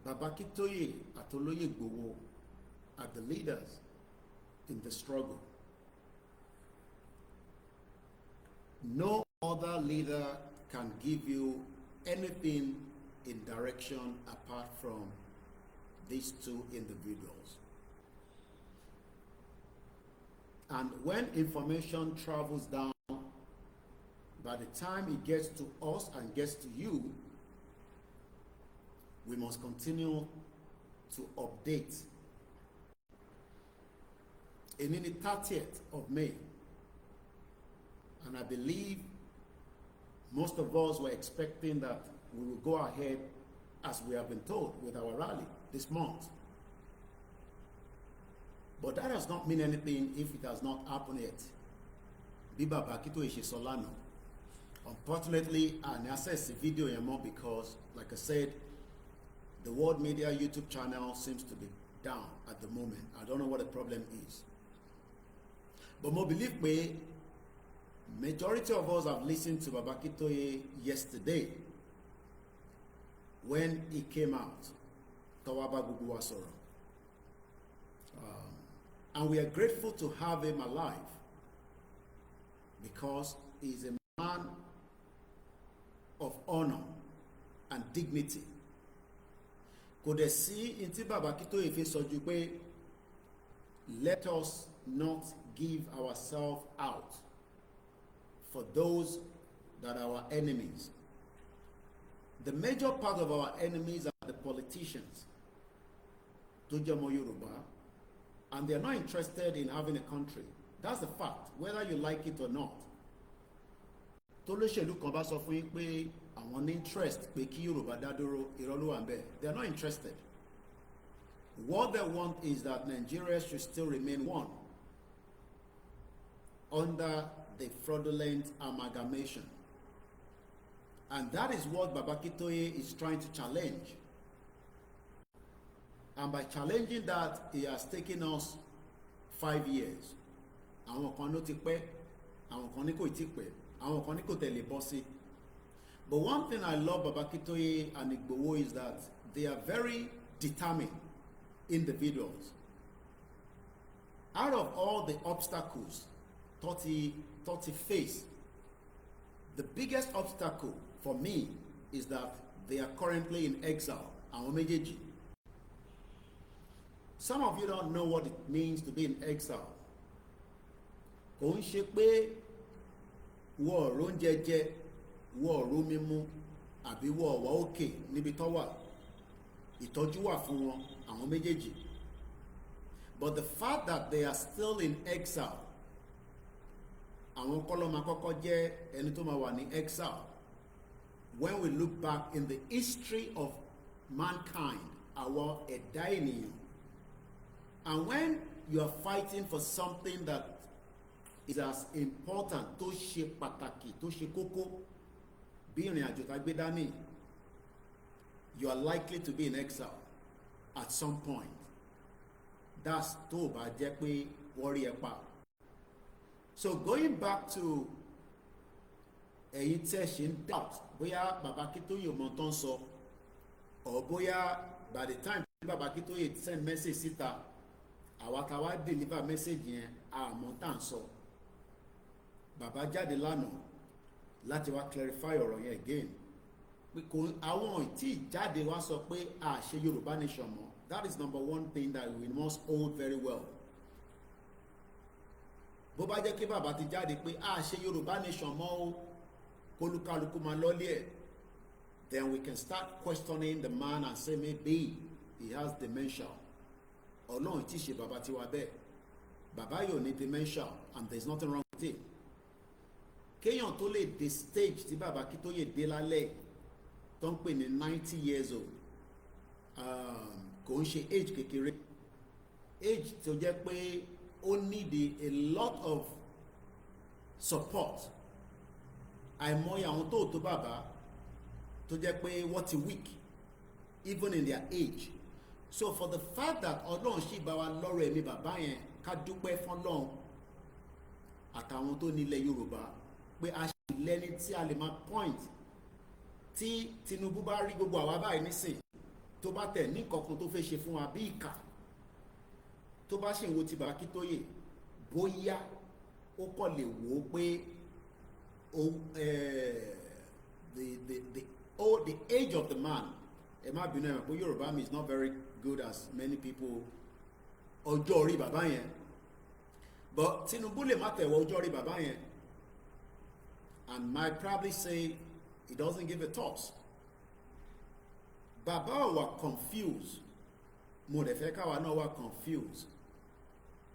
Baba Akintoye àti Olóyè Igboho are the leaders in the struggle. No other leader can give you anything in direction apart from these two individuals. And when information travels down, by the time it gets to us and gets to you, we must continue to update. In the 30th of May, and I believe most of us were expecting that we will go ahead as we have been told with our rally this month. But that does not mean anything if it has not happened yet. Biba Bakito Solano. Unfortunately, I access the video anymore because, like I said, the World Media YouTube channel seems to be down at the moment. I don't know what the problem is. But more believe me, majority of us have listened to Baba Akintoye yesterday when he came out. Tawaba Gugu Wasoro. And we are grateful to have him alive because he is a man of honor and dignity. Could they see inti Baba Akintoye fi sọjú pé let us not give ourselves out for those that are our enemies. The major part of our enemies are the politicians, Tojamo Yoruba, and they are not interested in having a country. That's the fact, whether you like it or not. Tolóṣèlú kan bá sọ fún yín pé àwọn ní interest pé kí Yorùbá dá dúró, irọ́ ló wà ńbẹ̀. They are not interested. What they want is that Nigeria should still remain one under the fraudulent amalgamation. And that is what Baba Akintoye is trying to challenge. And by challenging that, he has taken us 5 years. Àwọn kan ló ti pẹ́, àwọn kan ní kò tí pẹ́, àwọn kan ní kò tẹ̀lé bọ́ sí. But one thing I love about Akintoye and Igboho is that they are very determined individuals. Out of all the obstacles Toti face, the biggest obstacle for me is that they are currently in exile. Àwọn méjèèjì. Some of you don't know what it means to be in exile. Kò ń ṣe pé wọ́n ọ̀rọ̀ oúnjẹ jẹ, wọ́n ọ̀rọ̀ mímu, àbí wọ́n ọ̀wọ́ òkè níbi tó wà. Ìtọ́jú wà fún wọn, àwọn méjèèjì. But the fact that they are still in exile, àwọn kọ́ ló máa kọ́kọ́ jẹ́ ẹni tó máa wà ní exile. When we look back in the history of mankind, our ẹ̀dá ènìyàn, and when you are fighting for something that is as important, tó ṣe pàtàkì, tó ṣe kókó, bí ìrìn àjò tá gbé dání, you are likely to be in exile at some point. That's tó bá jẹ́ pé wọ́n rí ẹ pa. So going back to ẹ̀yin tẹ́ ṣe ń doubt bóyá Baba Akintoye mọ̀ tán sọ, or bóyá by the time Baba Akintoye send message síta, àwa tá wá deliver message yẹn àmọ́ tá ń sọ. Bàbá jáde lánàá láti wá clarify ọ̀rọ̀ yẹn again. Pé kò àwọn tí jáde wá sọ pé a ṣe Yorùbá nation mọ́. That is number one thing that we must hold very well. Bó bá jẹ́ kí bàbá ti jáde pé a ṣe Yorùbá nation mọ́ o, kólúkálukú máa lọ́lé ẹ̀, then we can start questioning the man and say maybe he has dementia. Ọlọ́run tí ṣe bàbá tiwa bẹ́ẹ̀. Bàbá yóò ní dementia and there is nothing wrong with it. Kéèyàn tó lè dé stage tí Baba Akintoye dé lálẹ́ tó ń pè ní 90 years old, kò ń ṣe age kékeré. Age tó jẹ́ pé ó need a lot of support. Àìmọye àwọn tó bàbá tó jẹ́ pé wọ́n ti weak even in their age. So for the fact that Ọlọ́run ṣì bá wa lọ́rọ̀ ẹ̀mí bàbá yẹn, ká dúpẹ́ fún Ọlọ́run àtàwọn tó nílẹ̀ Yorùbá pé a ṣì lẹ́ni tí a lè máa point tí Tinubu bá rí gbogbo àwa báyìí nísìn tó bá tẹ̀ ní kankan tó fẹ́ ṣe fún wa bí ìkà tó bá ṣe ń wo ti bàbá Akíntóyè bóyá ó kọ̀ lè wò ó pé the age of the man, ẹ má bínú ẹ pé Yorùbá mi is not very good as many people ọjọ́ orí bàbá yẹn, but Tinubu lè má tẹ̀wọ́ ọjọ́ orí bàbá yẹn and might probably say he doesn't give a toss. Bàbá wa confused, mo dẹ̀ fẹ́ káwa náà wà confused.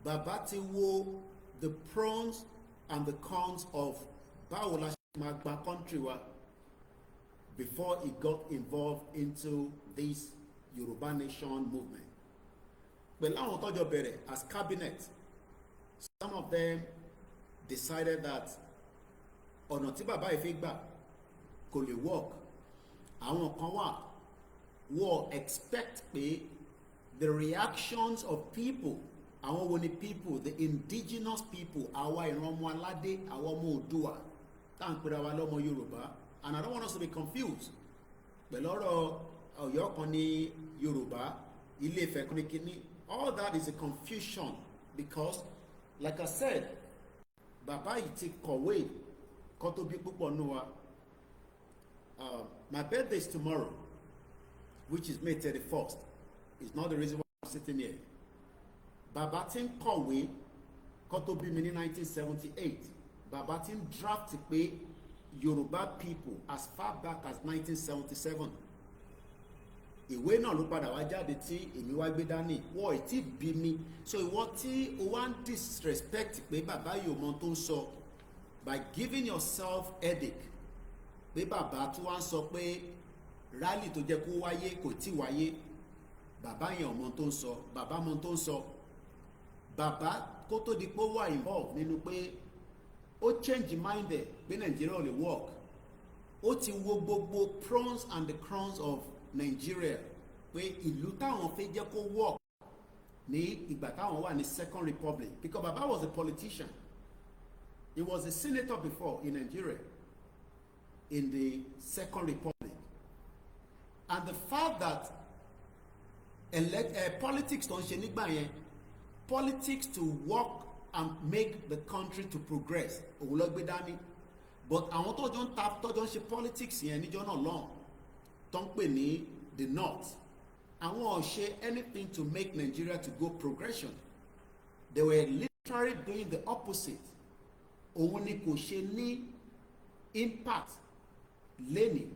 Bàbá ti wo the pros and the cons of báwo la ṣe máa gba country wa before he got involved into this Yoruba Nation movement. Pẹ̀lú àwọn tọ́jọ́ bẹ̀rẹ̀ as cabinet, some of them decided that ọ̀nà tí bàbá yìí fi gbà kò lè work. Àwọn kan wà wọ́n expect pé the reactions of people, àwọn wo ni people, the indigenous people, àwa ìran ọmọ aládé, àwa ọmọ Oòduà tá à ń pera wa lọ́mọ Yorùbá, and I don't want us to be confused. Pẹ̀lú ọ̀rọ̀ Ọ̀yọ́ kan ní Yorùbá, Ilé Ifẹ̀ kan ní kíní, all that is a confusion because like I said, bàbá yìí ti kọ̀wé kó tó bí púpọ̀ nù wa. My birthday is tomorrow, which is May 31st. It's not the reason why I'm sitting here. Bàbá ti ń kọ̀wé kó tó bí mi ní 1978. Bàbá ti ń draft pé Yoruba people as far back as 1977. Ìwé náà ló padà wá jáde tí èmi wá gbé dání. Wọ́n ì tí bí mi. So ìwọ tí o wá ń disrespect pé bàbá yìí ò mọ tó ń sọ by giving yourself headache pé bàbá tí wọ́n sọ pé rally tó jẹ́ kó wáyé kò tí wáyé. Bàbá yẹn ò mọ tó ń sọ. Bàbá mọ tó ń sọ. Bàbá kó tó di pé ó wà involved nínú pé ó change mind ẹ̀ pé Nigeria ò lè work. Ó ti wo gbogbo pros and the cons of Nigeria pé ìlú táwọn fẹ́ jẹ́ kó work ní ìgbà táwọn wà ní Second Republic, because Baba was a politician. He was a senator before in Nigeria in the Second Republic, and the fact that politics tó ń ṣe nígbà yẹn, politics to work and make the country to progress, òun ló gbé dání. But àwọn tọ́jọ́ ń ṣe politics yẹn níjọ́ náà lọ́hùn tó ń pè ní the North, àwọn ò ṣe anything to make Nigeria to go progression. They were literally doing the opposite. Òun ni kò ṣe ní impact lẹ́nìí.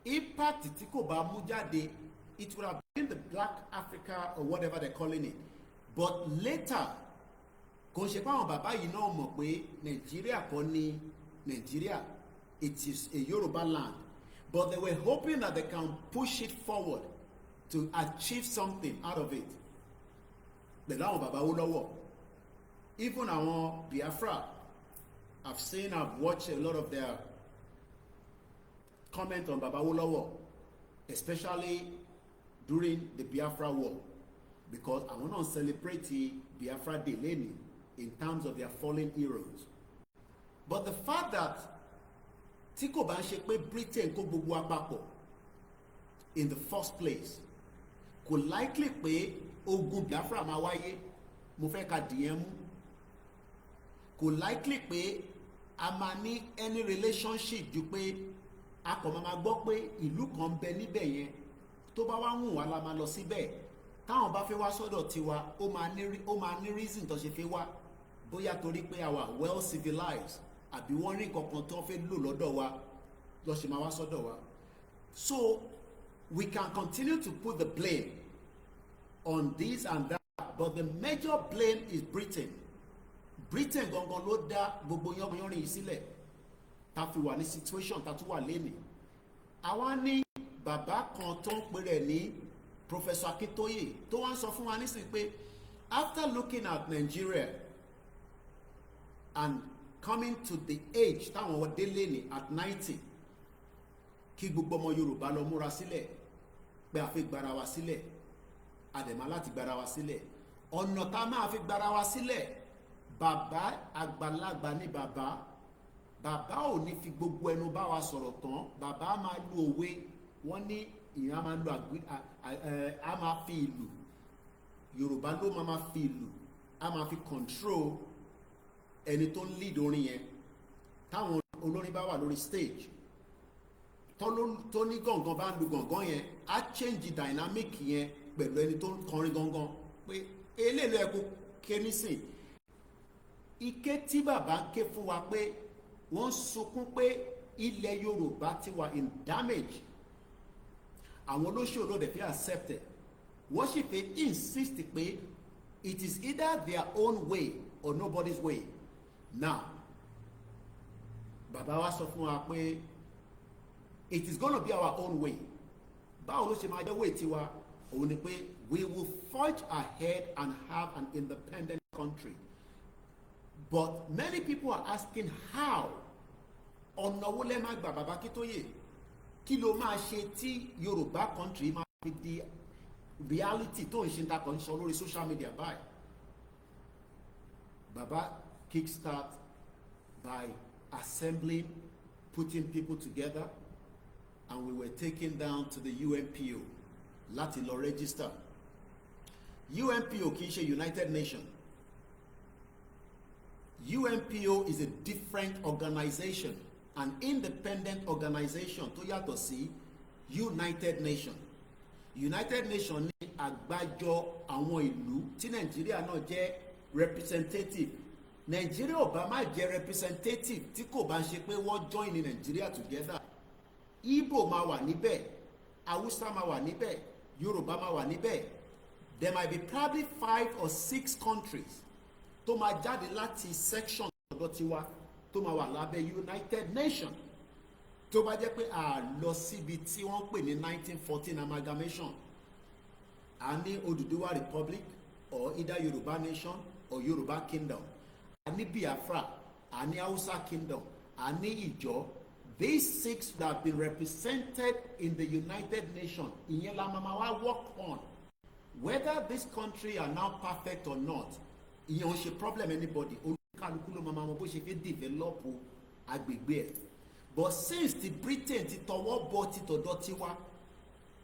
Impact tí kò bá mú jáde, it would have been the Black Africa or whatever they're calling it. But later, kò ṣe pé àwọn bàbá yìí náà mọ̀ pé Nigeria kọ́ ni Nigeria, it is a Yoruba land. But they were hoping that they can push it forward to achieve something out of it. Pẹ̀lú àwọn bàbá Awólọ́wọ̀, even àwọn Biafra, I've watched a lot of their comment on Baba Awólọ́wọ̀, especially during the Biafra war, because àwọn náà celebrate Biafra Day lẹ́nìí in terms of their fallen heroes. But the fact that tí kò bá ń ṣe pé Britain kó gbogbo àpapọ̀ in the first place, kò likely pé ogun Biafra máa wáyé, mo fẹ́ ka dìyẹn mú. Kò likely pé a máa ní any relationship ju pé a kò máa gbọ́ pé ìlú kan ń bẹ níbẹ̀ yẹn, tó bá wá wùn wá la máa lọ síbẹ̀. Táwọn bá fẹ́ wá sọ́dọ̀ tiwa, ó máa ní reason tó ṣe fẹ́ wá, bóyá torí pé a wà well civilized, àbí wọ́n rí kankan tó fẹ́ lò lọ́dọ̀ wa lọ́ ṣe máa wá sọ́dọ̀ wa. So we can continue to put the blame on this and that, but the major blame is Britain. Britain gangan ló dá gbogbo yánbọnyánrin yìí sílẹ̀ tá fi wà ní situation tá tún wà lénìí. Àwa ní bàbá kan tó ń pè rẹ̀ ní Professor Akintoye tó wá ń sọ fún wa nísìnyí pé after looking at Nigeria and coming to the age táwọn ọdẹ lénìí at 90, kí gbogbo ọmọ Yorùbá lọ múra sílẹ̀ pé a fi gbára wa sílẹ̀, àdèmá láti gbára wa sílẹ̀. Ọ̀nà tá a máa fi gbára wa sílẹ̀, bàbá àgbàlagbà ní bàbá ò ní fi gbogbo ẹnu bá wa sọ̀rọ̀ tán. Bàbá máa lu òwe, wọ́n ní ìyẹn a máa lo a máa fi ìlù, Yorùbá ló máa fi ìlù, a máa fi control ẹni tó ń lead orin yẹn. Táwọn olórin bá wà lórí stage tó ní gàngán bá ń lu gàngán yẹn, á change dynamic yẹn pẹ̀lú ẹni tó ń kọrin gàngán pé eléèlú ẹ̀kú ké nísìn. Ike tí bàbá ń ké fún wa pé wọ́n sunkún pé ilẹ̀ Yorùbá ti wà in damage, àwọn olóṣèlú dẹ̀ fi accept it. Wọ́n sì fẹ́ insist pé it is either their own way or nobody's way. Now bàbá wa sọ fún wa pé it is gonna be our own way. Báwo ló ṣe máa jẹ́ way tiwa? Òun ni pé we will forge ahead and have an independent country. But many people are asking how. Ọ̀nà wo lẹ máa gbà bàbá Akíntóyè? Kí ló máa ṣe tí Yorùbá country máa fi di reality tó ń ṣe ta kan sọ lórí social media báyìí? Bàbá kickstart by assembling, putting people together, and we were taken down to the UNPO láti lọ register. UNPO kì í ṣe United Nations. UNPO is a different organization, an independent organization tó yàtọ̀ sí United Nations. United Nations ní àgbájọ àwọn ìlú tí Nàìjíríà náà jẹ́ representative. Nàìjíríà ò bá má jẹ́ representative tí kò bá ń ṣe pé wọ́n join in Nigeria together. Igbo máa wà níbẹ̀, Hausa máa wà níbẹ̀, Yorùbá máa wà níbẹ̀. There might be probably 5 or 6 countries tó máa jáde láti section ọ̀dọ̀ tiwa tó máa wà lábẹ́ United Nations. Tó bá jẹ́ pé a lọ síbi tí wọ́n pè ní 1914 amalgamation, a ní Odùduwà Republic or either Yorùbá Nation or Yorùbá Kingdom, a ní Biafra, a ní Hausa Kingdom, a ní Ìjọ. These 6 that have been represented in the United Nations, ìyẹn la máa wá work on. Whether this country are now perfect or not, ìyẹn ò ṣe problem anybody. Olúkálùkù ló máa mọ bó ṣe fẹ́ develop agbègbè ẹ̀. But since the Britain ti tọwọ́ bọ ti tọ̀dọ̀ tiwa,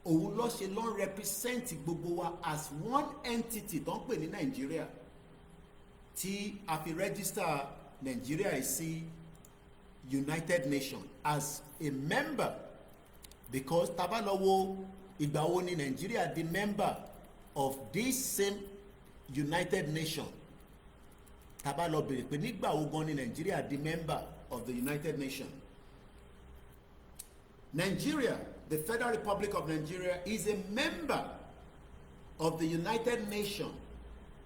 òun ló ṣe ló ń represent gbogbo wa as one entity tó ń pè ní Nigeria, tí a fi register Nigeria sí United Nations as a member, because tá bá lọ wo ìgbà wo ni Nigeria di member of this same United Nations. Tá bá lọ bèrè pé nígbà wo gan ni Nigeria di member of the United Nations. Nigeria, the Federal Republic of Nigeria, is a member of the United Nations.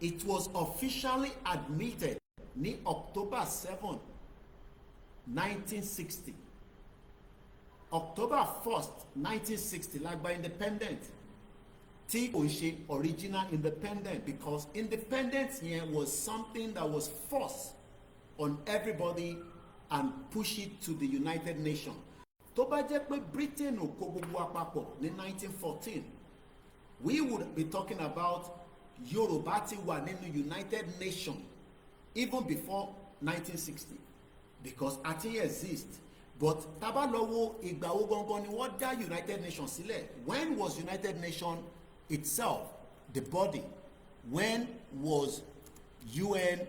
It was officially admitted ní October 7, 1960. October 1st, 1960, like by independent. Tí kò ṣe original independent, because independence here was something that was forced on everybody and push it to the United Nations. Tó bá jẹ́ pé Britain ò kó gbogbo àpapọ̀ ní 1914, we would be talking about Yorùbá ti wà nínú United Nations even before 1960, because àti exist. But tá bá lọ wo ìgbà wo gangan ni wọ́n dá United Nations sílẹ̀. When was United Nations itself, the body? When was UN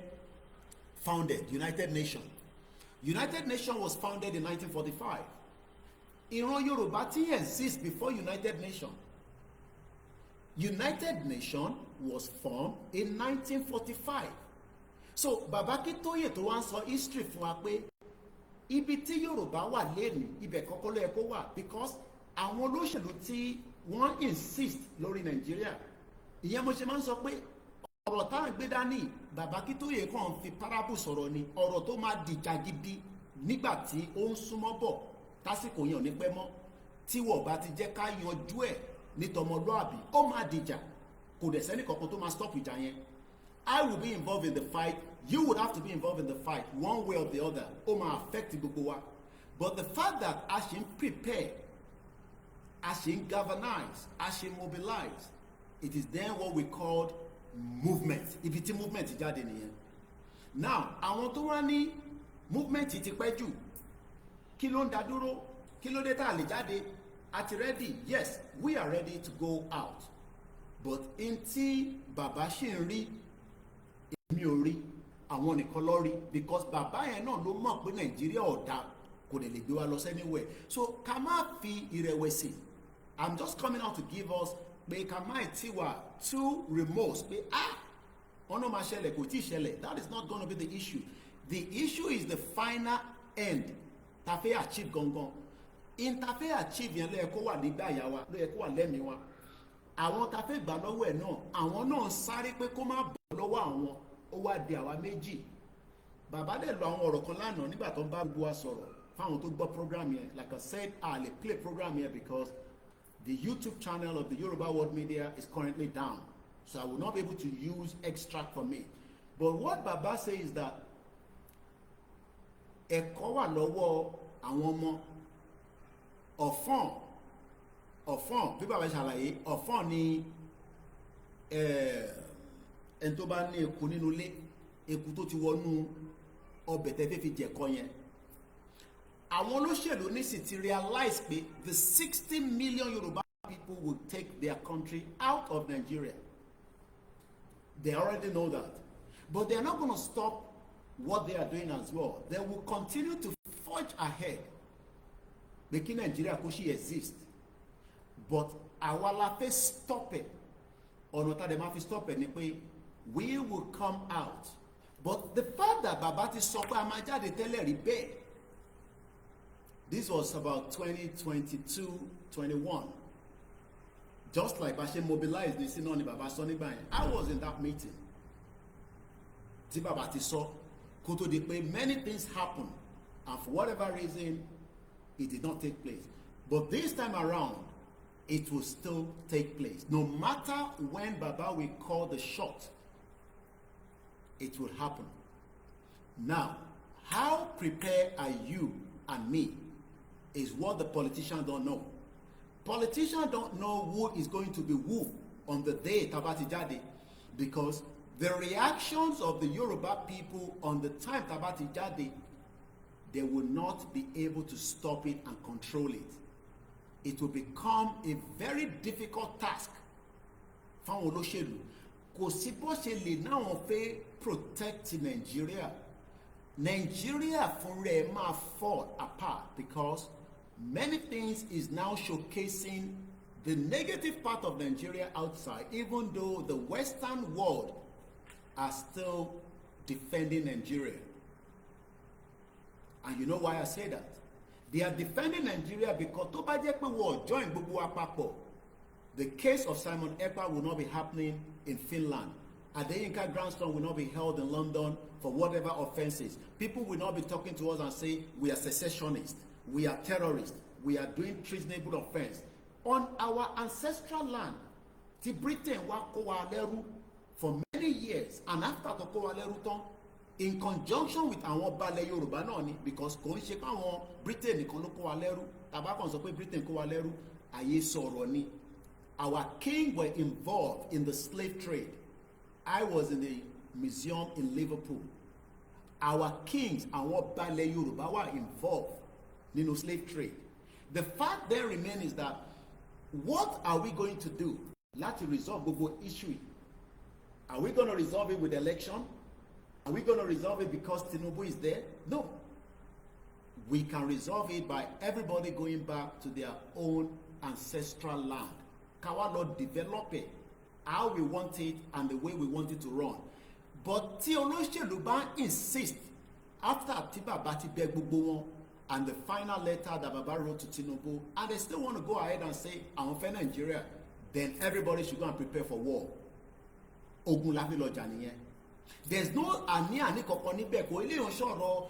founded? United Nations. United Nations was founded in 1945. Ìran Yorùbá ti exist before United Nations. United Nations was formed in 1945. So Bàbá Akíntóyè tó wá ń sọ history fún wa pé ibi tí Yorùbá wà lẹ́nu ibẹ̀ kọ́kọ́ ló yẹ kó wà, because àwọn olóṣèlú tí wọ́n insist lórí Nàìjíríà, ìyẹn mo ṣe máa ń sọ pé ọ̀rọ̀ táwọn gbé dání Bàbá Akíntóyè kàn fi parable sọ̀rọ̀ ni, ọ̀rọ̀ tó máa dìjà gidi nígbà tí ó ń súnmọ́ bọ̀ tásìkò yẹn ò ní pẹ́ mọ́, tí wọ́n bá ti jẹ́ ká yanjú ẹ̀ ní tọmọlúàbí, ó máa dìjà, kò dẹ̀ sẹ́ni kankan tó máa stop ìjà yẹn. I will be involved in the fight, you would have to be involved in the fight, one way or the other. Ó máa affect gbogbo wa. But the fact that a ṣe ń prepare, a ṣe ń galvanize, a ṣe ń mobilize, it is then what we call movement. Ibi tí movement jáde nìyẹn. Now, àwọn tó wá ní movement ti pẹ́ jù, kí ló ń dá dúró? Kí ló dé tá a lè jáde? at ready, yes, we are ready to go out, but in tí bàbá ṣì ń rí èmi ò rí àwọn nìkan lọ rí, because bàbá yẹn náà ló mọ̀ pé Nàìjíríà ọ̀dà kò lè gbé wa lọ anywhere. So ká má fi ìrẹ̀wẹ̀sì, I'm just coming out to give us pé ká má tí wà too remorse pé ọ̀nà máa ṣẹlẹ̀ kò tí ì ṣẹlẹ̀. That is not going to be the issue. The issue is the final end tá fẹ́ achieve gangan. In tá fẹ́ achieve yẹn ló yẹ kó wà nígbà yà wa, ló yẹ kó wà lẹ́mìí wa. Àwọn tá fẹ́ gbà lọ́wọ́ ẹ̀ náà, àwọn náà sáré pé kó má bọ̀ lọ́wọ́ àwọn, ó wá di àwa méjì. Bàbá dẹ̀ lọ àwọn ọ̀rọ̀ kan lánàá nígbà tó ń bá gbogbo wa sọ̀rọ̀ fáwọn tó gbọ́ program yẹn. Like I said, I will play program here because the YouTube channel of the Yoruba World Media is currently down, so I will not be able to use extract from it. But what Baba says is that ẹ̀kọ́ wà lọ́wọ́ àwọn ọmọ ọ̀fọ̀n bí bàbá ṣàlàyé, ọ̀fọ̀n ni ẹni tó bá ní eku nínú ilé, eku tó ti wọnú ọbẹ̀ tẹ́fẹ́ fi jẹ̀kọ yẹn. Àwọn olóṣèlú ní sì ti realize pé the 60 million Yoruba people will take their country out of Nigeria. They already know that. But they are not going to stop what they are doing as well. They will continue to forge ahead, making Nigeria kó exist. But àwa la fẹ́ stop it. Ọ̀nà tá a dẹ̀ máa fi stop it ni pé we will come out. But the fact that Baba ti sọ pé a máa jáde tẹ́lẹ̀ rí bẹ́ẹ̀. This was about 2022-21. Just like bá ṣe mobilize ní sínú ni Baba sọ nígbà yẹn. I was in that meeting. Tí Baba ti sọ kó tó di pé many things happen, and for whatever reason it did not take place. But this time around it will still take place. No matter when Baba will call the shot, it will happen. Now, how prepared are you and me is what the politicians don't know. Politicians don't know who is going to be who on the day Tabati Jade, because the reactions of the Yoruba people on the time Tabati Jade, they will not be able to stop it and control it. It will become a very difficult task. Fáwọn olóṣèlú kò sí bó ṣe lè náwọn fẹ́ protect Nigeria. Nigeria fúnra ẹ̀ máa fall apart because many things is now showcasing the negative part of Nigeria outside, even though the Western world are still defending Nigeria. And you know why I say that? They are defending Nigeria because tó bá jẹ́ pé wọ́n join gbogbo àpapọ̀, the case of Simon Ekpa will not be happening in Finland. Adeyinka grandson will not be held in London for whatever offenses. People will not be talking to us and say we are secessionists, we are terrorists, we are doing treasonable offense on our ancestral land. Tí Britain wá kó wa lẹ́rú for many years, and after tó kó wa lẹ́rú tán, in conjunction with àwọn balẹ̀ Yorùbá náà ni, because kò ń ṣe pé àwọn Britain nìkan ló kó wa lẹ́rú, tàbá kan sọ pé Britain kó wa lẹ́rú, àyè sọ̀rọ̀ ni. Our king were involved in the slave trade. I was in the museum in Liverpool. Our kings, àwọn balẹ̀ Yorùbá were involved in the slave trade. The fact there remains is that what are we going to do láti resolve gbogbo issue? Are we going to resolve it with election? Are we going to resolve it because Tinubu is there? No. We can resolve it by everybody going back to their own ancestral land. Káwa lọ develop it how we want it and the way we want it to run. But tí olóṣèlú bá insist after tí Baba ti bẹ̀ gbogbo wọn, and the final letter that Baba wrote to Tinubu, and they still want to go ahead and say àwọn fẹ́ Nigeria, then everybody should go and prepare for war. Ogun la fi lọ jà nìyẹn. There's no àní kankan níbẹ̀, kò ilé ìránṣọ́rọ̀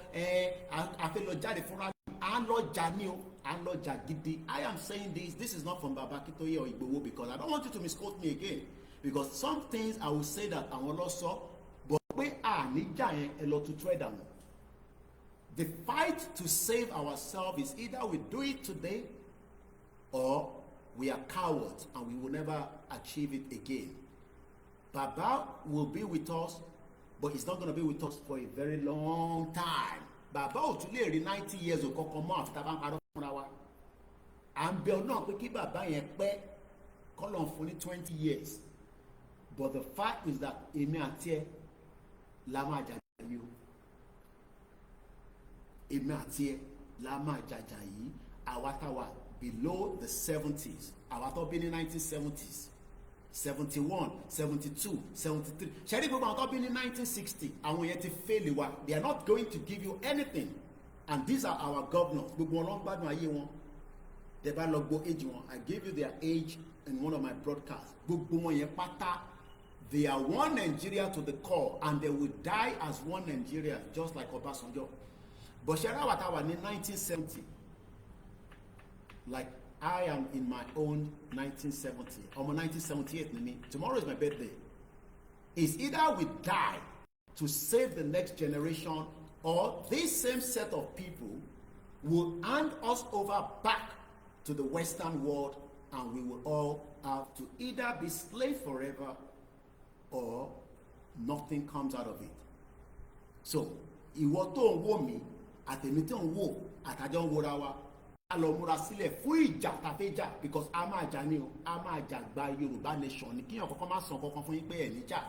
àfẹ́lọ jáde fúnra à ń lọ jà ní o, à ń lọ jà gidi. I am saying this is not from Baba Akintoye or Igboho, because I don't want you to misquote me again, because some things I will say that àwọn lọ sọ, but pé àní jà yẹn ẹ lọ tutù ẹ̀ dànù. The fight to save ourselves is either we do it today or we are cowards and we will never achieve it again. Baba will be with us, but he's not going to be with us for a very long time. Baba ò tún lè rí 90 years ò kankan mọ́ àfi tá a bá ń parọ́ fúnra wa. à ń bẹ Ọlọ́run pé kí bàbá yẹn pẹ́ kọ́lọ́n fún ní 20 years, but the fact is that èmi àti ẹ la máa jàjà yìí o, èmi àti ẹ la máa jàjà yìí, àwa táwa below the 70s, àwa tó bí ní 1970s, 71, 72, 73. ṣẹ́rí gbogbo àwọn tó bí ní 1960 àwọn yẹn ti fail wa, they are not going to give you anything, and these are our governors. Gbogbo wọn ló ń gbádùn ayé wọn, tẹ́ bá lọ gbọ́ age wọn. I gave you their age in one of my broadcasts. Gbogbo wọn yẹn pátá, they are one Nigeria to the core, and they will die as one Nigeria, just like Obasanjo. But ṣẹ́rí àwa táwa ní 1970, like I am in my own 1970. I'm a 1978 Nimi. Tomorrow is my birthday. It's either we die to save the next generation, or this same set of people will hand us over back to the Western world, and we will all have to either be slaves forever or nothing comes out of it. So, ìwọ tó ń wò mí, àtèmi tó ń wò, àtàjọ ń wòra wa, a lọ múra sílẹ̀ fún ìjà tàfẹ́jà, because a máa jà ní o, a máa jà gba Yorùbá nation ní kíyàn kọ́kọ́ má sàn kankan fún yín pé ẹ̀ níjà.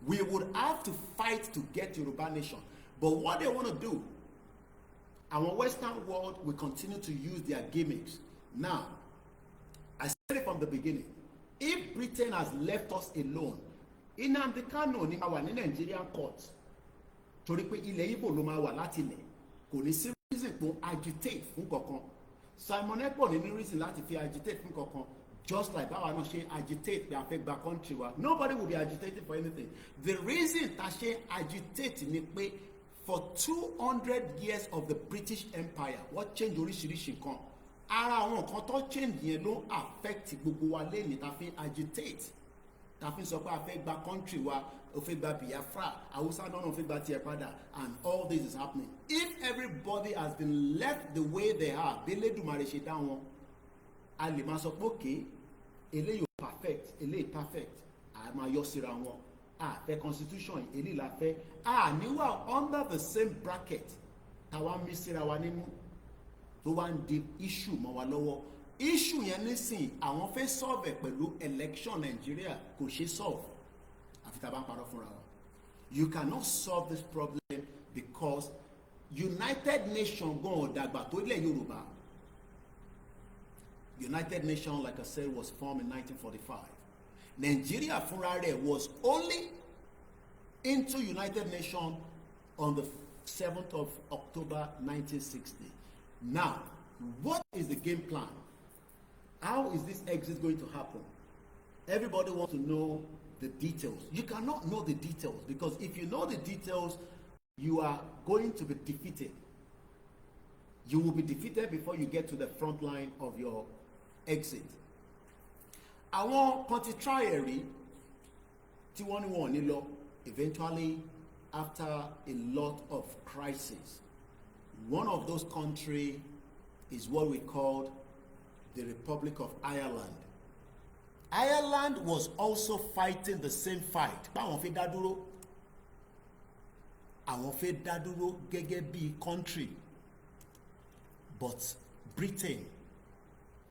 We would have to fight to get Yorùbá nation, but what they want to do, our Western world will continue to use their gimmicks. Now, I said it from the beginning, if Britain has left us alone, Nnamdi Kanu ní máa wà ní Nigerian court, torí pé ilẹ̀ Igbo ló máa wà láti ilẹ̀, kò ní sí reason to agitate fún kankan. Simon Ekpo ní reason láti fi agitate fún kankan, just like báwa náà ṣe agitate pé a fẹ́ gba country wa. Nobody will be agitating for anything. The reason ta ṣe agitate ni pé for 200 years of the British Empire, what change oríṣiríṣi nǹkan, ara àwọn nǹkan tó change yẹn ló affect gbogbo wa lẹ́yìn ta fi agitate, ta fi sọ pé a fẹ́ gba country wa, ó fẹ́ gba Biafra, Hausa náà fẹ́ gba tiẹ̀ padà, and all this is happening. If everybody has been left the way they are, bẹ́lẹ́dùmarè ṣe dá wọn, a lè máa sọ pé okay, eléyìí perfect, eléyìí perfect, a máa yọ síra wọn, a fẹ́ constitution, eléyìí la fẹ́, a níwà under the same bracket, táwa mí síra wa nínú, tó wá ń di issue mọ́ wa lọ́wọ́. Issue yẹn nísìn àwọn fẹ́ solve pẹ̀lú election Nigeria, kò ṣe solve àfi tá a bá ń parọ́ fúnra wa. You cannot solve this problem because United Nations gan ọ̀dàgbà tó ilẹ̀ Yorùbá. United Nations, like I said, was formed in 1945. Nigeria fúnra rẹ̀ was only into United Nations on the 7th of October 1960. Now, what is the game plan? How is this exit going to happen? Everybody wants to know the details. You cannot know the details, because if you know the details, you are going to be defeated. You will be defeated before you get to the front line of your exit. Àwọn kan ti try ẹ̀rí tí wọ́n ní wọn ò ní lọ, eventually after a lot of crises. One of those countries is what we called the Republic of Ireland. Ireland was also fighting the same fight. Báwọn fẹ́ dá dúró, àwọn fẹ́ dá dúró gẹ́gẹ́ bí country, but Britain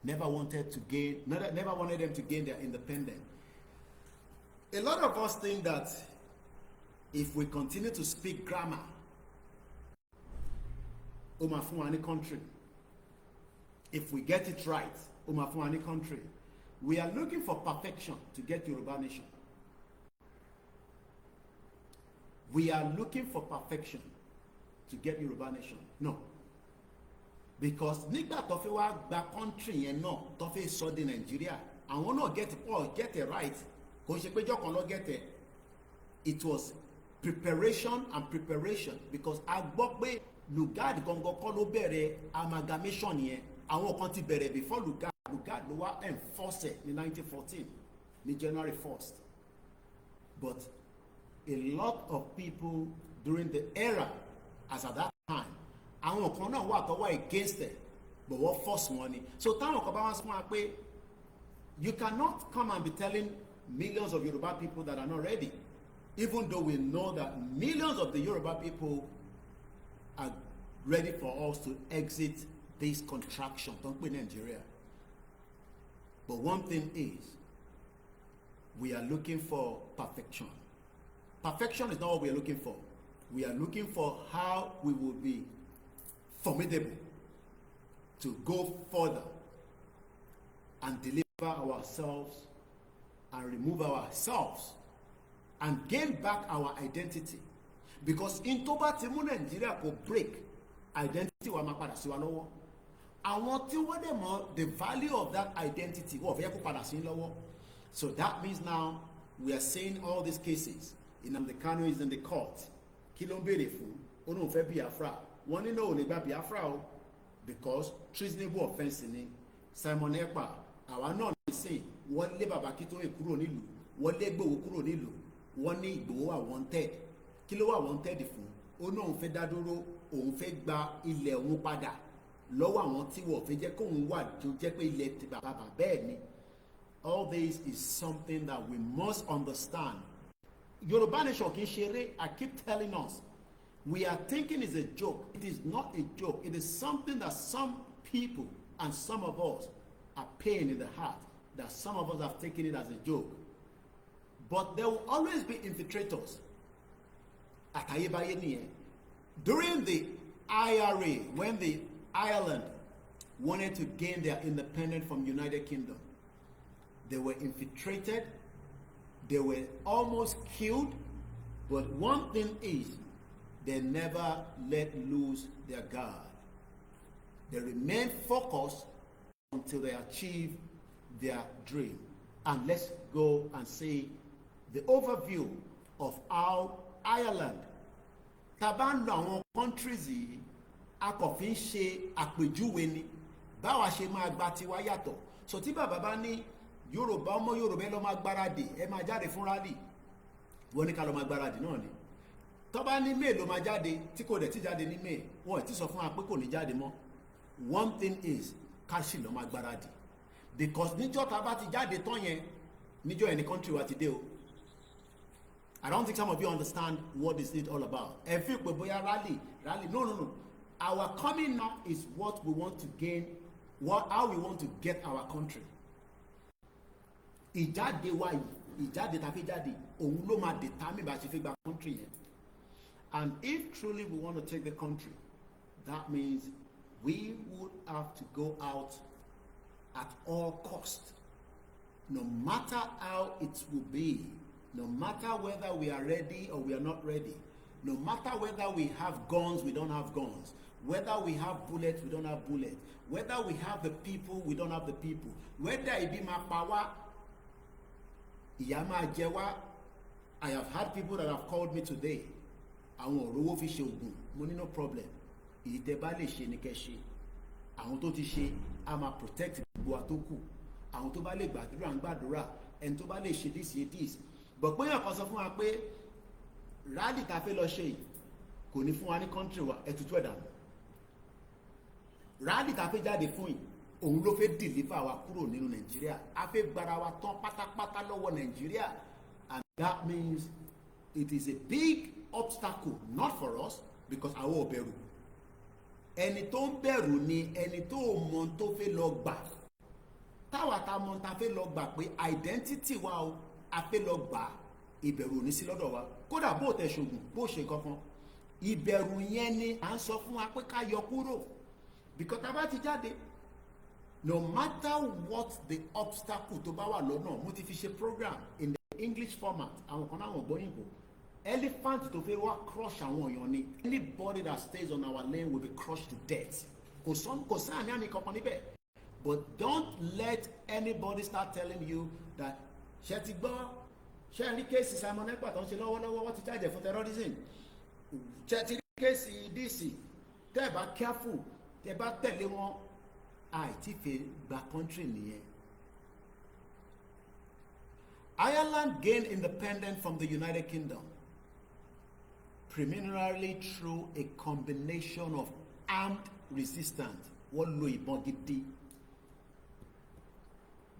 never wanted them to gain their independence. A lot of us think that if we continue to speak grammar, ó máa fún wa ní country. If we get it right, ó máa fún wa ní country. We are looking for perfection to get Yoruba nation. We are looking for perfection to get Yoruba nation. No. Because nígbà tó fi wá gba country yẹn náà, tó fi sọ di Nigeria, àwọn náà get it right. Kò ṣe pé jọ́ kan ló get it. It was preparation and preparation, because a gbọ́ pé Lugard gangan kọ́ ló bẹ̀rẹ̀ amalgamation yẹn. Àwọn kan ti bẹ̀rẹ̀ before Lugard ló wá enforce ní 1914 ní January 1st. But a lot of people during the era, as at that time, àwọn kan náà wà tó wà against it, but wọ́n force wọn ni. So táwọn kan bá wá sọ pé you cannot come and be telling millions of Yoruba people that are not ready, even though we know that millions of the Yoruba people are ready for us to exit this contraction don't pè Nigeria. But one thing is, we are looking for perfection. Perfection is not what we are looking for. We are looking for how we will be formidable to go further and deliver ourselves and remove ourselves and gain back our identity. Because in Toba Timu Nigeria ko break, identity wa ma padà sí wa lọ́wọ́. Àwọn tí wọ́n dẹ̀ mọ̀ the value of that identity wọ́n fẹ́ kó padà sí lọ́wọ́. So that means now we are seeing all these cases. Nnamdi Kanu is in the court. Kí ló ń béèrè fún? Ó lóun fẹ́ Biafra. Wọ́n ní náà ò lè gba Biafra o because treasonable offence ni. Simon Ekpa àwa náà ní sìn wọ́n lé bàbá Akintoye kúrò nílùú, wọ́n lé Igboho kúrò nílùú, wọ́n ní Igboho wà wanted. Kí ló wà wanted fún? Ó náà òun fẹ́ dá dúró, òun fẹ́ gba ilẹ̀ òun padà lọ́wọ́ àwọn tí wọ́n fẹ́ jẹ́ kóun wà tó jẹ́ pé ilẹ̀ ti bàbá bẹ́ẹ̀ ni. All this is something that we must understand. Yoruba Nation kì í ṣeré. I keep telling us, we are thinking it's a joke. It is not a joke. It is something that some people and some of us are pain in the heart, that some of us have taken it as a joke. But there will always be infiltrators. Àtayébáyé nìyẹn. During the IRA, when the Ireland wanted to gain their independence from United Kingdom, they were infiltrated, they were almost killed, but one thing is, they never let loose their guard. They remained focused until they achieve their dream. And let's go and see the overview of how Ireland, taban àwọn countries yìí, a kò fi ń ṣe àpèjúwe ni, báwa ṣe máa gba tiwa yàtọ̀. So tí bàbá bá ní Yorùbá ọmọ Yorùbá ẹ lọ máa gbáradì, ẹ máa jáde fún rally, wọ́n ní ká lọ máa gbáradì náà ni. Tó bá ní May ló máa jáde, tí kò dẹ̀ ti jáde ní May, wọ́n ti sọ fún wa pé kò ní jáde mọ́. One thing is, ká sì lọ máa gbáradì. Because níjọ́ tá bá ti jáde tán yẹn, níjọ́ ẹni country wa ti dé o. I don't think some of you understand what this is all about. Ẹ fi pé bóyá rally. No. Our coming now is what we want to gain, how we want to get our country. Ìjáde wa yìí, ìjáde tá fi jáde, òun ló máa determine bá ṣe fi gba country yẹn. And if truly we want to take the country, that means we would have to go out at all costs. No matter how it will be, no matter whether we are ready or we are not ready, no matter whether we have guns, we don't have guns, whether we have bullets, we don't have bullets, whether we have the people, we don't have the people, whether it be my power, Iyama Jewa. I have had people that have called me today. Àwọn òrówó fi ṣe ògùn, mo ní no problem. Èyí tẹ́ bá lè ṣe ni kẹ́ ṣe. Àwọn tó ti ṣe, a máa protect gbogbo wa tó kù. Àwọn tó bá lè gbàdúrà ń gbàdúrà, ẹni tó bá lè ṣe this. But pé yàn kan sọ fún wa pé rally tá fẹ́ lọ ṣe yìí kò ní fún wa ní country wa, ẹ tutù ẹ̀ dànù. Rally tá fẹ́ jáde fún yìí, òun ló fẹ́ deliver wa kúrò nínú Nàìjíríà. A fẹ́ gbára wa tán pátápátá lọ́wọ́ Nàìjíríà. And that means it is a big obstacle, not for us, because àwọn ò bẹ̀rù. Ẹni tó ń bẹ̀rù ni ẹni tó mọ̀ tó fẹ́ lọ gbà. Táwa ta mọ̀ ta fẹ́ lọ gbà pé identity wa o, a fẹ́ lọ gbà, ìbẹ̀rù ò ní sí lọ́dọ̀ wa. Kódà bó tẹ ṣògùn, bó ṣe kankan, ìbẹ̀rù yẹn ni à ń sọ fún wa pé ká yọ kúrò. Because tá bá ti jáde, no matter what the obstacle tó bá wà lọ́nà, mo ti fi ṣe program in the English format, àwọn kan náà wọ́n gbọ́ yìnbó. Elephant tó fẹ́ wá crush àwọn èèyàn ni. Anybody that stays on our lane will be crushed to death. Kò sáà ní àmì kankan níbẹ̀. But don't let anybody start telling you that ṣe ti gbọ́, ṣe rí kéèsì Simon Ekpa tó ń ṣe lọ́wọ́lọ́wọ́, wọ́n ti charge for terrorism. Ṣe ti rí kéèsì DC, tẹ́ ẹ bá careful, tẹ́ ẹ bá tẹ̀lé wọn, àìtí fẹ́ gba country nìyẹn. Ireland gained independence from the United Kingdom preliminarily through a combination of armed resistance. Wọ́n lo ìbọn gidi.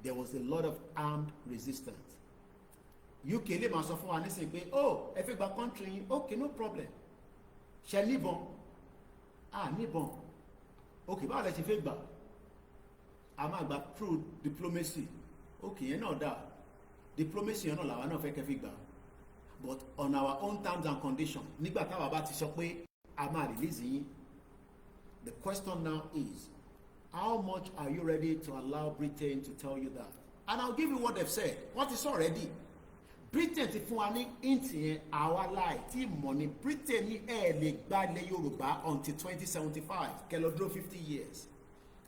There was a lot of armed resistance. UK lè máa sọ fún wa nísìnyí pé ẹ fẹ́ gba country yín, okay, no problem. Ṣé níbọn? Níbọn. ok báwo lẹ ṣe fẹ́ gbà a máa gbà through diplomacy ok yẹn náà dà diplomacy yẹn náà làwa náà fẹ́ kẹ́ fi gbà but on our own terms and conditions nígbà táwa bá ti sọ pé a máa release yín the question now is how much are you ready to allow Britain to tell you that and I'll give you what they've said what is already Britain ti fún wa ní hint yẹn àwa láì tí mọ̀ ní Britain ní lè gba ilẹ̀ Yorùbá until 2075 kẹlọ dúró 50 years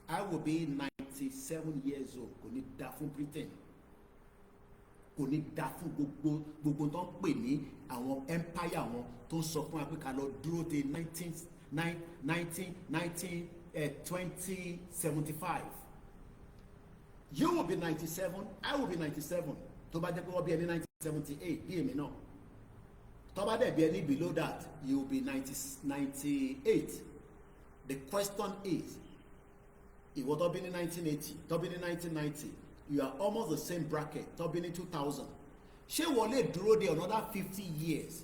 I will be 97 years old kò ní dá fún Britain kò ní dá fún gbogbo tó ń pè ní àwọn empire wọn tó ń sọ fún wa pé ká lọ dúró de 2075 you will be 97 I will be 97 tó bá jẹ́ pé wọ́n bí ẹni 1978 bí èmi náà tó bá dẹ̀ bí ẹni below that you will be 98 the question is ìwọ tó bí ní 1980 tó bí ní 1990 you are almost the same bracket tó bí ní 2000 ṣé wọ́n lè dúró de another 50 years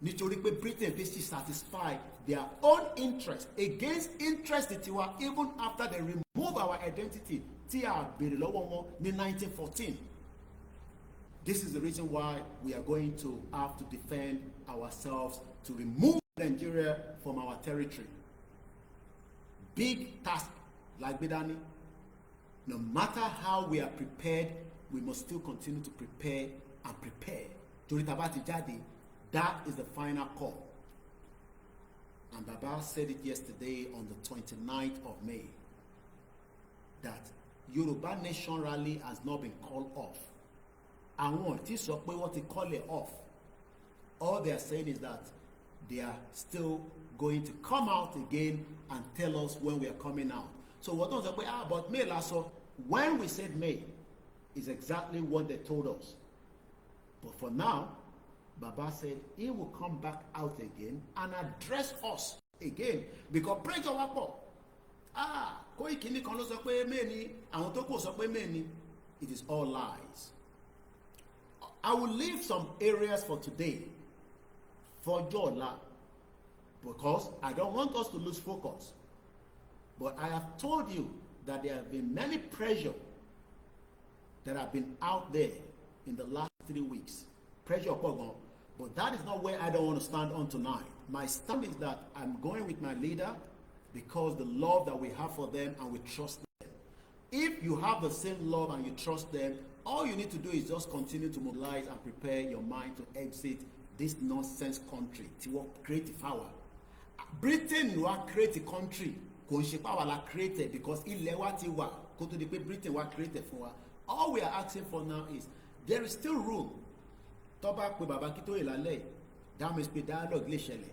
nítorí pé Britain fi ṣe satisfy their own interest against interest tiwa even after they remove our identity tí a béèrè lọ́wọ́ wọn ní 1914. This is the reason why we are going to have to defend ourselves to remove Nigeria from our territory. Big task like Bedani. No matter how we are prepared, we must still continue to prepare and prepare. Torí tá bá ti jáde, that is the final call. And Baba said it yesterday on the 29th of May that Yoruba Nation Rally has not been called off. Àwọn tí sọ pé wọ́n ti call it off. All they are saying is that they are still going to come out again and tell us when we are coming out. So what don't say, but May last so when we said May is exactly what they told us. But for now, Baba said he will come back out again and address us again because pressure wa pọ̀. Koikimedia kan ló sọ pé May ni, àwọn tó kù sọ pé May ni. It is all lies. I will leave some areas for today, for Jola, because I don't want us to lose focus. But I have told you that there have been many pressure that have been out there in the last 3 weeks. Pressure, but that is not where I don't want to stand on tonight. My stand is that I'm going with my leader because the love that we have for them and we trust them. If you have the same love and you trust them, all you need to do is just continue to mobilize and prepare your mind to exit this nonsense country. To create power. Britain will create a country. Kò ṣe power la created because ilẹ̀ wa ti wà kó tó di pé Britain wa created fún wa. All we are asking for now is there is still room. Tó bá pe bàbá kí tó yè lálẹ́, that means pé dialogue lè ṣẹlẹ̀.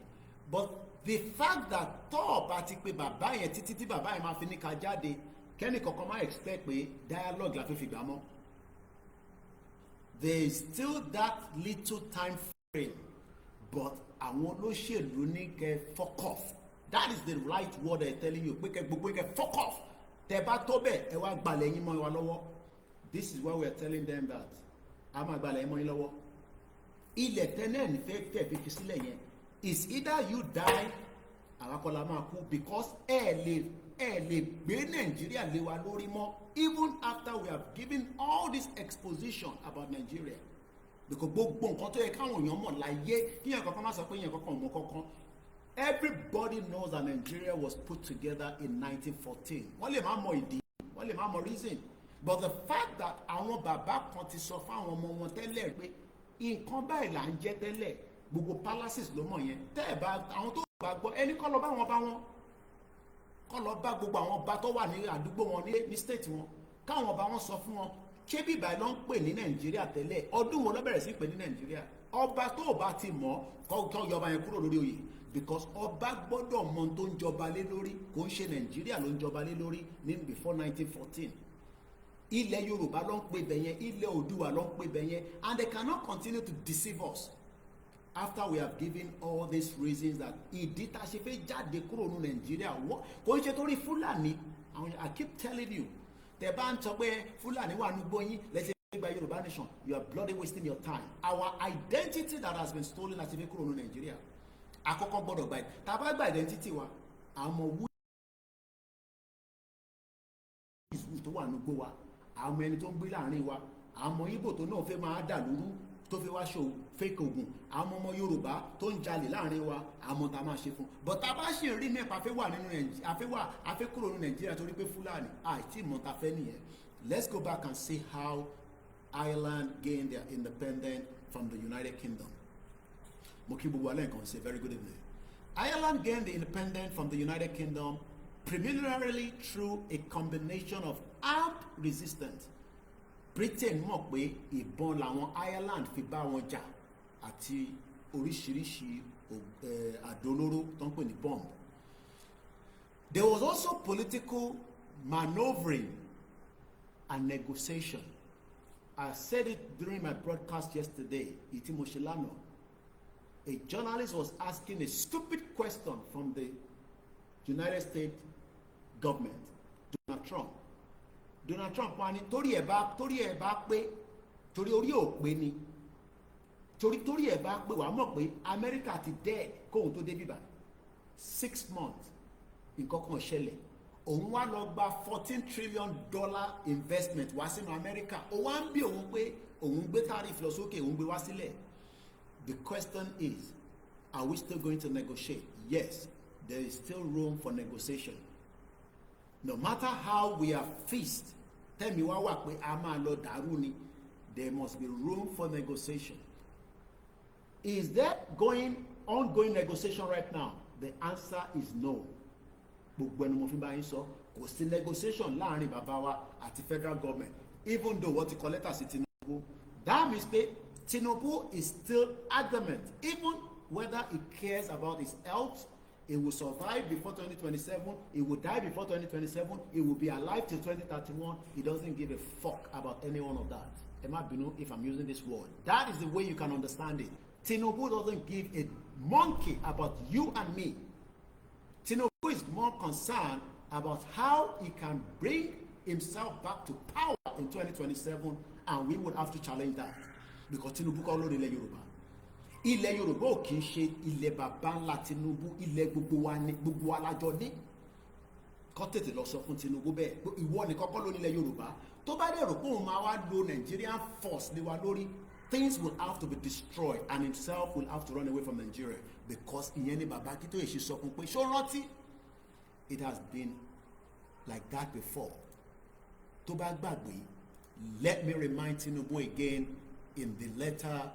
But the fact that tó bá ti pe bàbá yẹn títí tí bàbá yẹn máa fi ní ká jáde, kẹ́ni kankan máa expect pé dialogue la fi gbà mọ́. There is still that little time frame, but àwọn olóṣèlú ní kẹ́ fuck off. That is the right word they're telling you. Pé kẹ́ gbogbo kẹ́ fuck off. Tẹ́ bá tó bẹ́ẹ̀ ẹ wá gbalẹ̀ yín mọ́ wa lọ́wọ́. This is why we are telling them that a máa gbalẹ̀ yín mọ́ yín lọ́wọ́. Ilẹ̀ tẹ́lẹ̀ ní fẹ́ fi sílẹ̀ yẹn is either you die àwa kọ́ la máa kú because ẹ lè gbé Nàìjíríà lé wa lórí mọ́ even after we have given all this exposition about Nigeria because gbogbo nǹkan tó yẹ káwọn èèyàn mọ̀ láyé kíyàn kankan má sọ pé yẹn kankan mọ̀ kankan. Everybody knows that Nigeria was put together in 1914. Wọ́n lè má mọ ìdí, wọ́n lè má mọ reason. But the fact that àwọn bàbá kan ti sọ fáwọn ọmọ wọn tẹ́lẹ̀ pé nǹkan báyìí là ń jẹ́ tẹ́lẹ̀ gbogbo palaces ló mọ̀ yẹn. Tẹ́ ẹ̀ bá àwọn tó bá gbọ́ ẹni kọ́ lọ bá wọn kọ́ lọ bá gbogbo àwọn ọba tó wà ní àdúgbò wọn ní state wọn káwọn ọba wọn sọ fún wọn ṣé bíbá ló ń pè ní Nàìjíríà tẹ́lẹ̀ ọdún wo ló bẹ̀rẹ̀ sí pè ní Nàìjíríà ọba tó bá ti mọ̀ kọ́ yọba yẹn kúrò lórí oyè because ọba gbọ́dọ̀ mọ tó ń jọba lé lórí kò ń ṣe Nàìjíríà ló ń jọba lé lórí ní before 1914 ilẹ̀ Yorùbá ló ń pè bẹ̀yẹn ilẹ̀ Oòduà ló ń pè bẹ̀yẹn and they cannot continue to deceive us after we have given all these reasons that ìdí tá a ṣe fẹ́ jáde kúrò ní Nàìjíríà kò ń ṣe torí Fúlàní I keep telling you tẹ́ bá ń sọ pé Fúlàní wà nùgbò yín lẹ́sẹ̀ gba Yorùbá nation you are bloody wasting your time our identity that has been stolen láti fi kúrò ní Nàìjíríà àkọ́kọ́ gbọ́dọ̀ gba tá a bá gba identity wa àwọn ọmọ tó wà nígbó wa, àwọn ẹni tó ń gbé láàrin wa, àwọn Ìgbò tó náà fẹ́ máa dà lóru tó fi wá ṣòwò fake ogun, àwọn ọmọ Yorùbá tó ń jalè láàrin wa, àwọn tá a máa ṣe fún. but tá a bá ṣì ń rí mẹ́pa afẹ́ wà nínú Nàìjíríà, afẹ́ kúrò nínú Nàìjíríà torí pé Fúlàní àìtí ìmọ̀ ta fẹ́ nìyẹn. Let's go back and see how Ireland gained their independence from the United Kingdom. Mo kí gbogbo alẹ́ nǹkan say very good evening. Ireland gained the independence from the United Kingdom primarily through a combination of armed resistance. Britain mọ̀ pé ìbọn làwọn Ireland fi bá wọn jà àti oríṣiríṣi àdó olóró tó ń pè ní bomb. There was also political maneuvering and negotiation. I said it during my broadcast yesterday. Ìtí mo ṣe lánàá. A journalist was asking a stupid question from the United States government, Donald Trump. Donald Trump wá ní torí ẹ̀ bá pé torí orí ò pé ni torí ẹ̀ bá pé wàá mọ̀ pé Amẹ́ríkà ti dẹ́ kóhun tó dé bíbá 6 months nǹkan kan ṣẹlẹ̀, òun wá lọ gba $14 trillion investment wá sínú Amẹ́ríkà, ó wá ń bí òun pé òun gbé tariff lọ sókè, òun gbé wá sílẹ̀. The question is, are we still going to negotiate? Yes, there is still room for negotiation. No matter how we are feast, tẹ́mi wá wà pé a máa lọ dàrú ni, there must be room for negotiation. Is there ongoing negotiation right now? The answer is no. Gbogbo ẹni mo fi bá yín sọ, kò sí negotiation láàrin bàbá wa àti federal government, even though wọ́n ti kọ lẹ́tà sí Tinubu. That means pé Tinubu is still adamant, even whether he cares about his health. He will survive before 2027. He will die before 2027. He will be alive till 2031. He doesn't give a fuck about any one of that. Emma Binu, if I'm using this word. That is the way you can understand it. Tinubu doesn't give a monkey about you and me. Tinubu is more concerned about how he can bring himself back to power in 2027, and we would have to challenge that. Because Tinubu kọ́ lórí ilẹ̀ Yorùbá. Ilẹ̀ Yorùbá ò kìí ṣe ilẹ̀ bàbá ńlá Tinubu, ilẹ̀ gbogbo wa ni, gbogbo wa lájọ ní. Kọ́ tètè lọ sọ fún Tinubu bẹ́ẹ̀ pé ìwọ ni kọ́kọ́ lórí ilẹ̀ Yorùbá. Tó bá dẹ̀ rò pé òun máa wá lo Nigerian force lé wa lórí, things will have to be destroyed and himself will have to run away from Nigeria, because ìyẹn ni bàbá kí tó yẹ ṣe sọ fún pé ṣó rántí? It has been like that before. Tó bá gbàgbé, let me remind Tinubu again in the letter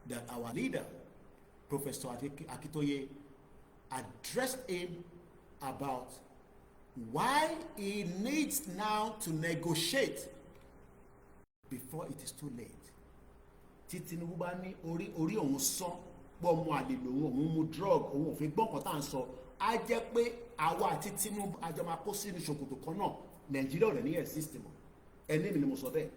that our leader, Professor Akitoye, addressed him about why he needs now to negotiate before it is too late. Tí Tinubu bá ní orí òun sán pọ̀ mọ́ àlè lòun, òun mu drug, òun ò fi gbọ́n kan tá à ń sọ, á jẹ́ pé àwa àti Tinubu àjọ máa kó sínú ṣòkòtò kan náà, Nàìjíríà ò rẹ̀ ní exist mọ́. Ẹni mi ni mo sọ bẹ́ẹ̀.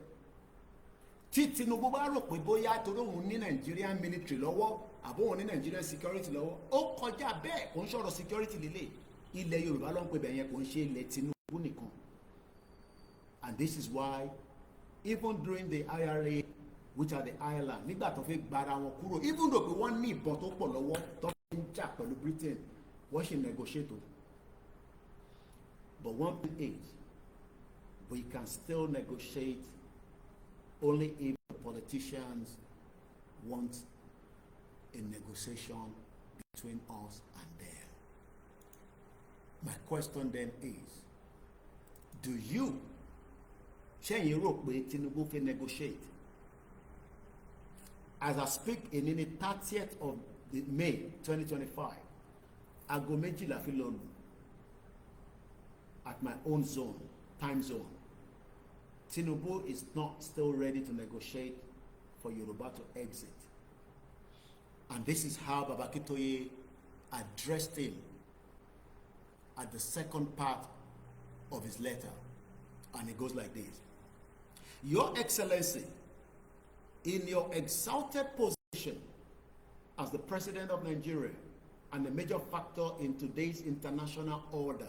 Tí Tinubu bá rò pé bóyá torí òun ní Nigerian military lọ́wọ́ àbó òun ní Nigerian security lọ́wọ́, ó kọjá bẹ́ẹ̀, kò ń sọ̀rọ̀ security lílé. Ilẹ̀ Yorùbá ló ń pè bẹ́ẹ̀ yẹn, kò ń ṣe ilẹ̀ Tinubu nìkan. And this is why even during the IRA, which are the Ireland, nígbà tó fi gbara wọn kúrò, even though pé wọ́n ní ìbọn tó pọ̀ lọ́wọ́ tó fi ń jà pẹ̀lú Britain, wọ́n ṣe negotiate o. But one thing is, we can still negotiate only if the politicians want a negotiation between us and them. My question then is, do you, ṣẹ́yìn rò pé Tinubu fẹ́ negotiate? As I speak in the 30th of May 2025, aago méjìlá fi lọ lù at my own zone, time zone. Tinubu is not still ready to negotiate for Yoruba to exit. And this is how Baba Akintoye addressed him at the second part of his letter. And it goes like this. Your Excellency, in your exalted position as the President of Nigeria and a major factor in today's international order,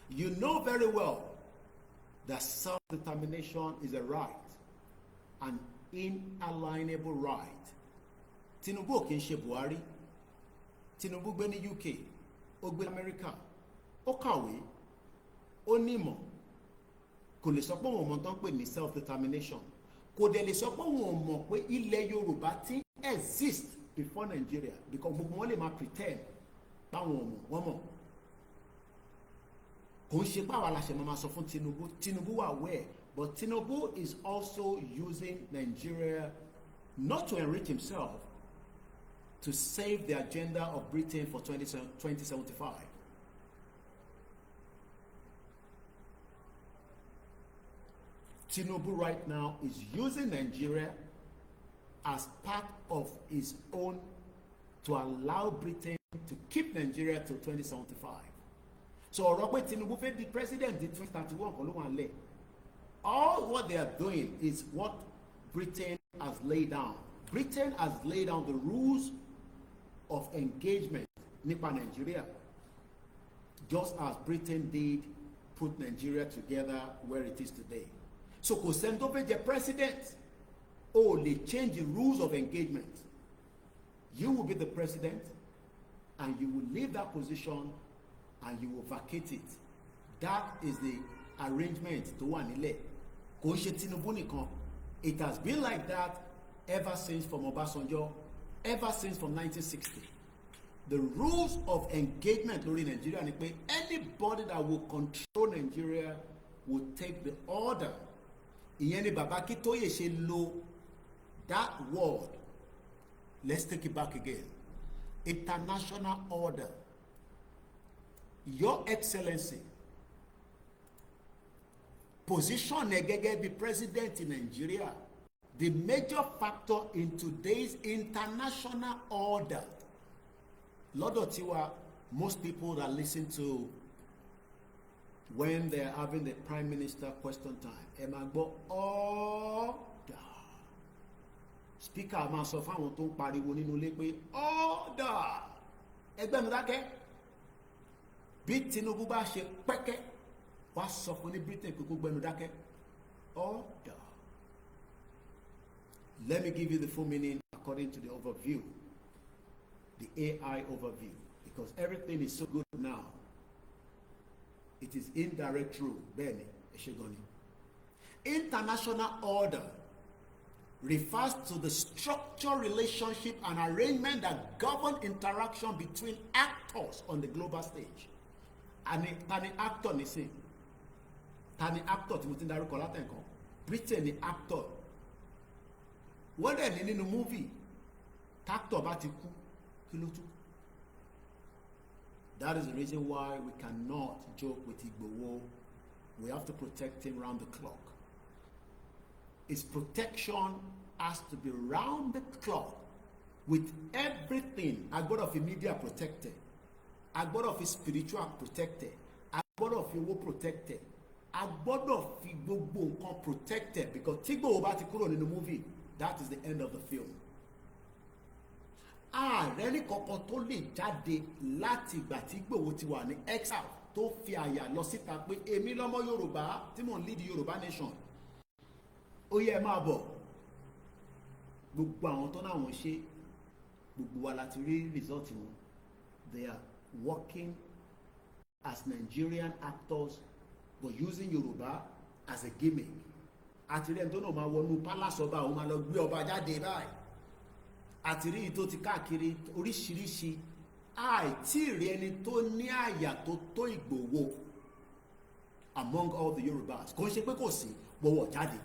you know very well that self-determination is a right, an inalienable right. Tinubu ò kì í ṣe Buhari. Tinubu gbé ní UK, ó gbé America, ó kàwé, ó nímọ̀, kò lè sọ pé òun mọ̀ tán pè ní self determination, kò dẹ̀ lè sọ pé òun mọ̀ pé ilẹ̀ Yorùbá ti exist before Nigeria, because gbogbo wọn lè máa pretend báwọn ọmọ wọn mọ̀. Kò ń ṣe pé àwa la ṣe máa sọ fún Tinubu. Tinubu wà aware, but Tinubu is also using Nigeria not to enrich himself, to save the agenda of Britain for 2075. Tinubu right now is using Nigeria as part of his own to allow Britain to keep Nigeria till 2075. So ọ̀rọ̀ pé Tinubu fẹ́ di president in 2031 kọ́ ló wà nílẹ̀. All what they are doing is what Britain has laid down. Britain has laid down the rules of engagement nípa Nigeria, just as Britain did put Nigeria together where it is today. So kò sẹ́ni tó fẹ́ jẹ president, ó lè change the rules of engagement. You will be the president and you will leave that position and you will vacate it. That is the arrangement tó wà nílẹ̀. Kò ń ṣe Tinubu nìkan. It has been like that ever since from Obasanjo, ever since from 1960. The rules of engagement lórí Nigeria ni pé anybody that will control Nigeria will take the order. Ìyẹn ni Baba Akintoye ṣe lo that word. Let's take it back again. International order. Your Excellency, position ẹ gẹ́gẹ́ bí president in Nigeria, the major factor in today's international order. Lọ́dọ̀ tiwa, most people that listen to when they're having the prime minister question time, ẹ máa gbọ́ order. Speaker máa sọ fáwọn tó ń pariwo nínú ilé pé order. Ẹgbẹ́ mi dákẹ́. Bí Tinubu bá ṣe pẹ́kẹ́, wá sọ fún ní Britain pé kó gbẹ́nu dákẹ́. Order. Let me give you the full meaning according to the overview, the AI overview, because everything is so good now. It is indirect rule. Bẹ́ẹ̀ni, Eshegoni. International order refers to the structured relationship and arrangement that govern interaction between actors on the global stage. Tani actor nísìn? Tani actor tí mo ti ń darúkọ látẹ̀kọ́? Britain ni actor. Wọ́n dẹ̀ ní nínú movie, actor bá ti kú, kí ló tún? That is the reason why we cannot joke with Igboho. We have to protect him round the clock. His protection has to be round the clock with everything. Agbọ́dọ̀ fi media protected. Agbọ́dọ̀ fi spiritual protected. Agbọ́dọ̀ fi owó protected. Agbọ́dọ̀ fi gbogbo nǹkan protected, because tí Igboho bá ti kúrò nínú movie, that is the end of the film. Ààrẹ ní kankan tó lè jáde láti ìgbà tí Igboho ti wà ní exile tó fi àyà lọ síta pé èmi lọ́mọ Yorùbá tí mò ń lead Yorùbá nation. Ó yẹ máa bọ̀. Gbogbo àwọn tó náà wọ́n ṣe, gbogbo wa láti rí result wọn. They are working as Nigerian actors but using Yorùbá as a gimmick. Àti rí ẹni tó náà máa wọnú palace ọba, òun máa lọ gbé ọba jáde báyìí. Àti rí tó ti káàkiri oríṣiríṣi. Àìtí rí ẹni tó ní àyà tó tó Ìgbòho among all the Yorùbás. Kò ń ṣe pé kò sí, gbọ́wọ́ jáde.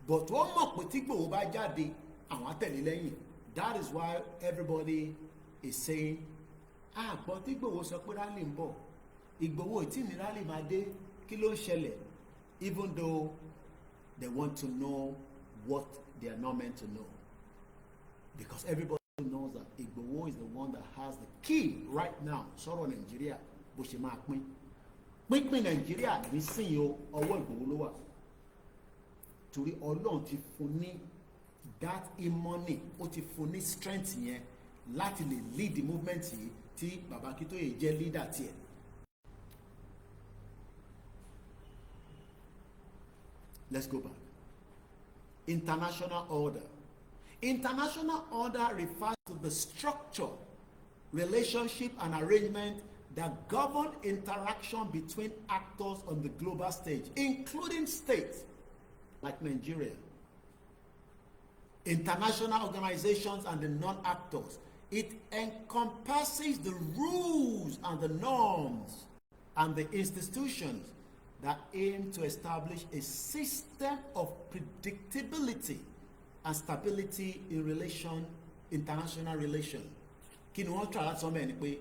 But wọ́n mọ̀ pé tí Ìgbòho bá jáde, àwọn á tẹ̀lé lẹ́yìn. That is why everybody is saying, gbọ́ tí Ìgbòho sọ pé rally ń bọ̀. Ìgbòho ìtí ní rally máa dé, kí ló ń ṣẹlẹ̀? Even though they want to know what they are not meant to know. Because everybody knows that Igboho is the one that has the key right now. Sọ̀rọ̀ Nigeria bó ṣe máa pín. Pínpín Nigeria nísìnyí o, ọwọ́ Igboho ló wà. Torí Ọlọ́run ti fún ní that imoni, ó ti fún ní strength yẹn láti lè lead the movement yìí tí Baba Akintoye jẹ́ leader tiẹ̀. Let's go back. International order. International order refers to the structure, relationship, and arrangement that govern interaction between actors on the global stage, including states like Nigeria, international organizations and the non-actors. It encompasses the rules and the norms and the institutions that aim to establish a system of predictability and stability in international relations. Kí ni wọ́n try láti sọ mẹ́rin ni pé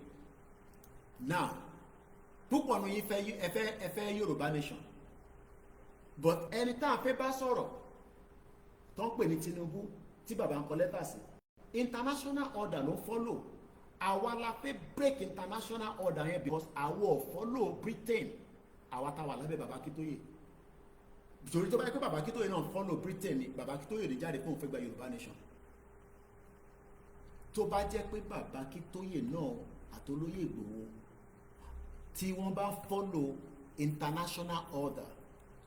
now púpọ̀ nù yín fẹ́ Yorùbá nation, but ẹni tá a fẹ́ bá sọ̀rọ̀ tó ń pè ní Tinubu tí bàbá ń kọ lẹ́tà sí international order ló follow. Àwa la fẹ́ break international order yẹn because àwa ò follow Britain. Àwa tá wà lábẹ́ bàbá Akíntóyè. Torí tó bá yẹ pé bàbá Akíntóyè náà follow Britain ni bàbá Akíntóyè lè jáde fún òun fẹ́ gba Yorùbá nation. Tó bá jẹ́ pé bàbá Akíntóyè náà àtolóyè Ìgbòho tí wọ́n bá follow international order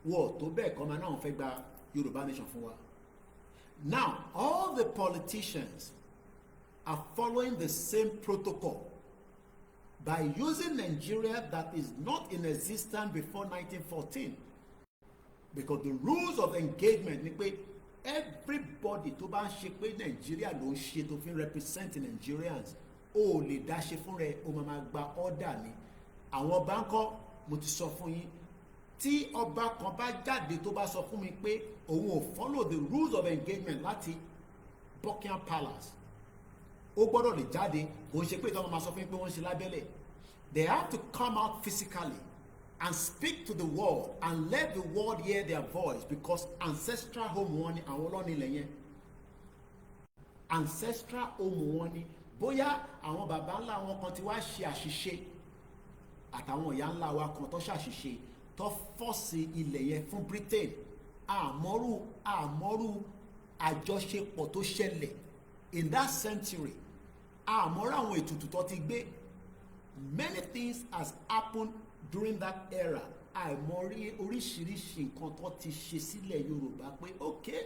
wọ́n tó bẹ́ẹ̀ kọ́ máa náà fẹ́ gba Yorùbá nation fún wa. Now, all the politicians are following the same protocol by using Nigeria that is not in existence before 1914. Because the rules of engagement ni pé everybody tó bá ń ṣe pé Nigeria ló ń ṣe tó fi represent Nigerians ó lè dá ṣe fún rẹ̀ ó máa gba order ni. Àwọn báńkọ́ mo ti sọ fún yín tí ọba kan bá jáde tó bá sọ fún mi pé òun ò follow the rules of engagement láti Buckingham Palace ó gbọ́dọ̀ lè jáde kò ń ṣe pé ìtọ́nà máa sọ fún mi pé wọ́n ń ṣe lábẹ́lẹ̀. They have to come out physically and speak to the world and let the world hear their voice because ancestral home wọn ni àwọn ọlọ́ni ilẹ̀ yẹn. Ancestral home wọn ni bóyá àwọn baba ńlá wọn kan ti wá ṣe àṣìṣe àtàwọn ìyá ńlá wa kan tó ṣàṣìṣe tó fọ́ọ̀sì ilẹ̀ yẹn fún Britain. àmọ́rú àjọṣepọ̀ tó ṣẹlẹ̀ in that century. Àmọ́rú àwọn ètùtù tó ti gbé. Many things has happened during that era. Àìmọ̀rí oríṣiríṣi nǹkan tó ti ṣe sílẹ̀ Yorùbá pé okay,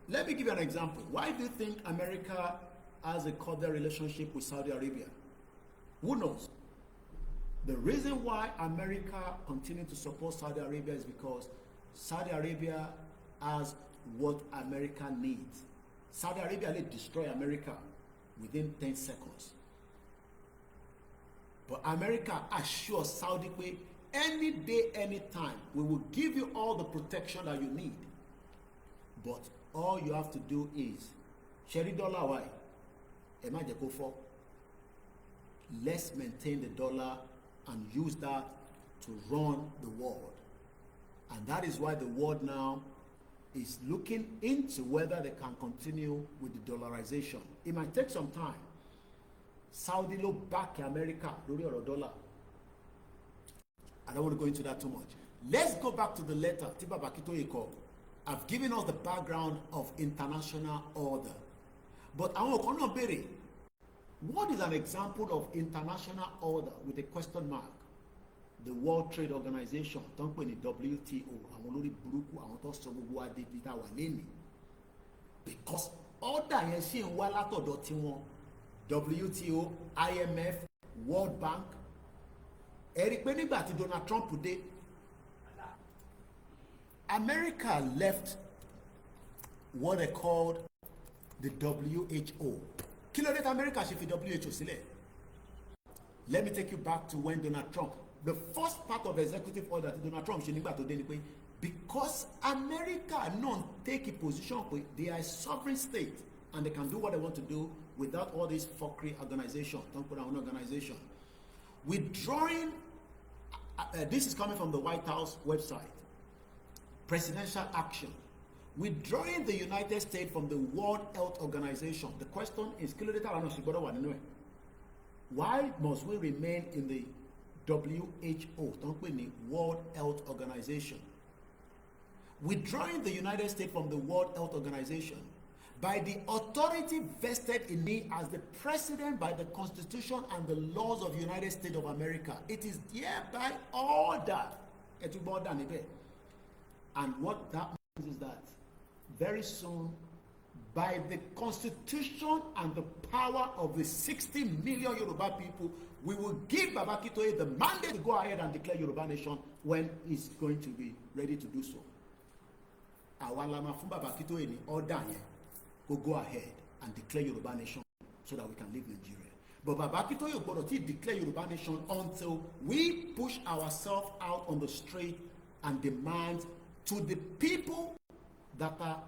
let me give you an example. Why do you think America has a cordial relationship with Saudi Arabia? Who knows? The reason why America continues to support Saudi Arabia is because Saudi Arabia has what America needs. Saudi Arabia will destroy America within 10 seconds. But America assures Saudi pé any day, any time, we will give you all the protection that you need. But all you have to do is, ṣẹ́rí dọ́là wa ẹ má jẹ́ kó fọ́. Let's maintain the dollar and use that to run the world. And that is why the world now is looking into whether they can continue with the dollarization. It might take some time. Saudi ló back America lórí ọ̀rọ̀ dollar. I don't want to go into that too much. Let's go back to the letter tí Baba Akíntóyè kọ. I've given us the background of international order. But àwọn kan náà béèrè, what is an example of international order with a question mark? The World Trade Organization tó ń pè ní WTO, àwọn olórí burúkú àwọn tó sọ gbogbo adébí tá a wà lẹ́nìí. Because order yẹn sì ń wá látọ̀dọ̀ tiwọn. WTO, IMF, World Bank. Ẹ rí pé nígbà tí Donald Trump dé, America left what they called the WHO. Kí ló dé tí America ṣe fi WHO sílẹ̀? Let me take you back to when Donald Trump, the first part of executive order tí Donald Trump ṣe nígbà tó dé ni pé because America non take a position pé they are a sovereign state and they can do what they want to do without all this fuckery organization, don't put on organization. Withdrawing, this is coming from the White House website, presidential action. Withdrawing the United States from the World Health Organization. The question is, why must we remain in the WHO, don't we need World Health Organization? Withdrawing the United States from the World Health Organization by the authority vested in me as the president by the Constitution and the laws of the United States of America. It is hereby ordered. And what that means is that very soon by the constitution and the power of the 60 million Yoruba people, we will give Baba Akintoye the mandate to go ahead and declare Yoruba nation when he's going to be ready to do so. Àwa la máa fún Baba Akintoye ní order yẹn kó go ahead and declare Yoruba nation so that we can leave Nigeria. But Baba Akintoye gbọ́dọ̀ tí declare Yoruba nation until we push ourselves out on the street and demand to the people that are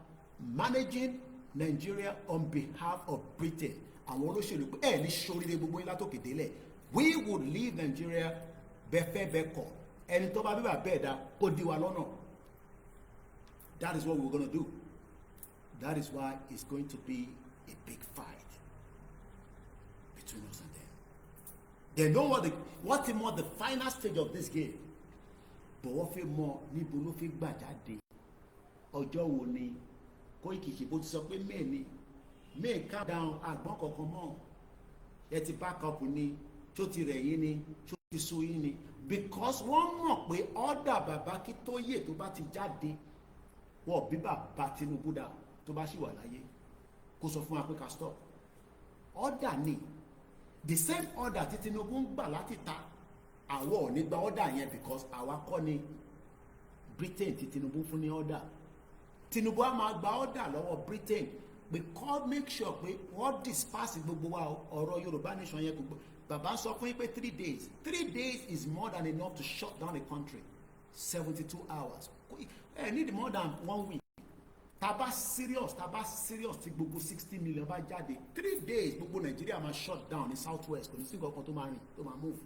managing Nigeria on behalf of Britain. Àwọn olóṣèlú pé ẹ ní sóríire gbogbo yín látòkè délẹ̀. We would leave Nigeria bẹ́fẹ́ bẹ́kọ̀. Ẹni tó bá bíbà bẹ́ẹ̀ dá kó di wa lọ́nà. That is what we're going to do. That is why it's going to be a big fight between us and them. They know what more the final stage of this game. But what fi mọ̀ níbo ló fi gbà jáde. Ọjọ́ wo ni Koiki ṣe bó ti sọ pé May calm down àgbọn kankan mọ́. Ẹ ti back up ni, tó ti rẹ̀ yín ni, tó ti sú yín ni. Because wọ́n mọ̀ pé order Baba Akintoye tó bá ti jáde, wọ́n bí bàbá Tinubu dá tó bá sì wà láyé kó sọ fún wa pé ká stop. Order ni the same order tí Tinubu ń gbà láti ta, àwọn ò ní gba order yẹn because àwa kọ́ ni Britain tí Tinubu fún ní order. Tinubu á máa gba order lọ́wọ́ Britain because make sure pé wọ́n disperse gbogbo wa ọ̀rọ̀ Yorùbá nation yẹn gbogbo. Bàbá sọ fún yín pé 3 days. 3 days is more than enough to shut down a country. 72 hours. I need more than 1 week. Taba serious ti gbogbo 60 million bá jáde. 3 days gbogbo Nigeria máa shut down ní southwest. Kò ní sí nǹkan tó máa rìn tó máa move.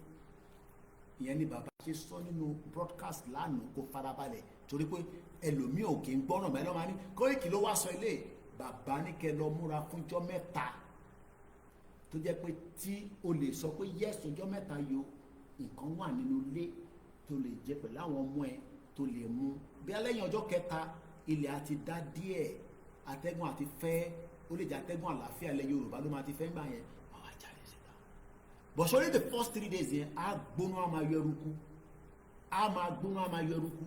Ìyẹn ni bàbá ṣe sọ nínú broadcast lánàá kó farabalẹ̀ torí pé ẹlòmíì ò kì í gbọ́ràn mẹ́lọ́ máa ní Koiki ló wá sọ ilé. Bàbá ní kẹ́ lọ múra fúnjọ́ mẹ́ta tó jẹ́ pé tí o lè sọ pé yes ọjọ́ mẹ́ta yo nǹkan wà nínú ilé tó lè jẹ pẹ̀lú àwọn ọmọ ẹ tó lè mú bí alẹ́yìn ọjọ́ kẹta ilẹ̀ àti dá díẹ̀ atẹ́gùn àti fẹ́ ó lè jẹ́ atẹ́gùn àlàáfíà ilẹ̀ Yorùbá ló máa ti fẹ́ gbà yẹn àwọn àjàlẹ̀ síta. But surely the first 3 days yẹn á gbóná á máa yọ eruku á máa gbóná á máa yọ eruku.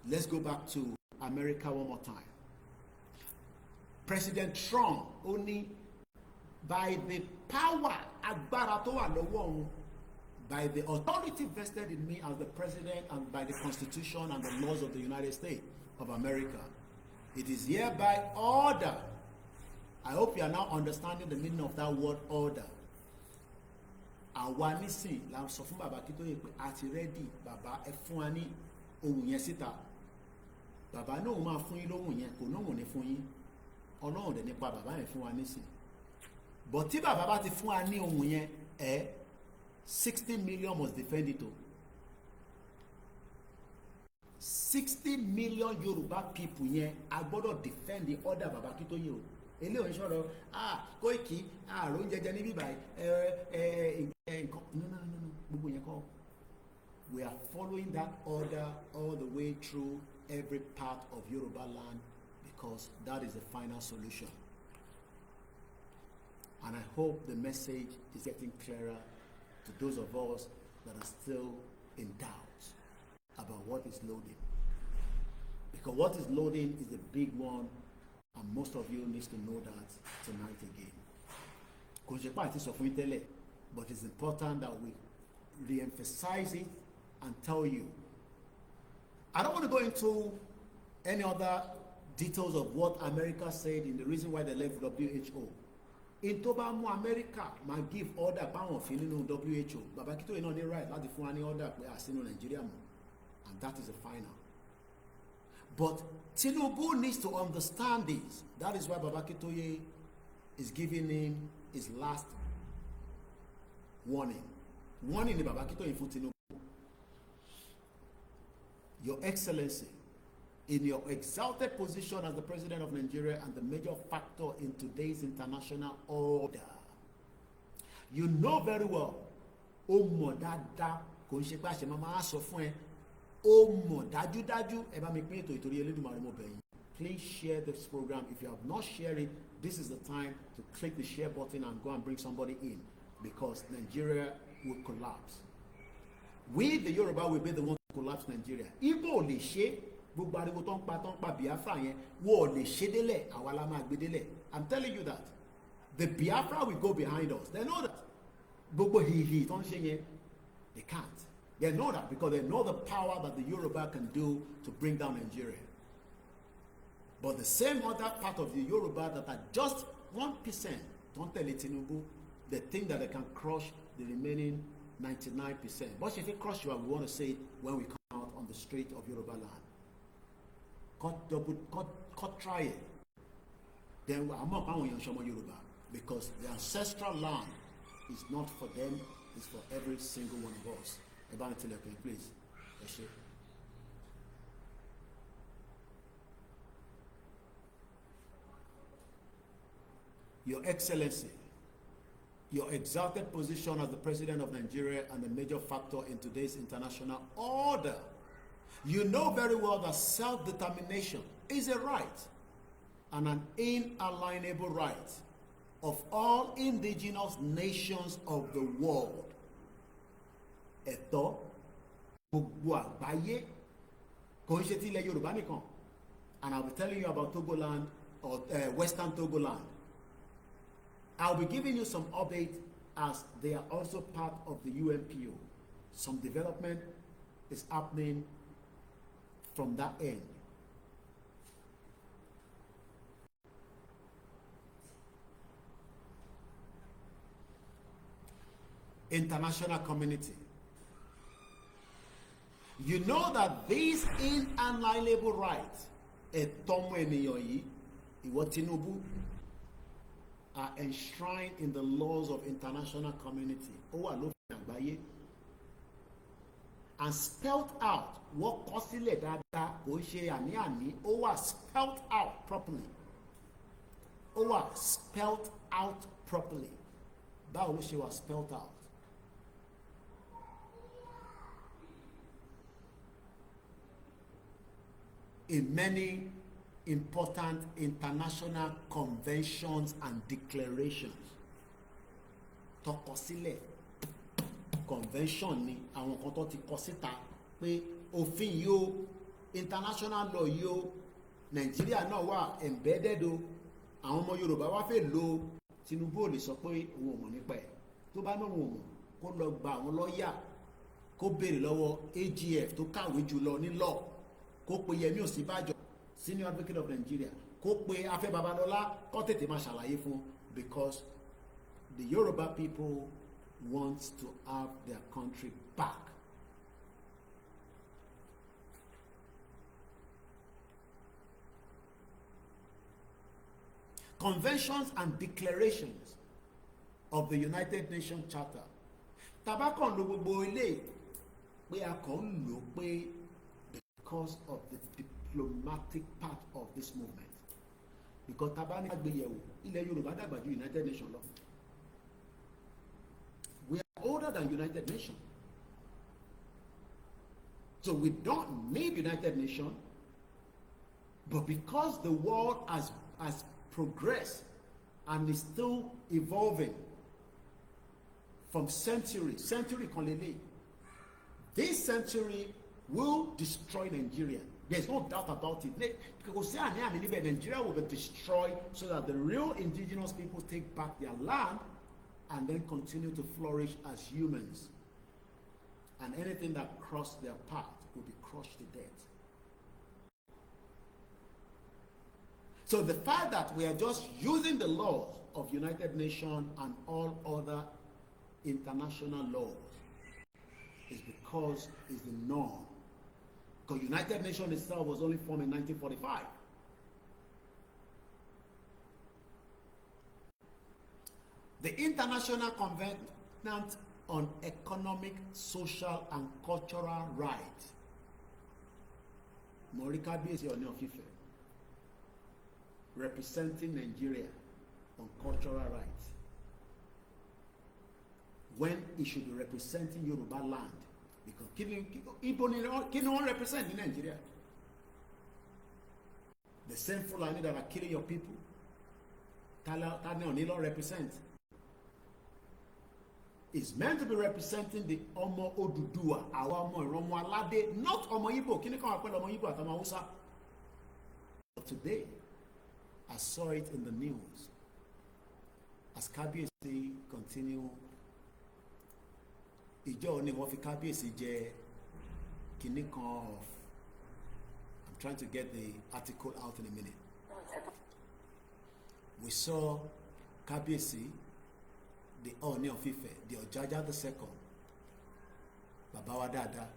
Let's go back to America one more time. President Trump only by the power agbára tó wà lọ́wọ́ òun, by the authority vested in me as the president and by the constitution and the laws of the United States of America, it is hereby order. I hope you are now understanding the meaning of that word order. Àwa nísìn la sọ fún Baba Akintoye pé a ti ready bàbá ẹ fún wa ní ohun yẹn síta. Bàbá náà máa fún yín lóhùn yẹn kò náà wọ́n ní fún yín. Ọlọ́run dẹ̀ nípa bàbá yẹn fún wa nísìn. But tí bàbá bá ti fún wa ní ohun yẹn 60 million must defend it. 60 million Yoruba people yẹn a gbọ́dọ̀ defend the order Baba Akintoye o. Eléyìí sọ̀rọ̀ Koiki àrùn jẹjẹ níbí báyìí no gbogbo yẹn kọ́. We are following that order all the way through every part of Yoruba land because that is the final solution. And I hope the message is getting clearer to those of us that are still in doubt about what is loading. Because what is loading is the big one, and most of you need to know that tonight again. But it's important that we re-emphasize it and tell you. I don't want to go into any other details of what America said in the reason why they left WHO. In tó bá mú America máa give order báwọn fi nínú WHO. Baba Akintoye náà ní right láti fún wa ní order pé àsínú Nigeria mọ́, and that is the final. But Tinubu needs to understand this. That is why Baba Akintoye is giving him his last warning. Warning ni Baba Akintoye fún Tinubu. Your Excellency, in your exalted position as the President of Nigeria and the major factor in today's international order, you know very well, ó mọ̀ dáadáa, kò ń ṣe pé àṣẹ máa sọ fún ẹ, ó mọ̀ dájúdájú, ẹ bá mi pín ètò ìtorí Elédùmarè mo bẹ̀ yín. Please share this program. If you have not shared it, this is the time to click the share button and go and bring somebody in, because Nigeria will collapse. We, the Yoruba, will be the one to collapse Nigeria. Igbo lè ṣe, gbogbo ariwo tó ń pa Biafra yẹn wọ́n ò lè ṣe délẹ̀, àwa la máa gbé délẹ̀. I'm telling you that the Biafra will go behind us. They know that. Gbogbo hihi tó ń ṣe yẹn, they can't. They know that because they know the power that the Yoruba can do to bring down Nigeria. But the same other part of the Yoruba that are just 1% don't tell Tinubu, they think that they can crush the remaining 99%. But if it crush you, we want to say it when we come out on the street of Yoruba land. Cut try it. Then I'm not going to Yoruba because the ancestral land is not for them, it's for every single one of us. Please. Your Excellency, your exalted position as the President of Nigeria and a major factor in today's international order. You know very well that self-determination is a right and an inalienable right of all indigenous nations of the world. Ẹ̀tọ́ gbogbo àgbáyé kò ń ṣe ti ilẹ̀ Yorùbá nìkan. And I'll be telling you about Togoland or Western Togoland. I'll be giving you some updates as they are also part of the UNPO. Some development is happening from that end. International community. You know that these inalienable rights, ẹ̀tọ́ ènìyàn yìí, ìwọ Tinubu, are enshrined in the laws of international community. Ó wà lófin àgbáyé. And spelled out, wọ́n kọ sílẹ̀ dáadáa, kò ṣe àní-àní, ó wà spelled out properly. Ó wà spelled out properly. Báwo ló ṣe wà spelled out? In many important international conventions and declarations. Tó kọ sílẹ̀, convention ni àwọn kan tó ti kọ síta pé òfin yìí o, international law yìí o, Nàìjíríà náà wà embedded o, àwọn ọmọ Yorùbá wá fẹ́ lò. Tinubu ò lè sọ pé òun ò mọ̀ nípa ẹ̀. Tó bá náà òun mọ̀, kó lọ gba àwọn lọ́ọ̀yà, kó béèrè lọ́wọ́ AGF tó kàwé jùlọ ní law, kó pe Yẹmí Ọ̀sínbàjò, Senior Advocate of Nigeria, kó pe Afẹ́ Babalọ́lá, kó tètè máa ṣàlàyé fún, because the Yoruba people want to have their country back. Conventions and declarations of the United Nations Charter. Tabakon ló gbogbo ilé pé a kàn lò pé because of the diplomatic part of this movement. Because tabani agbeyewo ilẹ̀ Yorùbá dàgbà ju United Nations lọ. We are older than United Nations. So we don't need United Nations, but because the world has progressed and is still evolving from century kan lele, this century will destroy Nigeria. There's no doubt about it. Because Nigeria will be destroyed so that the real indigenous people take back their land and then continue to flourish as humans. And anything that crossed their path will be crushed to death. So the fact that we are just using the laws of United Nations and all other international laws is because it's the norm. Because United Nations itself was only formed in 1945. The International Covenant on Economic, Social and Cultural Rights, Morika Biesi Oni of Ife, representing Nigeria on cultural rights, when it should be representing Yoruba land. Because Igbo no one represent in Nigeria. The same Fulani that are killing your people, Tane Onilo represent. is meant to be representing the Omo Oduduwa, our Omo Iromo Alade, not Omo Igbo. Kini kan apel Omo Igbo at Omo Hausa. But today, I saw it in the news as Kábíyèsí continue. Ìjọ ni wọ́n fi Kábíyèsí jẹ kini kan of. I'm trying to get the article out in a minute. We saw Kábíyèsí, the Ọọ̀ni of Ifẹ̀, the Ọ̀jájá II, Baba wa Dada,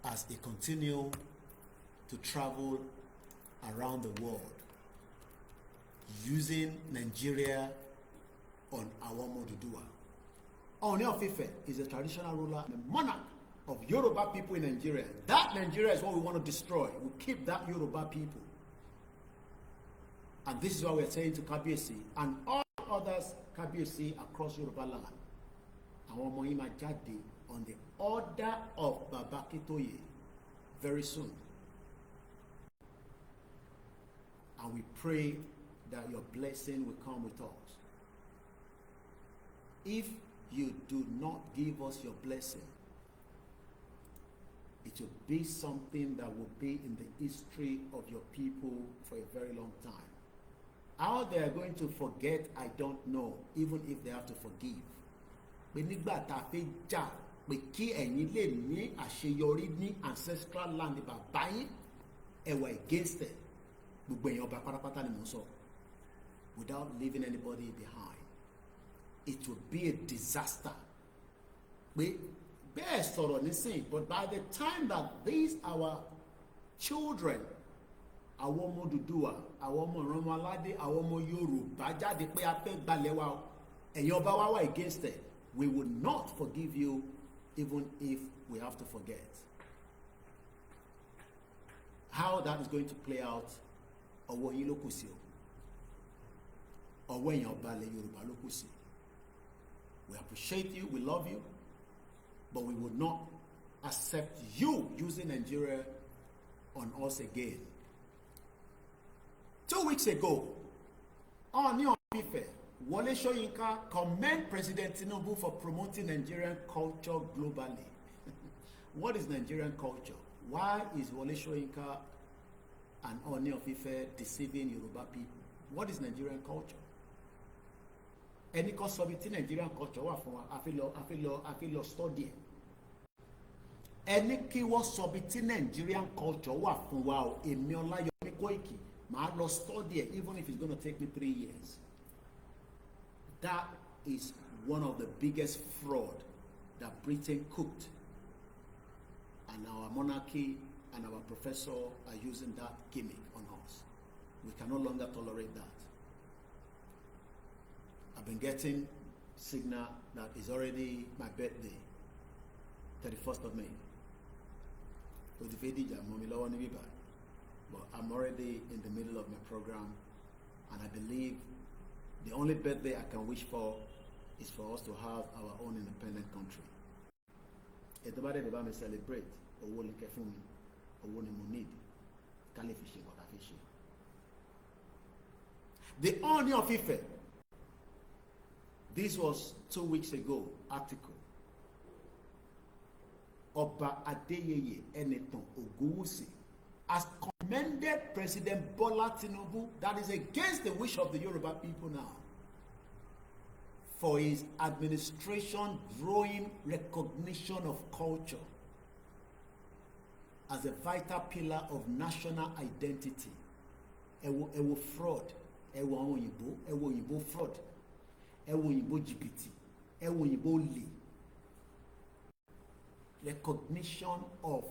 as they continue to travel around the world using Nigeria on Awomo Oduduwa. Ọọ̀ni of Ifẹ̀ is a traditional ruler, the monarch of Yoruba people in Nigeria. That Nigeria is what we want to destroy. We keep that Yoruba people. And this is what we're saying to Kábíyèsí and all others Kábíyèsí across Yoruba land. Àwọn ọmọ yìí máa jáde on the order of Baba Akintoye very soon. And we pray that your blessing will come with us. If you do not give us your blessing, it will be something that will be in the history of your people for a very long time. How they are going to forget, I don't know, even if they have to forgive. Pé nígbà tá a fẹ́ jà pé kí ẹ̀yin lè ní àṣeyọrí ní ancestral land bàbá yín, ẹ wà against it. Gbogbo èèyàn ọba pátápátá ni mo sọ. Without leaving anybody behind. It will be a disaster. Pé bẹ́ẹ̀ sọ̀rọ̀ nísìnyí, but by the time that these our children, àwọn ọmọ Odùduwà, àwọn ọmọ Ìrànmọ́ Aládé, àwọn ọmọ Yorùbá jáde pé a fẹ́ gbalẹ̀ wa, ẹ̀yin ọba wa wà against it, we will not forgive you even if we have to forget. How that is going to play out, ọwọ́ yín ló kù sí o. Ọwọ́ ẹ̀yin ọba ilẹ̀ Yorùbá ló kù sí. We appreciate you, we love you, but we will not accept you using Nigeria on us again. 2 weeks ago, Ọọ̀ni of Ifẹ̀, Wole Soyinka commend President Tinubu for promoting Nigerian culture globally. What is Nigerian culture? Why is Wole Soyinka and Ọọ̀ni of Ifẹ̀ deceiving Yoruba people? What is Nigerian culture? Ẹni kan sọ bí tí Nigerian culture wà fún wa, a fi lọ study ẹ̀. Ẹni kí wọ́n sọ bí tí Nigerian culture wà fún wa o, èmi Ọláyọmí Kóìkì, màá lọ study ẹ̀, even if it's going to take me 3 years. That is one of the biggest fraud that Britain cooked. And our monarchy and our professor are using that gimmick on us. We can no longer tolerate that. I've been getting signal that it's already my birthday, 31st of May. But I'm already in the middle of my program, and I believe the only birthday I can wish for is for us to have our own independent country. Everybody they may celebrate. Owó ni kẹ́ fún mi, owó ni mo need. Ká lè fi ṣe nǹkan tá fi ṣe. The Ọọ̀ni of Ifẹ̀. This was 2 weeks ago article. Ọba Adéyẹyè Ẹnìtàn Ògúnwùsì has commended President Bola Tinubu, that is against the wish of the Yoruba people now, for his administration growing recognition of culture as a vital pillar of national identity. Ewo fraud, ewo òyìnbó fraud, ewo òyìnbó jìbìtì, ewo òyìnbó lè. Recognition of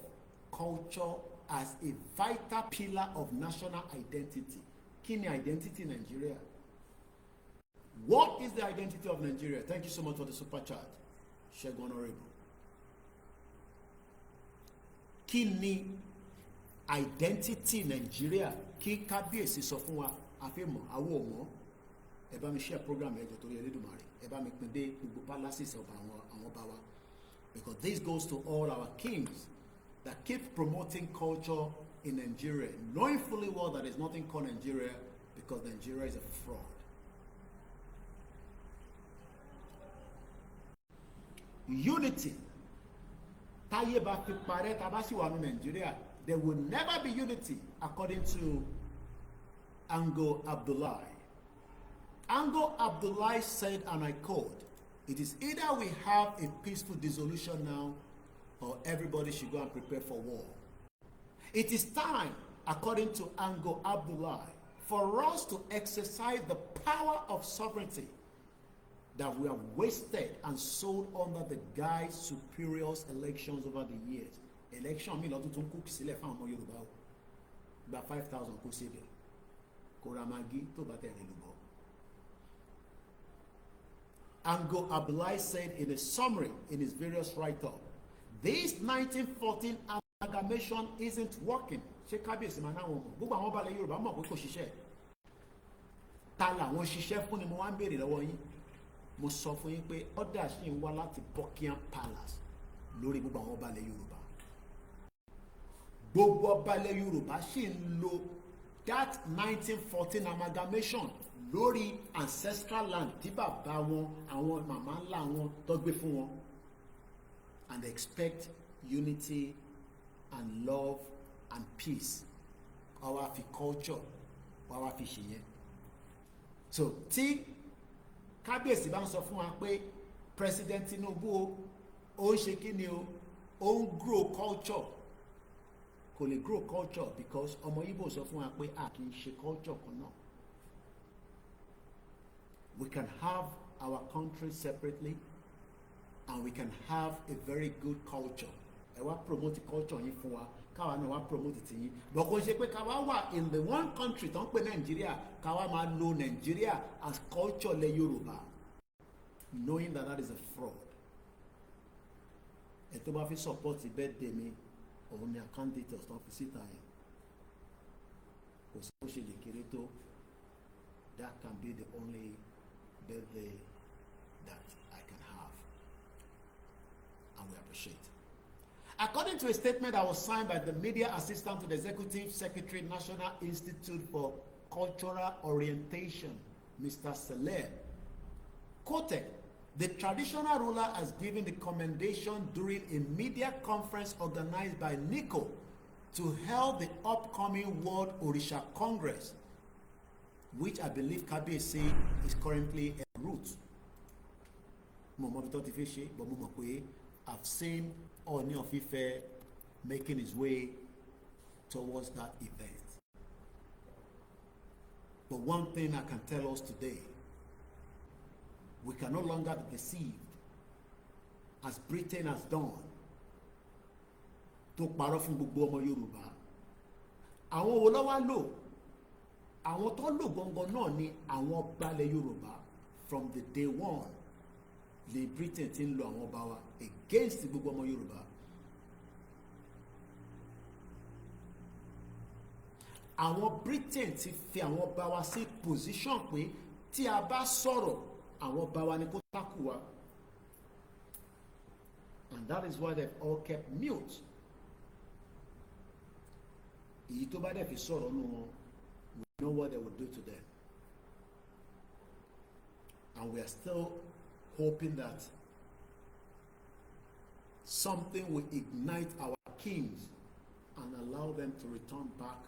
culture as a vital pillar of national identity. Kí ni identity Nigeria? What is the identity of Nigeria? Thank you so much for the super chat, Ṣẹ́gun Honorable. Kí ni identity Nigeria? Kí Kábíyèsí sọ fún wa, àfẹ́mọ̀, àwọ̀ ọ̀mọ́. Ẹ bá mi share program ẹjọ́ torí Elédùmarè. Ẹ bá mi pín dé gbogbo palaces ọba àwọn ọba wa. Because this goes to all our kings that keep promoting culture in Nigeria, knowing fully well that there's nothing called Nigeria because Nigeria is a fraud. unity. Táyé bá fi parẹ́ tá bá sì wà ní Nigeria, there will never be unity, according to Ango Abdullahi. Ango Abdullahi said, and I quote, "It is either we have a peaceful dissolution now, or everybody should go and prepare for war." It is time, according to Ango Abdullahi, for us to exercise the power of sovereignty that we have wasted and sold under the guise superiors elections over the years. Election mi lọ́dún tó ń kú sílẹ̀ fún àwọn Yorùbá o. Gba 5,000 kó síbẹ̀. Kó ra magí tó bá tẹ̀lé lùbọ̀. Ango Abdullahi said in a summary in his various write-up, this 1914 amalgamation isn't working. Ṣé kábíyèsí máa náwọn mọ̀? Gbogbo àwọn balẹ̀ Yorùbá mọ̀ pé kò ṣiṣẹ́. Ta làwọn ṣiṣẹ́ fún ni mo wá ń béèrè lọ́wọ́ yín. Mo sọ fún yín pé order ṣì ń wá láti Buckingham Palace lórí gbogbo àwọn balẹ̀ Yorùbá. Gbogbo balẹ̀ Yorùbá ṣì ń lo that 1914 amalgamation lórí ancestral land tí bàbá wọn àwọn màmá ńlá wọn tó gbé fún wọn, and they expect unity and love and peace. Àwa fi culture àwa fi ṣe yẹn. So tí kábíyèsí bá ń sọ fún wa pé President Tinubu ó ń ṣe kí ni o, ó ń grow culture, kò lè grow culture because ọmọ Igbo sọ fún wa pé a kì í ṣe culture kan náà. We can have our country separately and we can have a very good culture. Ẹ wá promote culture yín fún wa, káwa náà wá promote ti yín. But kò ṣe pé káwa wà in the one country tó ń pè Nigeria, káwa máa lo Nigeria as culture lẹ Yorùbá, knowing that that is a fraud. Ẹ tó bá fi support birthday mi, òun ni account details tó fi síta yẹn. Kò sí bó ṣe lè kéré tó, that can be the only birthday that I can have, and we appreciate. According to a statement that was signed by the media assistant to the Executive Secretary, National Institute for Cultural Orientation, Mr. Saleh, quoted, the traditional ruler has given the commendation during a media conference organized by NICO to help the upcoming World Orisha Congress, which I believe Kabiyesi is currently en route. I've seen Ooni of Ife making his way towards that event. But one thing I can tell us today, we can no longer be deceived, as Britain has done, tó parọ́ fún gbogbo ọmọ Yorùbá. Àwọn wo ló wá lò? Àwọn tó lò gangan náà ni àwọn balẹ̀ Yorùbá. From the day one, the Britain ti ń lo àwọn ọba wa against gbogbo ọmọ Yorùbá. Àwọn Britain ti fi àwọn ọba wa sí position pé tí a bá sọ̀rọ̀ àwọn ọba wa ni kó takù wa, and that is why they've all kept mute. Èyí tó bá dẹ̀ fi sọ̀rọ̀ nù wọn, we know what they will do to them, and we are still hoping that something will ignite our kings and allow them to return back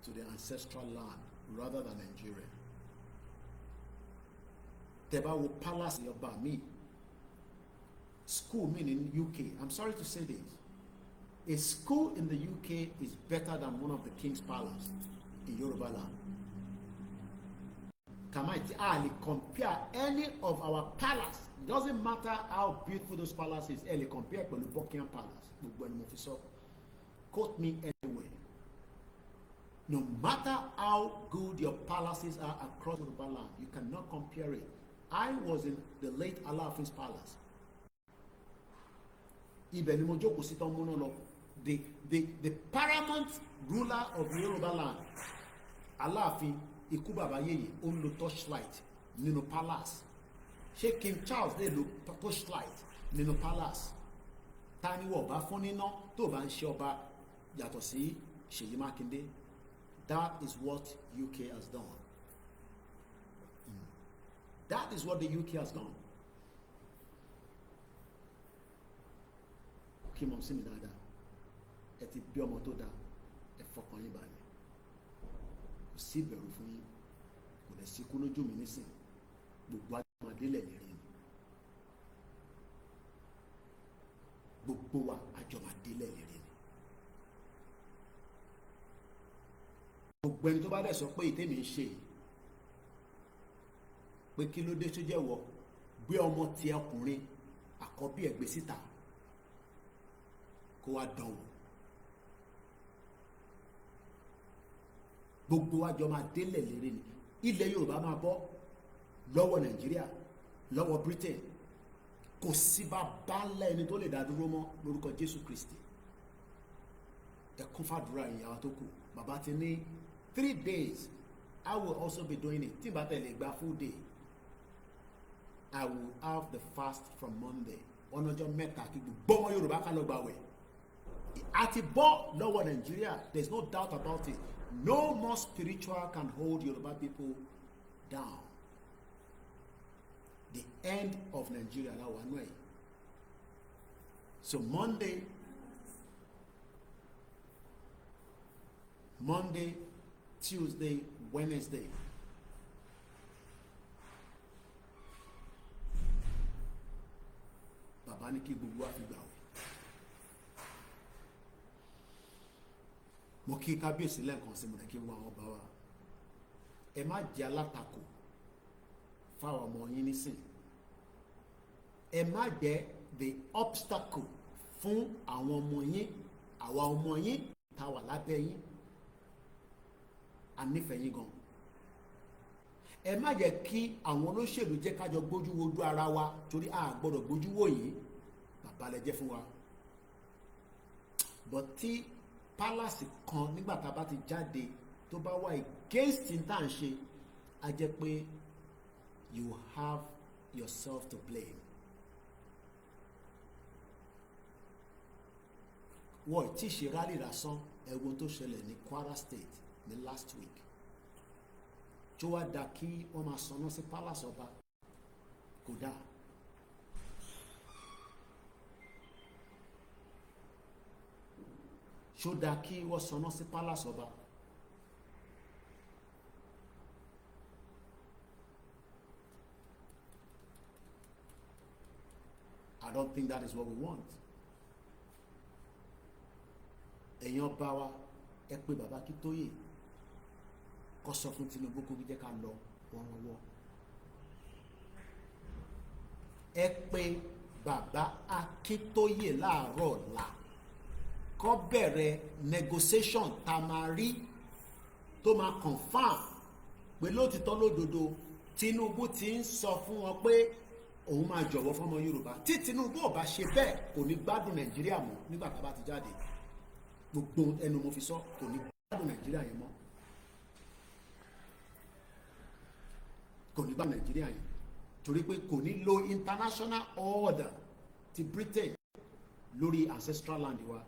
to their ancestral land rather than Nigeria. Tẹ́bá wo palace ọba mi, school mi in UK, I'm sorry to say this, a school in the UK is better than one of the king's palace in Yoruba land. Kamaiti Ali compare any of our palace, doesn't matter how beautiful those palaces, Eli compare with the Buckingham Palace. Quote me anywhere. No matter how good your palaces are across Yoruba land, you cannot compare it. I was in the late Alaafin's palace. The paramount ruler of Yoruba land, Alaafin Ikú Baba Yeye, ó ń lo torchlight nínú palace. Ṣé King Charles lè lo torchlight nínú palace? Ta ni wọ́n bá fún níná tó bá ń ṣe ọba yàtọ̀ sí Ṣèyí Mákindé? That is what UK has done. That is what the UK has done. kí mọ̀ sí mi dáadáa, ẹ ti bí ọmọ tó dáa, ẹ fọkàn yín balẹ̀, kò sí ìbẹ̀rù fún yín, kò lè sí ikú lójú mi nísìn, gbogbo àjọmọ̀délẹ̀ lè rí ni, gbogbo wa àjọmọ̀délẹ̀ lè rí ni. Gbogbo ẹni tó bá dẹ̀ sọ pé ìtẹ́mi ń ṣe pé kí ló dé tó jẹ́ wọ gbé ọmọ ti ọkùnrin àkọ́bí ẹ̀ gbé síta kó wá dánwò, gbogbo àjọ máa délẹ̀ lérè ni. Ilẹ̀ Yorùbá máa bọ́ lọ́wọ́ Nàìjíríà, lọ́wọ́ Britain, kò sí bàbá ńlá ẹni tó lè dá dúró mọ́ lórúkọ Jésù Kristi. Ẹ kún fàdúrà ìyàwó tó kù. Bàbá ti ní 3 days I will also be doing it. Tí bá tẹ̀lé gba full day, I will have the fast from Monday. Ọ̀nàjọ́ mẹ́ta kí gbogbo ọmọ Yorùbá ká lọ gbààwẹ̀. Àti bọ́ lọ́wọ́ Nàìjíríà, there is no doubt about it. No more spiritual can hold Yoruba people down. The end of Nigeria now one way. So Monday, Tuesday, Wednesday, bàbá ní kí gbogbo wa fi gbààwẹ̀. Mo kí kábíyèsí lẹ́ẹ̀kan sí mo dẹ̀ kí wọ́n àwọn ọba wa. Ẹ má jẹ́ alátakò fáwọn ọmọ yín nísìn. Ẹ má jẹ́ the obstacle fún àwọn ọmọ yín, àwa ọmọ yín tá wà lábẹ́ yín. A nífẹ̀ẹ́ yín gan. Ẹ má jẹ́ kí àwọn olóṣèlú jẹ́ kájọ gbójú wojú ara wa torí a gbọ́dọ̀ gbójú wò yín. Bàbá lẹ jẹ́ fún wa. But tí palace kan nígbà tá a bá ti jáde tó bá wà against in tá à ń ṣe, a jẹ́ pé you have yourself to blame. Wọ́n tí ṣe rálì lásán ẹ̀wọ̀n tó ṣẹlẹ̀ ní Kwara State ní last week. Tó wá dá kí wọ́n máa sọná sí palace ọba, kò dáa. Ṣó dáa kí wọ́n sọná sí palace ọba? I don't think that is what we want. Ẹ̀yin ọba wa, ẹ pé bàbá Akíntóyè kó sọ fún Tinubu kó jẹ́ ká lọ wọ́n lọ́wọ́. Ẹ pé bàbá Akíntóyè láàárọ̀ ọ̀la kó bẹ̀rẹ̀ negotiation tá a máa rí tó máa confirm pé lótìtọ́ lódodo Tinubu ti ń sọ fún wọn pé òun máa jọ̀wọ́ fọ́mọ Yorùbá. Tí Tinubu ò bá ṣe bẹ́ẹ̀ kò ní gbádùn Nàìjíríà mọ́ nígbà tá a bá ti jáde. Gbogbo ẹnu mo fi sọ, kò ní gbádùn Nàìjíríà yẹn mọ́. Kò ní gbádùn Nàìjíríà yẹn torí pé kò ní lo international order ti Britain lórí ancestral land wa.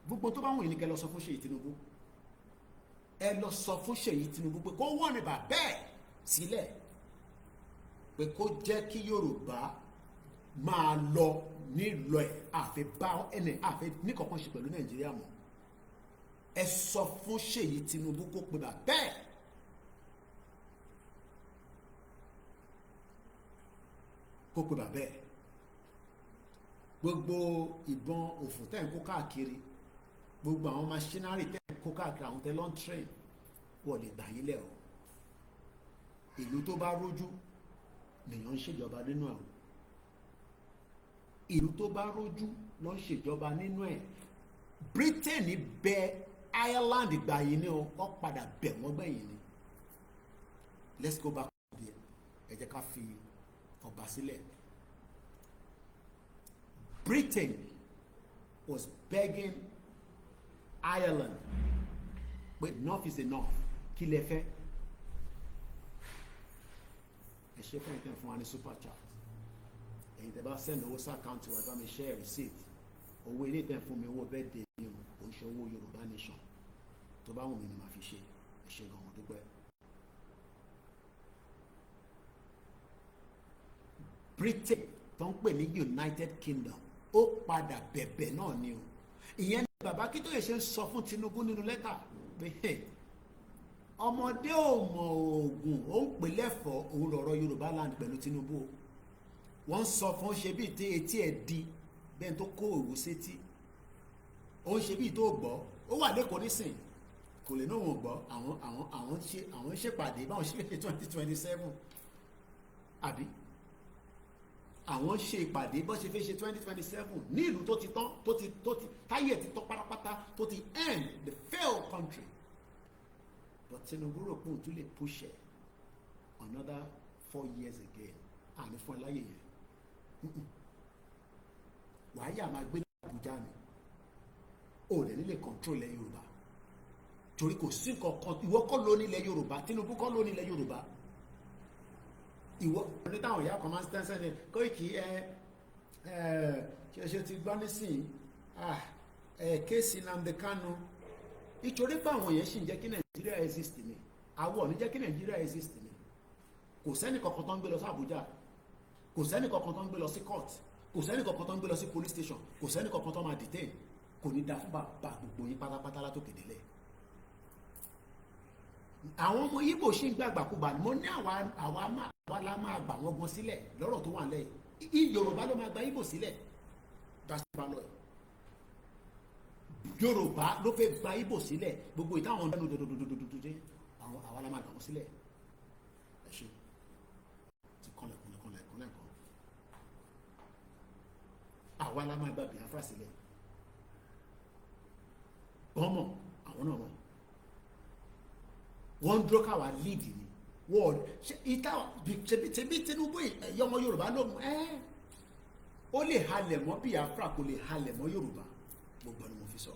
Gbogbo tó bá wùn ní kẹ́ lọ sọ fún Ṣèyí Tinubu. Ẹ lọ sọ fún Ṣèyí Tinubu pé kó wọ́n ní bàbá ẹ̀ sílẹ̀, pé kó jẹ́ kí Yorùbá máa lọ nílò ẹ̀ àfẹ́ bá ẹnì àfẹ́ níkọ̀ọ̀kan ṣe pẹ̀lú Nàìjíríà mọ́. Ẹ sọ fún Ṣèyí Tinubu kó pe bàbá ẹ̀. Kó pe bàbá ẹ̀. Gbogbo ìbọn òfò tẹ́ ń kó káàkiri, gbogbo àwọn machinery tẹ́ ń kó káàkiri, àwọn tẹ́ lọ́n train wọ́n lè gbà yín lẹ̀ o. Ìlú tó bá rójú lèèyàn ń ṣèjọba nínú ẹ̀. Ìlú tó bá rójú ló ń ṣèjọba nínú ẹ̀. Britain bẹ Ireland gbà yín ní o, wọ́n padà bẹ̀ wọ́n gbẹ̀yìn ni. Let's go back to there. Ẹ jẹ́ ká fi ọba sílẹ̀. Britain was begging Ireland, but enough is enough. Kí lẹ fẹ́? Ẹ ṣe fún ìtẹ́ fún wa ní super chat. Ẹ̀yin tẹ́ bá send owó sí àkáǹtì wa, ẹ bá mi share receipt. Owó ilé ìtẹ́ fún mi, owó birthday mi ò ń ṣe owó Yorùbá nation. Tó bá wù mí ni màá fi ṣe. Ẹ ṣe gan-an dúpẹ́. Britain tó ń pè ní United Kingdom ó padà bẹ̀bẹ̀ náà ni o. Ìyẹn ni bàbá Akíntóyè ṣe ń sọ fún Tinubu nínú lẹ́tà pé ọmọdé ò mọ oògùn, ó ń pè lẹ́fọ̀ọ́, òun lọ̀rọ̀ Yorùbá land pẹ̀lú Tinubu. Wọ́n ń sọ fún ṣe bíi tí etí ẹ̀ di bẹ́ẹ̀ tó kó òwú sétí, ó ń ṣe bíi tó gbọ́, ó wà lẹ́kọ̀ọ́ nísìn kò lè náà wọ́n gbọ́. Àwọn ń ṣèpàdé báwọn ṣe ṣe 2027 àbí àwọn ṣe ìpàdé bó ṣe fẹ́ ṣe 2027 ní ìlú tó ti tán, tó ti táyé ti tán pátápátá, tó ti end the failed country. But Tinubu rò pé òun tún lè push it another 4 years again. Àní fún ẹ láyé yẹn wàá yà máa gbé ní Àbújá ni, ò lè nílé control ilẹ̀ Yorùbá torí kò sí nǹkan kan. Ìwọ kọ́ ló nílẹ̀ Yorùbá, Tinubu kọ́ ló nílẹ̀ Yorùbá. Ìwọ ní táwọn ìyá kan máa ń tẹ́sẹ̀ ní Koiki ṣe ti gbọ́ nísìnyí kéèsì Nnamdi Kanu, nítorí pé àwọn yẹn sì ń jẹ́ kí Nàìjíríà exist ni, àwọn ò ní jẹ́ kí Nàìjíríà exist ni. Kò sẹ́ni kankan tó ń gbé lọ sí Àbújá, kò sẹ́ni kankan tó ń gbé lọ sí court, kò sẹ́ni kankan tó ń gbé lọ sí police station, kò sẹ́ni kankan tó máa detain. Kò ní da fún bàbá gbogbo yín pátápátá látòkè délẹ̀. Àwọn ọmọ Ìgbò ṣì ń gbàgbàkúgbà, mo ní àwa la máa gbà wọ́n gan sílẹ̀ lọ́rọ̀ tó wà lẹ́yìn. Yorùbá ló máa gba Ìgbò sílẹ̀ dásìbà lọ. Yorùbá ló fẹ́ gba Ìgbò sílẹ̀, gbogbo ìtàwọn ọ̀dọ́nu dòdòdòdòdòdò jẹ́ àwa la máa gbà wọ́n sílẹ̀. Ẹ ṣe ti kọ́lẹ̀kọ́lẹ̀kọ́lẹ̀kọ́lẹ̀ àwa la máa gba Biafra sílẹ̀. Wọ́n mọ̀, àwọn náà mọ̀. Wọ́n dúró káwa lead ni wọ́ọ̀dù ṣebí Tinubu ẹ̀yọ́mọ Yorùbá ló mú ó lè halẹ̀ mọ́ Biafra, kò lè halẹ̀ mọ́ Yorùbá. Gbogbo ni mo fi sọ,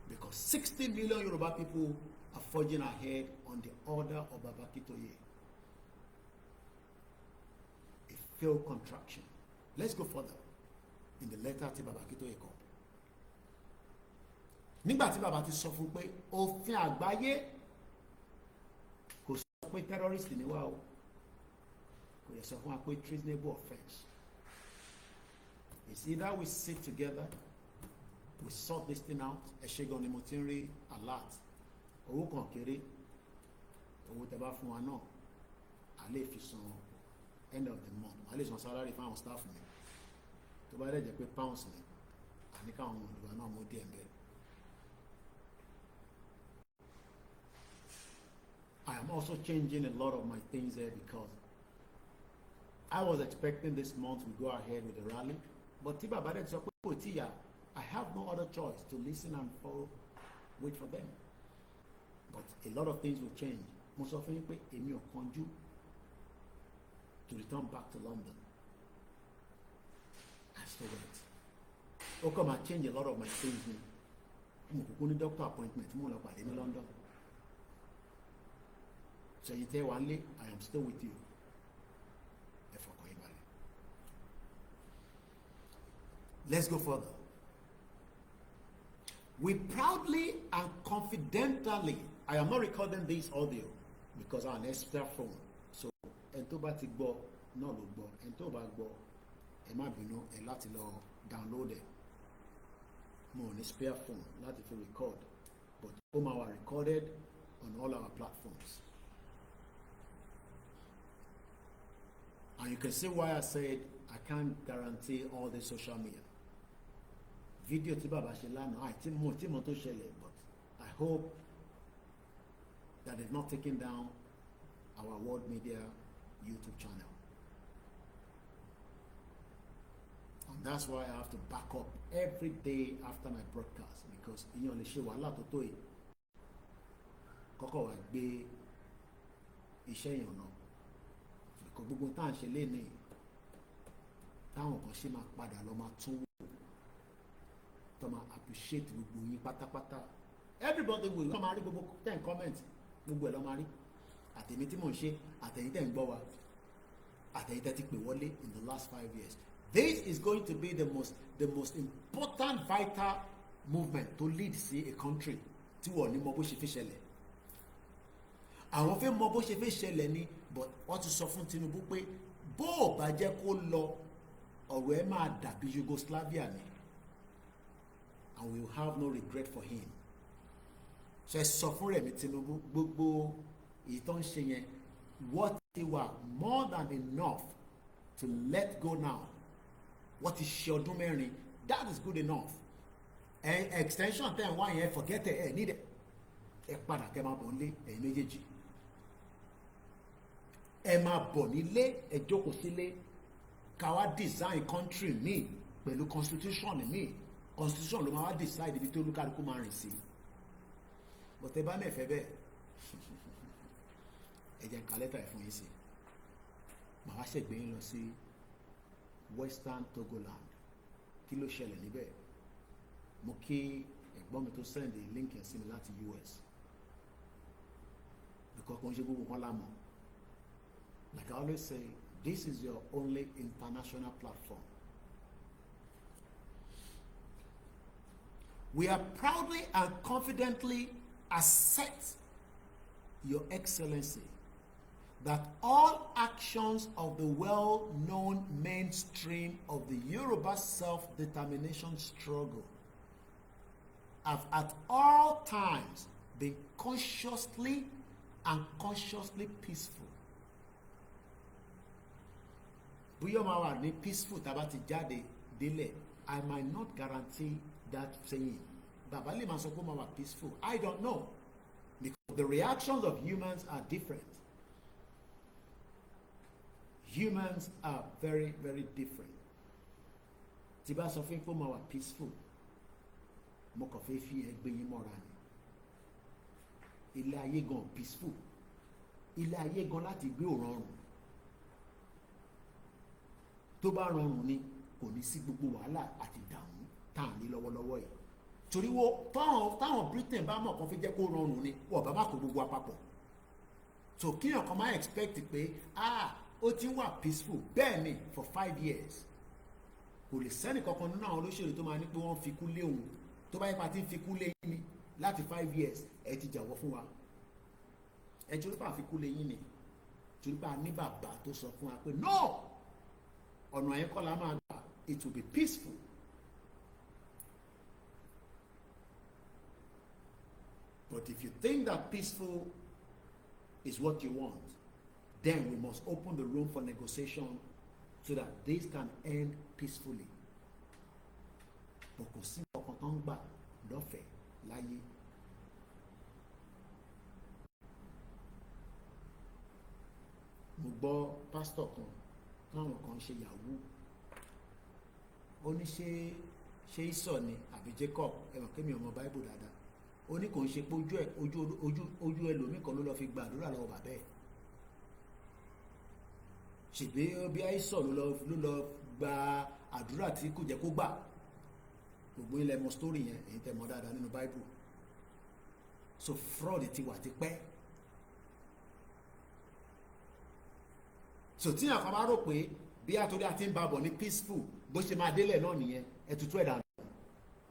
because 60 million Yoruba people are forging ahead on the order of Baba Akíntóyè. A failed contraction. Let's go further in the letter tí Baba Akíntóyè kọ. Nígbà tí bàbá ti sọ fún pé òfin àgbáyé kò sọ pé terrorist ni wá o, kò yẹ sọ fún wa pé treasonable offence. It's either we sit together, we sort this thing out. Ẹ ṣe gan ni mo ti ń rí alert, owó kan kéré, owó tẹ́ bá fún wa náà a lè fi san end of the month, a lè san salary fún àwọn staff mi. Tó bá dẹ̀ jẹ́ pé pounds ni àní káwọn ọmọ ìdìbò náà mú díẹ̀ bẹ́ẹ̀. I am also changing a lot of my things there because I was expecting this month we go ahead with the rally, but tí bàbá dẹ̀ sọ pé kò tí yà, I have no other choice to listen and follow, wait for them. But a lot of things will change. Mo sọ fún yín pé èmi ò kánjú to return back to London. I still wait. Ó kàn máa change a lot of my things ni. Mo kúkú ní doctor appointment mo lọ pàdé ní London. So you tell one lay, I am still with you. Let's go further. We proudly and confidently, I am not recording this audio because I'm an extra phone. So, ẹni tó bá ti gbọ́ náà ló gbọ́, ẹni tó bá gbọ́ ẹ má bínú, ẹ láti lọ download ẹ. Mo ní spare phone láti fi record, but ó máa wà recorded on all our platforms. And you can see why I said I can't guarantee all the social media. Video tí bàbá ṣe lánàá, tí mo tó ṣẹlẹ̀, but I hope that they've not taken down our World Media YouTube channel. And that's why I have to back up every day after my broadcast, because ìyẹn ò lè ṣe wàhálà tó tó yìí. Kọ́kọ́ wá gbé iṣẹ́ yẹn náà. Because gbogbo tá à ń ṣe lénìí, táwọn kan ṣe máa padà lọ máa tún wò, tó máa appreciate gbogbo yín pátápátá. Everybody will come rí gbogbo 10 comments, gbogbo ẹ̀ lọ́ máa rí. Àtẹ̀mí tí mò ń ṣe, àtẹ̀yìn tẹ̀ ń gbọ́ wa, àtẹ̀yìn tẹ̀ ti pè wọlé in the last 5 years. This is going to be the most important vital movement to lead sí a country tí wọ́n ní mọ bó ṣe fi ṣẹlẹ̀. Àwọn fẹ́ mọ bó ṣe fi ṣẹlẹ̀ ni, but wọ́n ti sọ fún Tinubu pé bó o bá jẹ́ kó lọ, ọ̀rọ̀ ẹ máa dàbí Yugoslavia ni. and we will have no regret for him. So ẹ sọ fún Rẹ̀mí Tinubu gbogbo èyí tó ń ṣe yẹn what he were more than enough to let go now. What is ṣe ọdún mẹ́rin, that is good enough. Extension tẹ̀ ń wá yẹn forget ẹ̀ need it. Ẹ padà kẹ́ máa bọ̀ nílé ẹ̀yin méjèèjì. Ẹ máa bọ̀ nílé ẹ jókòó sílé ká wá design country míì pẹ̀lú constitution míì. Constitution ló máa wá decide ibi tó olúkálukú máa rìn sí. But ẹ bá mẹ́fẹ́ bẹ́ẹ̀ ẹ jẹ́ ká lẹ́tà ẹ̀ fún yín sí. Màá wá ṣègbè yín lọ sí Western Togoland. Kí ló ṣẹlẹ̀ níbẹ̀? Mo kí ẹ̀gbọ́n mi tó send the link yẹn sí mi láti US. Because kò ń ṣe gbogbo wọn lámọ̀. Like I always say, this is your only international platform. We are proudly and confidently assert, Your Excellency, that all actions of the well-known mainstream of the Yoruba self-determination struggle have at all times been consciously and consciously peaceful. Bóyá máa wà ní peaceful tá bá ti jáde délẹ̀, I might not guarantee that saying. Bàbá lè máa sọ pé ó máa wà peaceful. I don't know. Because the reactions of humans are different. Humans are very, very different. Tí bá sọ fún pé ó máa wà peaceful, mo kàn fẹ́ fi ẹgbẹ́ yín mọ́ra ni. Ilé ayé gan peaceful. Ilé ayé gan láti gbé ò rọrùn. Tó bá rọrùn ni kò ní sí gbogbo wàhálà àti ìdààmú tá à ń ní lọ́wọ́lọ́wọ́ yìí. Torí wo táwọn Britain bá mọ̀ kan fi jẹ́ kó rọrùn ni wọ́n bá má kó gbogbo àpapọ̀. So kíyàn kan máa expect pé ó ti wà peaceful bẹ́ẹ̀ ni for 5 years. Kò lè sẹ́nì kankan nínú àwọn olóṣèlú tó máa ní pé wọ́n fi kú lé òun. Tó bá yẹ pa ti ń fi kú lé yín ni láti 5 years ẹ ti jàwọ́ fún wa. Ẹ torí pa fi kú lé yín ni. Torí pa ní bàbá tó sọ fún wa pé no! Ọ̀nà àyẹ́kọ́ la máa gbà, it will be peaceful. But if you think that peaceful is what you want, then we must open the room for negotiation so that this can end peacefully. But kò sí ọkàn tó ń gbà lọ́fẹ̀ẹ́ láyé. Mo gbọ́ pásítọ̀ kan táwọn kan ṣe yahoo. Ó ní ṣé Ísọ̀ ni àbí Jacob, ẹ̀wọ̀n kémi ọmọ Bible dáadáa. Ó ní kò ń ṣe pé ojú ẹlòmíì kan ló lọ fi gba àdúrà lọ́wọ́ bàbá ẹ̀. Ṣèbí bí Ísọ̀ ló lọ gba àdúrà tí kò jẹ́ kó gbà. Gbogbo ilẹ̀ mọ story yẹn èyí tẹ́ mọ̀ dáadáa nínú Bible. So fraud ti wà ti pẹ́. So tí àkàn bá rò pé bí àtòrí àti ń babọ̀ ní peaceful bó ṣe máa délẹ̀ náà nìyẹn ẹ̀tútù ẹ̀dá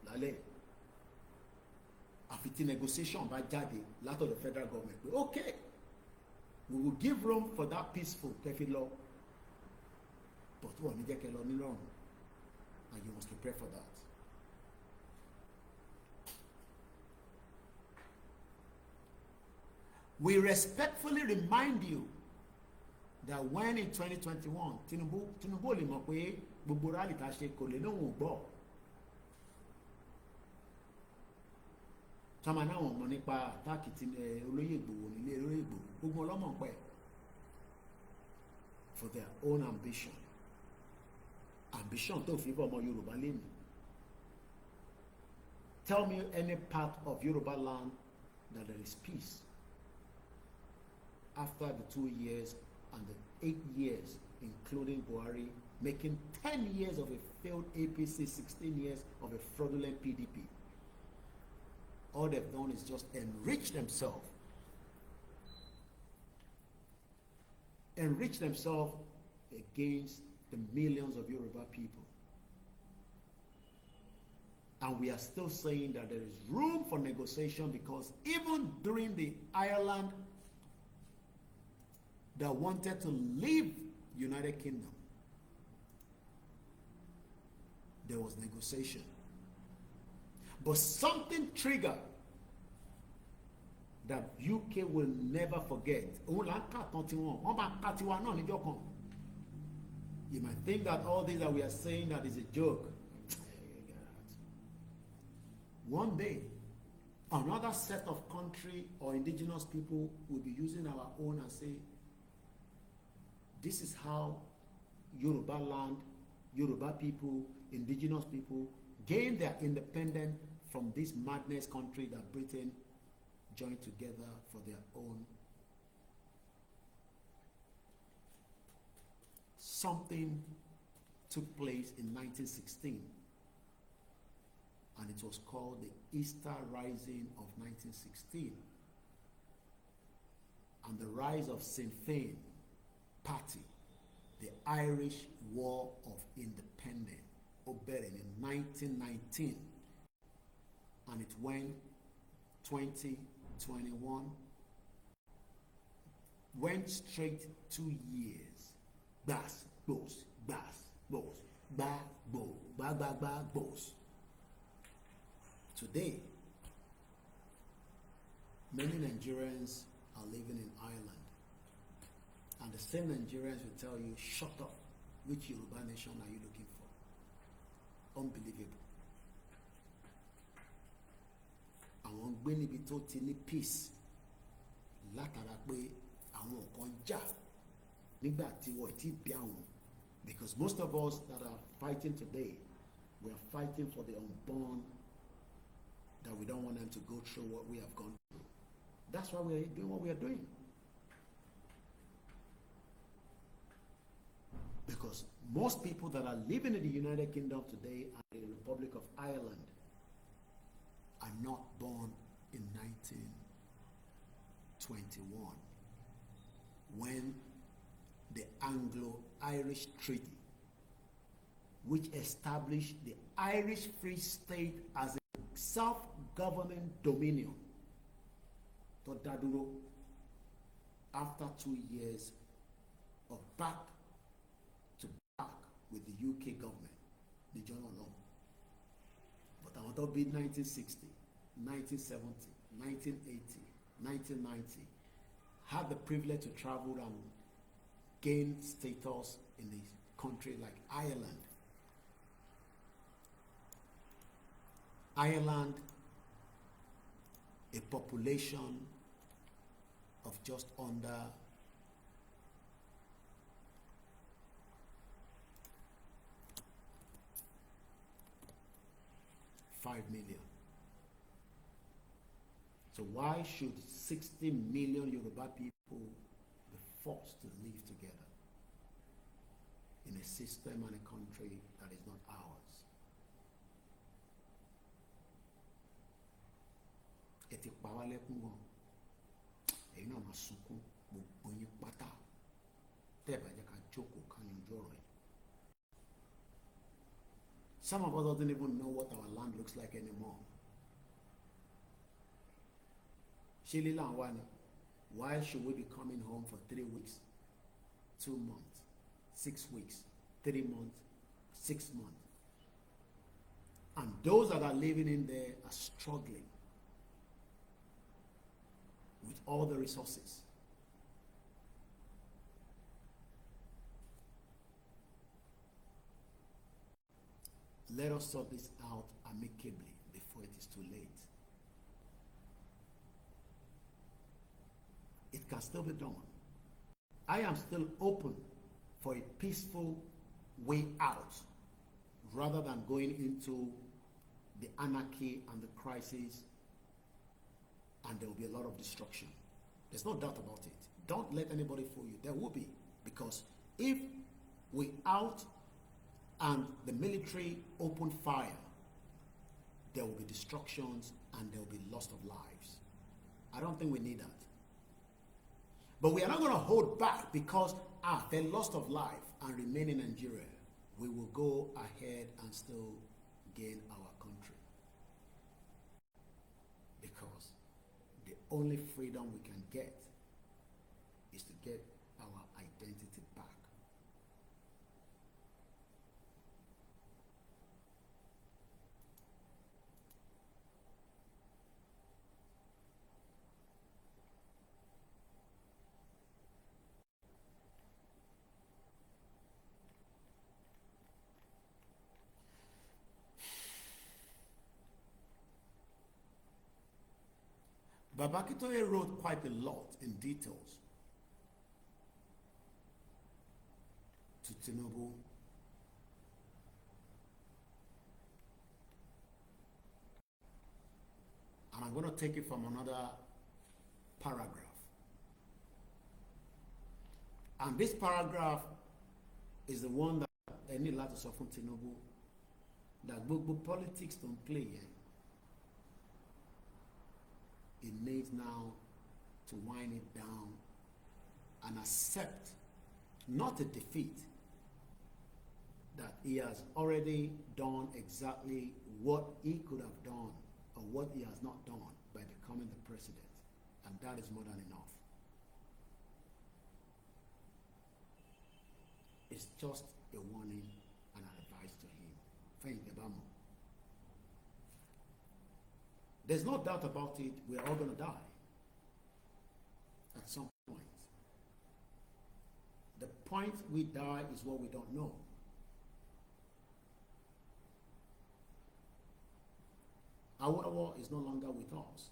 lálẹ́. Àfi tí negotiation bá jáde látọ̀dọ̀ federal government pé okay, we will give room for that peaceful kẹfì lọ, but wọ́n ní jẹ́ kẹ́ lọ nílọ́run, and you must prepare for that. We respectfully remind you that when in 2021 Tinubu lè mọ̀ pé gbogbo rally tá a ṣe kò lè lóhùn gbọ́. Tọ́mọ náà wọ́n mọ̀ nípa àtáàkì tí olóyè Ìgbòho nílé olóyè Ìgbòho gbogbo ọlọ́mọ̀ pẹ̀ for their own ambition tó fi bọ́ ọmọ Yorùbá lẹ́nu. Tell me any part of Yoruba land that there is peace after the 2 years and the 8 years, including Buhari, making 10 years of a failed APC, 16 years of a fraudulent PDP. All they've done is just enrich themselves. Enrich themselves against the millions of Yoruba people. And we are still saying that there is room for negotiation, because even during the Ireland that wanted to leave United Kingdom, there was negotiation. But something triggered that UK will never forget. You might think that all this that we are saying that is a joke. One day, another set of country or indigenous people will be using our own and say, this is how Yoruba land, Yoruba people, indigenous people gained their independence from this madness country that Britain joined together for their own. Something took place in 1916, and it was called the Easter Rising of 1916, and the rise of Sinn Féin Party, the Irish War of Independence, occurred in 1919, and it went 2021, went straight 2 years. Bass, boss, bass, boss, ba, bo, ba, boss. Today, many Nigerians are living in Ireland, and the same Nigerians will tell you, shut up, which Yoruba nation are you looking for? Unbelievable. Àwọn gbé níbi tó ti ní peace látara pé àwọn kan jà nígbà tí wọ́n ti bí àwọn, because most of us that are fighting today, we are fighting for the unborn, that we don't want them to go through what we have gone through. That's why we are doing what we are doing. Because most people that are living in the United Kingdom today and in the Republic of Ireland are not born in 1921, when the Anglo-Irish Treaty, which established the Irish Free State as a self-governing dominion, to Daduro, after 2 years of back to back with the UK government, the General Law. But I want to be 1960, 1970, 1980, 1990, had the privilege to travel and gain status in a country like Ireland. Ireland, a population of just under 5 million. So why should 60 million Yoruba people be forced to live together in a system and a country that is not ours? Eti pa wá lẹ́kún wọn, ẹ̀yin náà máa sunkún gbogbo yín pátá tẹ́ ẹ bá jẹ́ ká jókòó ká yanjú ọ̀rọ̀ yìí. Some of us don't even know what our land looks like anymore. Ṣé lílà ń wá ni? Why should we be coming home for 3 weeks, 2 months, 6 weeks, 3 months, 6 months? And those that are living in there are struggling with all the resources. Let us sort this out amicably before it is too late. It can still be done. I am still open for a peaceful way out rather than going into the anarchy and the crisis, and there will be a lot of destruction. There's no doubt about it. Don't let anybody fool you. There will be, because if we out and the military open fire, there will be destructions and there will be loss of lives. I don't think we need that. But we are not going to hold back because they lost of life and remain in Nigeria. We will go ahead and still gain our country. Because the only freedom we can get is to get our identity back. Baba Akintoye wrote quite a lot in details to Tinubu. And I'm going to take it from another paragraph. And this paragraph is the one that I need to sọ fún Tinubu, that gbogbo politics don't play here. It needs now to wind it down and accept not a defeat, that he has already done exactly what he could have done or what he has not done by becoming the president, and that is more than enough. It's just a warning and an advice to him. Thank you, Bamo. There's no doubt about it, we're all going to die at some point. The point we die is what we don't know. Awolowo is no longer with us,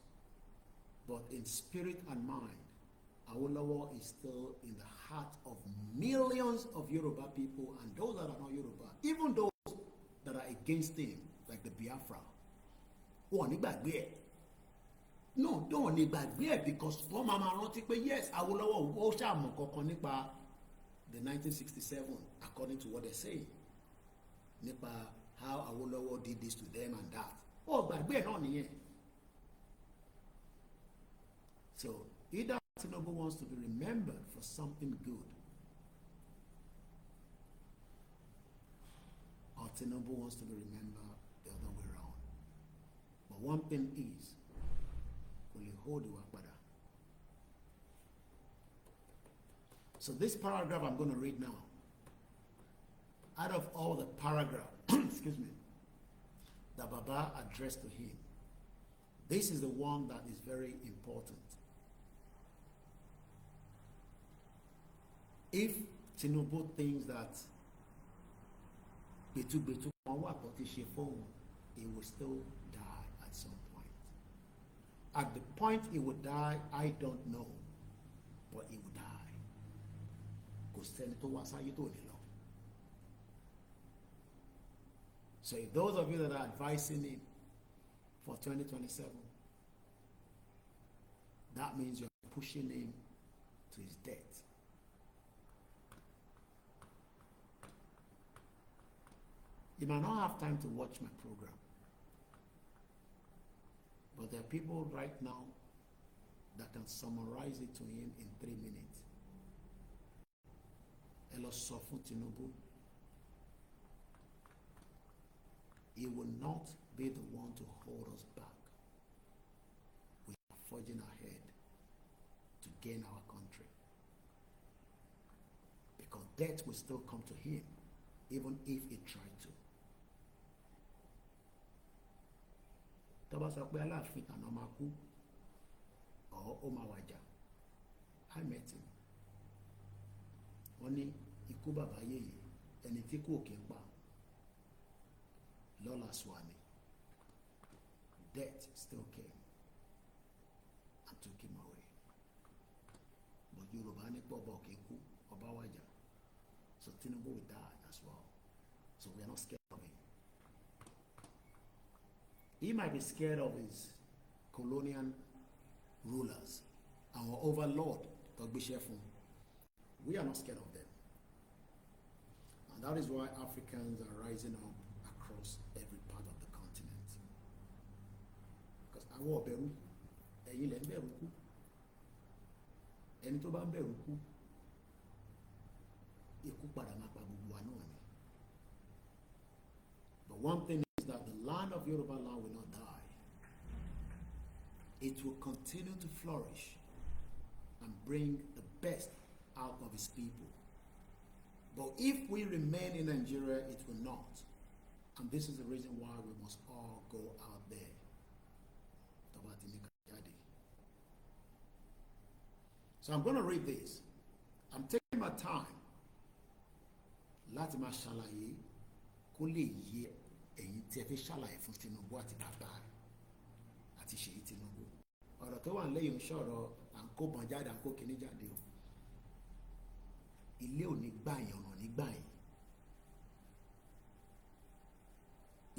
but in spirit and mind, Awolowo is still in the heart of millions of Yoruba people and those that are not Yoruba, even those that are against him, like the Biafra. No, don't ní gbàgbé, because wọ́n máa rántí pé yes, Awolowo ó ṣàmọ̀ kankan nípa the 1967, according to what they say, nípa how Awolowo did this to them and that. Gbàgbé náà nìyẹn. So either Tinubu wants to be remembered for something good, or Tinubu wants to be remembered the other way around. But one thing is, so this paragraph I'm going to read now, out of all the paragraph, excuse me, that Baba addressed to him, this is the one that is very important. If Tinubu thinks that he will still die at some point. At the point he would die, I don't know, but he would die. So if those of you that are advising him for 2027, that means you're pushing him to his death. You might not have time to watch my program, but there are people right now that can summarize it to him in 3 minutes. Elo sọ fún Tinubu, he will not be the one to hold us back. We are forging ahead to gain our country, because death will still come to him, even if he tried to. Tọ́ba sọ pé Aláàfin tàná máa kú or ó máa wàjà. I met him. Wọ́n ní ikú bàbá yèyé, ẹni tí kú òkè ń pa lọ́la Swami. Death still came and took him away. But Yorùbá ní pọ̀ ọba òkè kú, ọba wàjà. So Tinubu will die as well. So we are not scared of him. He might be scared of his colonial rulers, our overlord, Togbishefun. We are not scared of them. And that is why Africans are rising up across every part of the continent. Because àwọn ọ̀bẹ̀rù, ẹ̀yin lẹ̀ ń bẹ̀rù kú. Ẹni tó bá ń bẹ̀rù kú, ikú padà máa pa gbogbo wa náà ni. But one thing is that the land of Yoruba land will not die. It will continue to flourish and bring the best out of its people. But if we remain in Nigeria, it will not. And this is the reason why we must all go out there. So I'm going to read this. I'm taking my time. Láti máa ṣàlàyé kó lè yé ẹ̀yin tí ẹ fẹ́ ṣàlàyé fún Tinubu àti bàbá àti Ṣèyí Tinubu. ọ̀rọ̀ tó wà lẹ́yìn sọ̀rọ̀ à ń kó bọ̀n jáde à ń kó kíní jáde o. Ilé ò ní gbà yẹn, ọ̀nà ní gbà yẹn.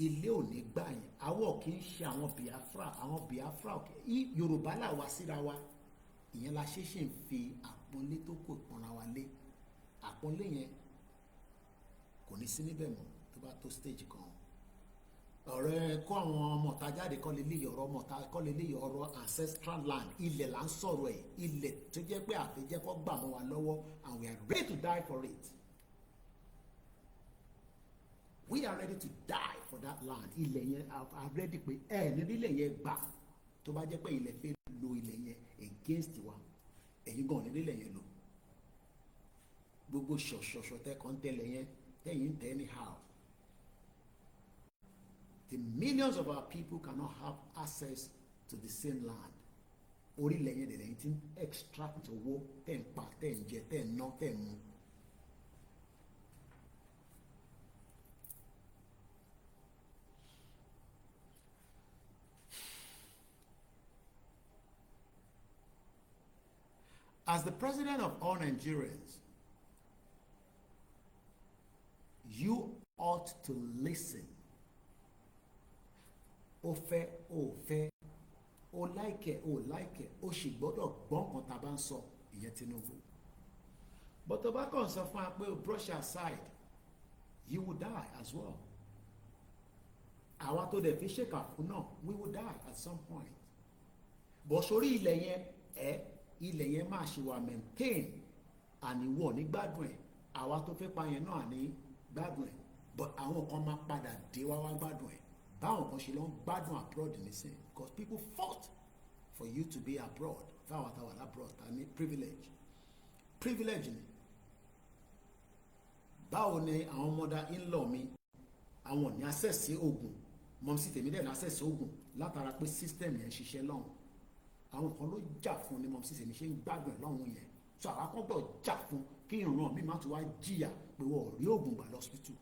Ilé ò ní gbà yẹn. Àwọ̀ kì í ṣe àwọn Biafra Yorùbá là wá síra wa. Ìyẹn la ṣe ń fi àpọ́nlé tó kò pọ́nra wa lé. Àpọ́nlé yẹn kò ní sí níbẹ̀ mọ́ tó bá tó stage kan. Ọ̀rẹ́ kó àwọn ọmọ ta jáde kọ́ lè léyìí ọ̀rọ̀ ọmọ ta kọ́ lè léyìí ọ̀rọ̀ ancestral land, ilẹ̀ là ń sọ̀rọ̀ ẹ̀, ilẹ̀ tó jẹ́ pé àfẹ́jẹ́ kọ́ gbà mọ́ wa lọ́wọ́, and we are ready to die for it. We are ready to die for that land. Ilẹ̀ yẹn are ready pé níbi ilẹ̀ yẹn gbà tó bá jẹ́ pé ilẹ̀ fẹ́ lo ilẹ̀ yẹn against wa, ẹ̀yin gan níbi ilẹ̀ yẹn lò. Gbogbo ṣọ̀ṣọ̀ṣọ̀ tẹ́ kàn tẹ́lẹ̀ yẹn tẹ́yìn tẹ́ anyhow. The millions of our people cannot have access to the same land. Orílẹ̀ yẹn dẹ̀ lẹ́yìn tí ń extract owó tẹ́ ń pa tẹ́ ń jẹ tẹ́ ń ná tẹ́ ń mu. As the president of all Nigerians, you ought to listen. Ó fẹ́, ó fẹ́, ó like, ó like, ó sì gbọ́dọ̀ gbọ́ nǹkan tá a bá ń sọ, ìyẹn Tinubu. But tó bá kàn sọ fún wa pé brush aside, you will die as well. Àwa tó dẹ̀ fi ṣèkà fún náà, we will die at some point. But sórí ilẹ̀ yẹn, ilẹ̀ yẹn máa ṣe wà maintain àníwọ̀ ní gbádùn ẹ̀. Àwa tó fẹ́ pa yẹn náà ní gbádùn ẹ̀. But àwọn kan máa padà dé wá gbádùn ẹ̀. Báwọn kan ṣe lọ ń gbádùn abroad nísìn, because people fought for you to be abroad. Fáwọn àtàwọn abroad ta ní privilege ni. Báwo ni àwọn mother in-law mi àwọn ní access sí oògùn, mọ̀mísí tèmi dẹ̀ ní access sí oògùn látara pé system yẹn ṣiṣẹ́ lọ́hùn. Àwọn kan ló jà fún ni mọ̀mísí tèmi ṣe ń gbádùn ẹ̀ lọ́hùn yẹn. So àwọn kan gbọ́dọ̀ jà fún kí ìran mi má tún wá jìyà pé wọ́n ò rí oògùn gbà lọ́sítítù.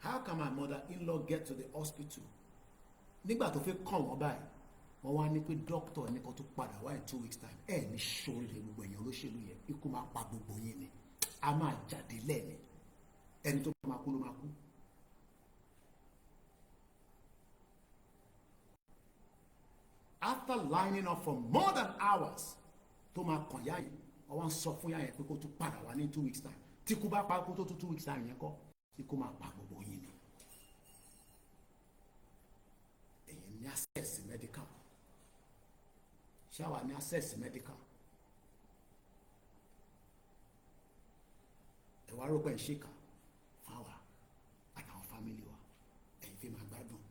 How can my mother-in-law get to the hospital? Nígbà tó fẹ́ kàn wọ́n báyìí, wọ́n wá ní pé doctor ẹni kan tó padà wá in 2 weeks time. Ní sóríire gbogbo èèyàn olóṣèlú yẹn, ikú máa pa gbogbo yín ni. A máa jáde lẹ́ẹ̀ni. Ẹni tó máa kú ló máa kú. After lining up for more than hours, tó máa kàn yá yẹn, wọ́n wá ń sọ fún yá yẹn pé kó tó padà wá ní 2 weeks time. Tí kú bá pa kó tó 2 weeks time yẹn kọ́. Ikú máa pa gbogbo yín ni. Ẹ̀yin ní access medical. Ṣáwa ní access medical. Ẹ wá rọ́pẹ́ ìṣèkà fáwa àtàwọn fámìlì wa. Ẹ̀yin fi máa gbádùn.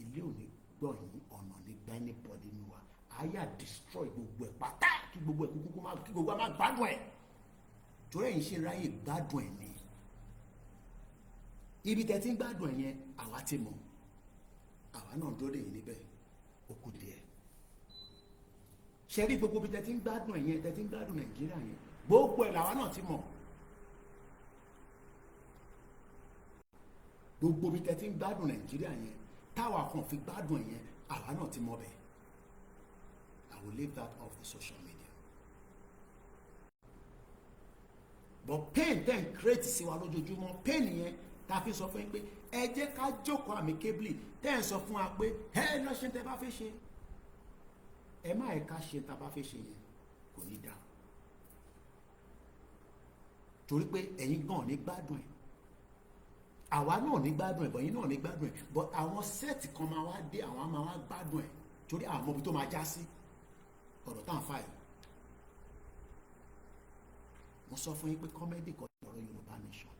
Ilé ò ní gbọ́ yín, ọ̀nà ní gbá anybody nínú wa. Àyà destroy gbogbo ẹ̀ pátá kí gbogbo ẹ̀ kúkú kí gbogbo ẹ̀ máa gbádùn ẹ̀. Torí ẹ̀yin ṣe ráyè gbádùn ẹ̀ ni. Ibi tẹ́ ti ń gbádùn ẹ̀ yẹn àwa ti mọ̀, àwa náà dúró dè yín níbẹ̀ ó kù díẹ̀. Ṣé rí gbogbo ibi tẹ́ ti ń gbádùn ẹ̀ yẹn, tẹ́ ti ń gbádùn Nàìjíríà yẹn, gbogbo ẹ̀ làwa náà ti mọ̀. Gbogbo ibi tẹ́ ti ń gbádùn Nàìjíríà yẹn táwa kan fi gbádùn ẹ̀ yẹn àwa náà ti mọ̀ bẹ́ẹ̀. I will leave that off the social media. But pain then create sí wa lójoojúmọ́, pain yẹn ta fi sọ fún yín pé ẹ jẹ́ ká jókòó amicably tẹ́ ẹ̀ sọ fún wa pé ẹ lọ ṣe tẹ́ bá fẹ́ ṣe. Ẹ má ẹ̀ka ṣe tá bá fẹ́ ṣe yẹn kò ní dáa. Torí pé ẹ̀yin gan ní gbádùn ẹ̀. Àwa náà ní gbádùn ẹ̀, bọ̀ ẹ̀yin náà ní gbádùn ẹ̀. But àwọn sẹ́ẹ̀tì kan máa wá dé, àwọn máa wá gbádùn ẹ̀. Torí àwọn ọmọ ibi tó máa já sí ọ̀rọ̀ tá à ń fà yìí. Mo sọ fún yín pé kọ́mẹ́dì kan ní ọ̀rọ̀ Yorùbá Nation.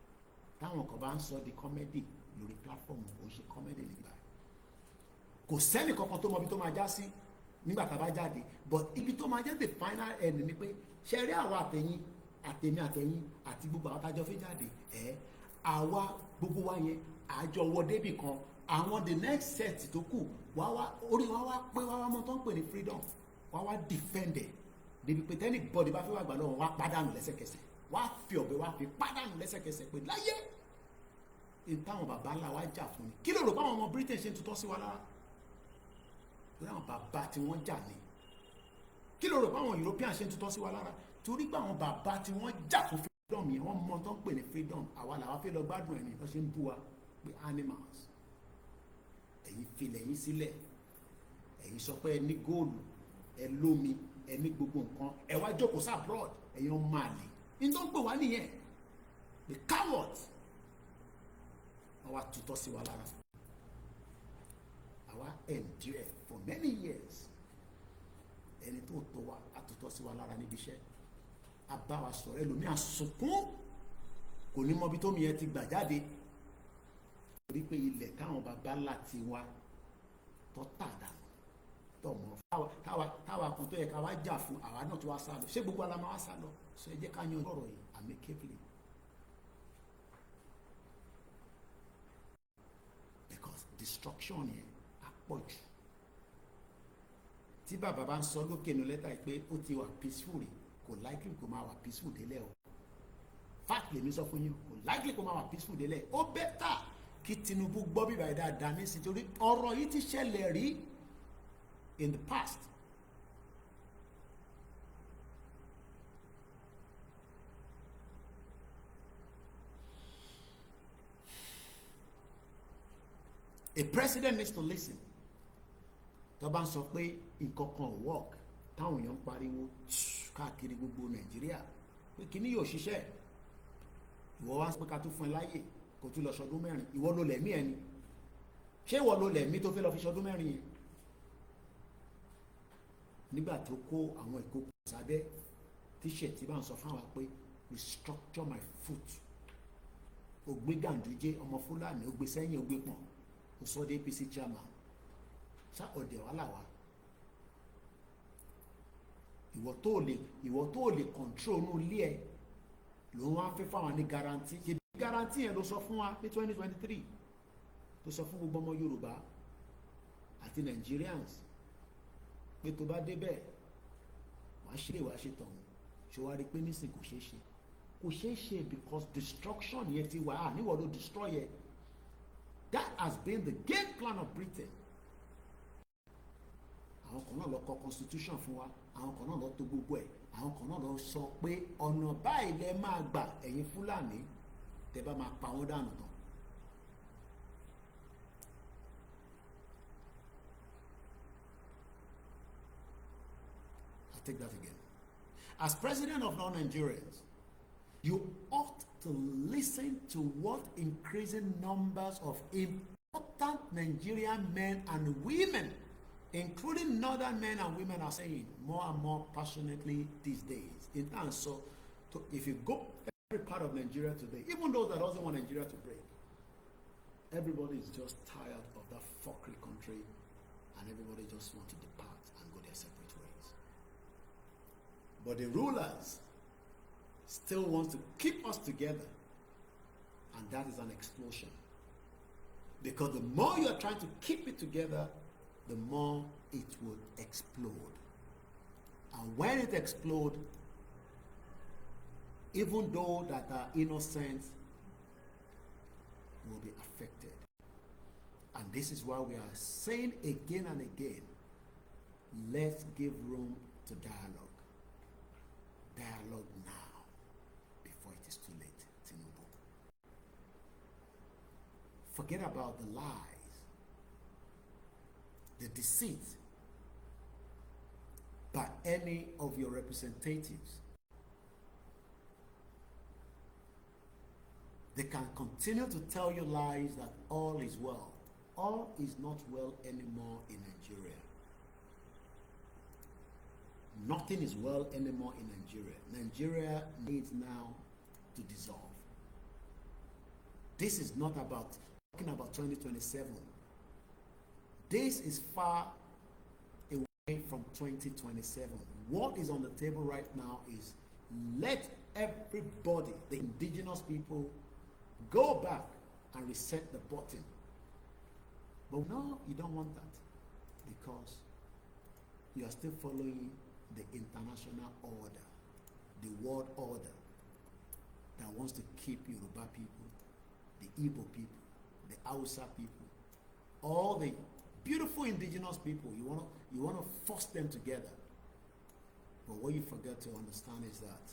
Táwọn kan bá ń sọ di kọ́mẹ́dì lórí platform kò ń ṣe kọ́mẹ́dì nígbà yìí. Kò sẹ́nì kankan tó mọ ibi tó máa já sí nígbà tá a bá jáde, but ibi tó máa jẹ́ the final end ni pé ṣe rí àwa àtẹ̀yìn àtẹ̀yìn àti gbogbo àwọn tájọ́ fi jáde àwa gbogbo wa yẹn àjọ wọ débì kan, àwọn the next set tó kù orí wa wá pé wá mọ́ tó ń pè ní freedom wá defend ẹ̀ débi pé tẹ́nì bọ́dì bá fẹ́ wà gbà lọ́wọ́ wá pàdánù lẹ́sẹ̀kẹsẹ̀, wá fi ọ̀bẹ wá fi pàdánù lẹ́sẹ̀kẹsẹ̀ pé láyé ìtàwọn bàbá ńlá wa jà fún ni. Kí ló rò pé àwọn ọmọ Britain ṣe ń tutọ́ sí wa lára? torí àwọn bàbá tí wọ́n jà ní. Kí ló rò pé àwọn European ṣe ń tutọ́ sí wa lára? Torí pé àwọn bàbá tí wọ́n jà fún freedom yẹn, wọ́n mọ tó ń pè ní freedom. Àwa làwa fẹ́ lọ gbádùn ẹ̀ ní wọ́n ṣe ń bú wa pé animals. Ẹ̀yin filẹ̀ yín sílẹ̀, ẹ̀yin sọ pé ẹ ní góòlù, ẹ lómi, ẹ ní gbogbo nǹkan, ẹ wá jókòó sí abroad, ẹ̀yin ọmọ àlè. Ní tó ń pè wá nìyẹn, the cowards. Wọ́n wá tutọ́ sí wa lára. Àwa endure for many years. Ẹni tó tó wa àtútọ́ sí wa lára níbi iṣẹ́, a bá wa sọ̀rọ̀, ẹlòmíà sunkún, kò ní mọbi tómi yẹn ti gbà jáde, torí pé ilẹ̀ táwọn bàbá láti wa tó tàdà tọmọ táwa kan tó yẹ ká wá jà fún, àwa náà tó wá sá lọ. Ṣé gbogbo ala máa wá sá lọ? Ṣé ẹ jẹ́ ká yan ọ̀rọ̀ yìí amicably, because destruction yẹn á pọ̀ jù. Tí bàbá bá ń sọ lókè nu lẹ́tà yìí pé ó ti wà peaceful rí, kò likely kó máa wà peaceful délẹ̀ o. Fact lèmi sọ fún yín, kò likely kó máa wà peaceful délẹ̀. Ó bẹ́tà kí Tinubu gbọ́ bíbá yìí dáadáa ní sí, torí ọ̀rọ̀ yìí ti ṣẹlẹ̀ rí in the past. A president needs to listen. Tó bá ń sọ pé nǹkan kan ò work, táwọn èèyàn ń pariwo káàkiri gbogbo Nàìjíríà pé kíní yóò ṣiṣẹ́, ìwọ wá pé ká tún fún ẹ láyè kó tún lọ ṣọdún mẹ́rin, ìwọ ló lẹ̀mí ẹni. Ṣé ìwọ ló lẹ̀mí tó fẹ́ lọ fi ṣọdún mẹ́rin yẹn? Nígbà tó kó àwọn ìkókò sábẹ́ tíṣẹ̀tì bá ń sọ fún wa pé restructure my foot, ó gbé Ganduje ọmọ Fúlàní, ó gbé sẹ́yìn, ó gbé pọ̀n, ó sọ dé APC chairman. Ṣá ọ̀dẹ̀ wà láwa? Ìwọ tó lè control nù ilé ẹ ló wá fẹ́ fáwọn ní guarantee. Ṣe guarantee yẹn ló sọ fún wa ní 2023, tó sọ fún gbogbo ọmọ Yorùbá àti Nigerians pé tó bá débẹ̀ wàá ṣe wàá ṣe tọ̀hún. Ṣé wàá rí pé nísìn kò ṣeé ṣe? Kò ṣeé ṣe because destruction yẹn ti wà á níwọ̀ ló destroy yẹ. That has been the game plan of Britain. Àwọn kan náà lọ kọ constitution fún wa, àwọn kan náà lọ tò gbogbo ẹ̀, àwọn kan náà lọ sọ pé ọ̀nà báyìí lẹ máa gbà ẹ̀yin Fúlàní tẹ́ bá máa pa wọ́n dànù tán. I'll take that again. As president of non-Nigerians, you ought to listen to what increasing numbers of important Nigerian men and women, including northern men and women, are saying more and more passionately these days. In terms, so if you go every part of Nigeria today, even those that doesn't want Nigeria to break, everybody is just tired of that fuckery country, and everybody just wants to depart and go their separate ways. But the rulers still want to keep us together, and that is an explosion. Because the more you are trying to keep it together, the more it will explode. And when it explodes, even those that are innocent will be affected. And this is why we are saying again and again, let's give room to dialogue. Dialogue now, before it is too late, Tinubu. Forget about the lies, the deceit by any of your representatives. They can continue to tell you lies that all is well. All is not well anymore in Nigeria. Nothing is well anymore in Nigeria. Nigeria needs now to dissolve. This is not about talking about 2027. This is far away from 2027. What is on the table right now is let everybody, the indigenous people, go back and reset the button. But no, you don't want that, because you are still following the international order, the world order that wants to keep Yoruba people, the Igbo people, the Hausa people, all the beautiful indigenous people. You want to force them together. But what you forget to understand is that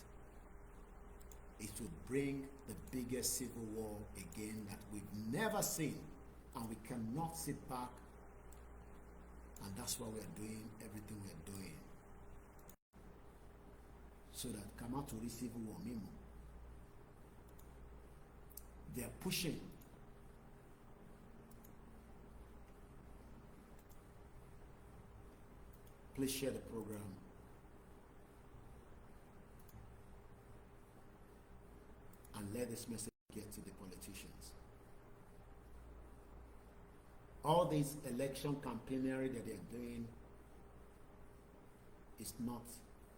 it would bring the biggest civil war again that we've never seen, and we cannot sit back. And that's why we are doing everything we are doing, so that come out to this civil war. They are pushing. Please share the program. And let this message get to the politicians. All this election campaignery that they're doing is not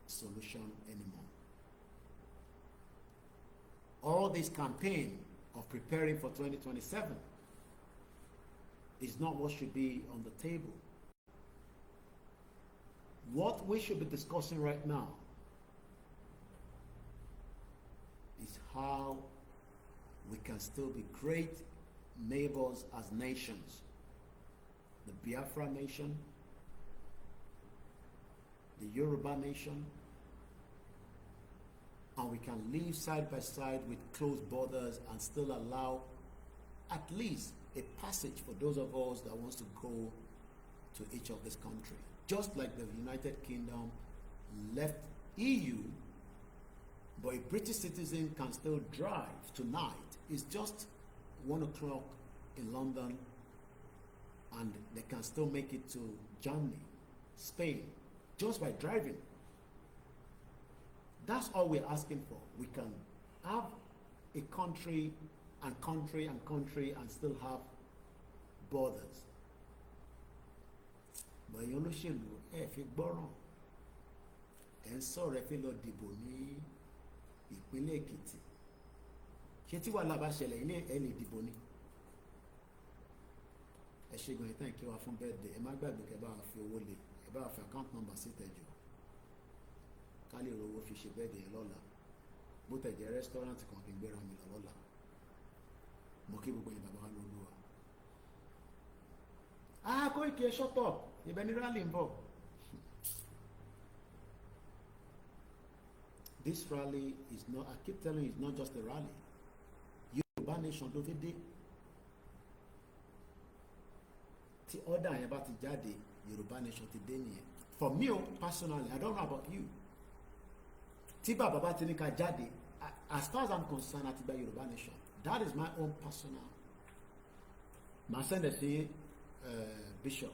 a solution anymore. All this campaign of preparing for 2027 is not what should be on the table. What we should be discussing right now is how we can still be great neighbors as nations. The Biafra nation, the Yoruba nation, and we can live side by side with closed borders and still allow at least a passage for those of us that wants to go to each of this country. Just like the United Kingdom left EU, but a British citizen can still drive tonight. It's just 1 o'clock in London, and they can still make it to Germany, Spain, just by driving. That's all we're asking for. We can have a country and country and country and still have borders. But you olóṣèlú ẹ fi gbọ́ràn, ẹ ń sọ̀rọ̀ ẹ fi lọ dìbò ní ìpínlẹ̀ Èkìtì. Ṣé tí wàhálà bá ṣẹlẹ̀ ilé ẹ lè dìbò ni? Ẹ ṣe gan ìtàn ìkẹwàá fún birthday. Ẹ má gbàgbé kẹ́ bá wa fi owó lé, ẹ bá wa fi account number sí tẹ̀jọ́. Ká lè rówó fi ṣe birthday yẹn lọ́la. Bó tẹ̀ jẹ́ restaurant kan kí n gbéra mi lọ lọ́la. Mo kí gbogbo yín bàbá wa lóluwà. Koiki, shut up. Ibẹ̀ ni rally ń bọ̀. This rally is not, I keep telling you, it's not just a rally. Yoruba nation ló fi dé. Tí order yẹn bá ti jáde, Yoruba nation ti dé nìyẹn. For me personally, I don't know about you. Tí bàbá bá ti ní ká jáde, as far as I'm concerned, àti gba Yoruba nation. That is my own personal. Màá send it sí Bishop.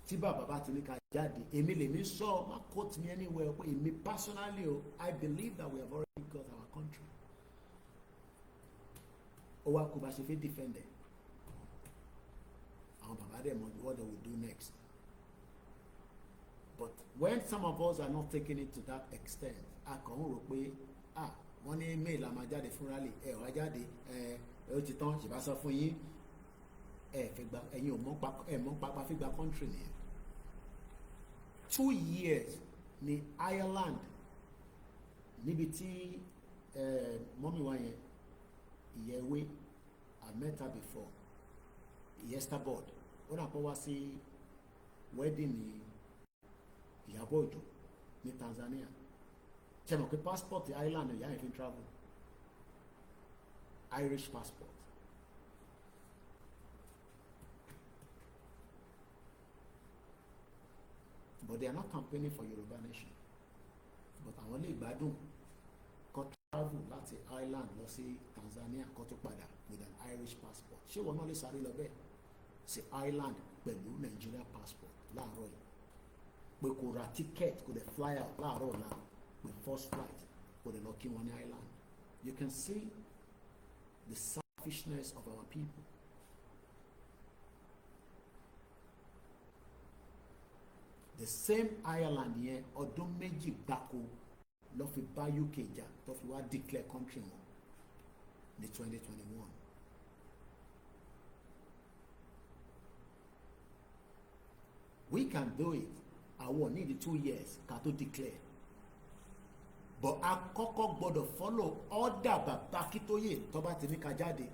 Tí bàbá bá ti ní ká jáde, èmi lèmi sọ, má quote me anywhere, pé èmi personally I believe that we have already got our country. Ó wá kú bá ṣe fẹ́ defend it. Àwọn bàbá dẹ̀ mọ̀ what they will do next. But when some of us are not taking it to that extent, a kàn ń rò pé wọ́n ní mail àmà jáde fún rally, wá jáde, ó ti tán, ṣì bá sọ fún yín, fẹ́ gba, ẹ̀yin ò mọ̀ pápá fi gba country nìyẹn. 2 years ní Ireland, níbi tí mọ́mí wa yẹn, ìyẹ̀wé, I met her before, Yesterboard, ó dà pọ̀ wá sí wedding ní Ìyábọ̀ Òjó ní Tanzania. Ṣé mọ̀ pé passport Ireland ìyá yẹn fi travel, Irish passport. But they are not campaigning for Yoruba nation. But àwọn lè gbádùn kó travel láti Ireland lọ sí Tanzania kó tó padà with an Irish passport. Ṣé wọn náà lè sáré lọ bẹ́ẹ̀ sí Ireland pẹ̀lú Nigeria passport láàárọ̀ yìí? Pé kò ra ticket, kò dẹ̀ fly out láàárọ̀ náà with first flight, kò dẹ̀ lọ kí wọn ní Ireland. You can see the selfishness of our people. The same Ireland yẹn ọdún méjì gbáko ló fi bá UK jà tó fi wá declare country wọn ní 2021. We can do it. Àwọn need 2 years ká tó declare. but a kọ́kọ́ gbọ́dọ̀ follow order bàbá Akíntóyè tó bá ti ní ká jáde.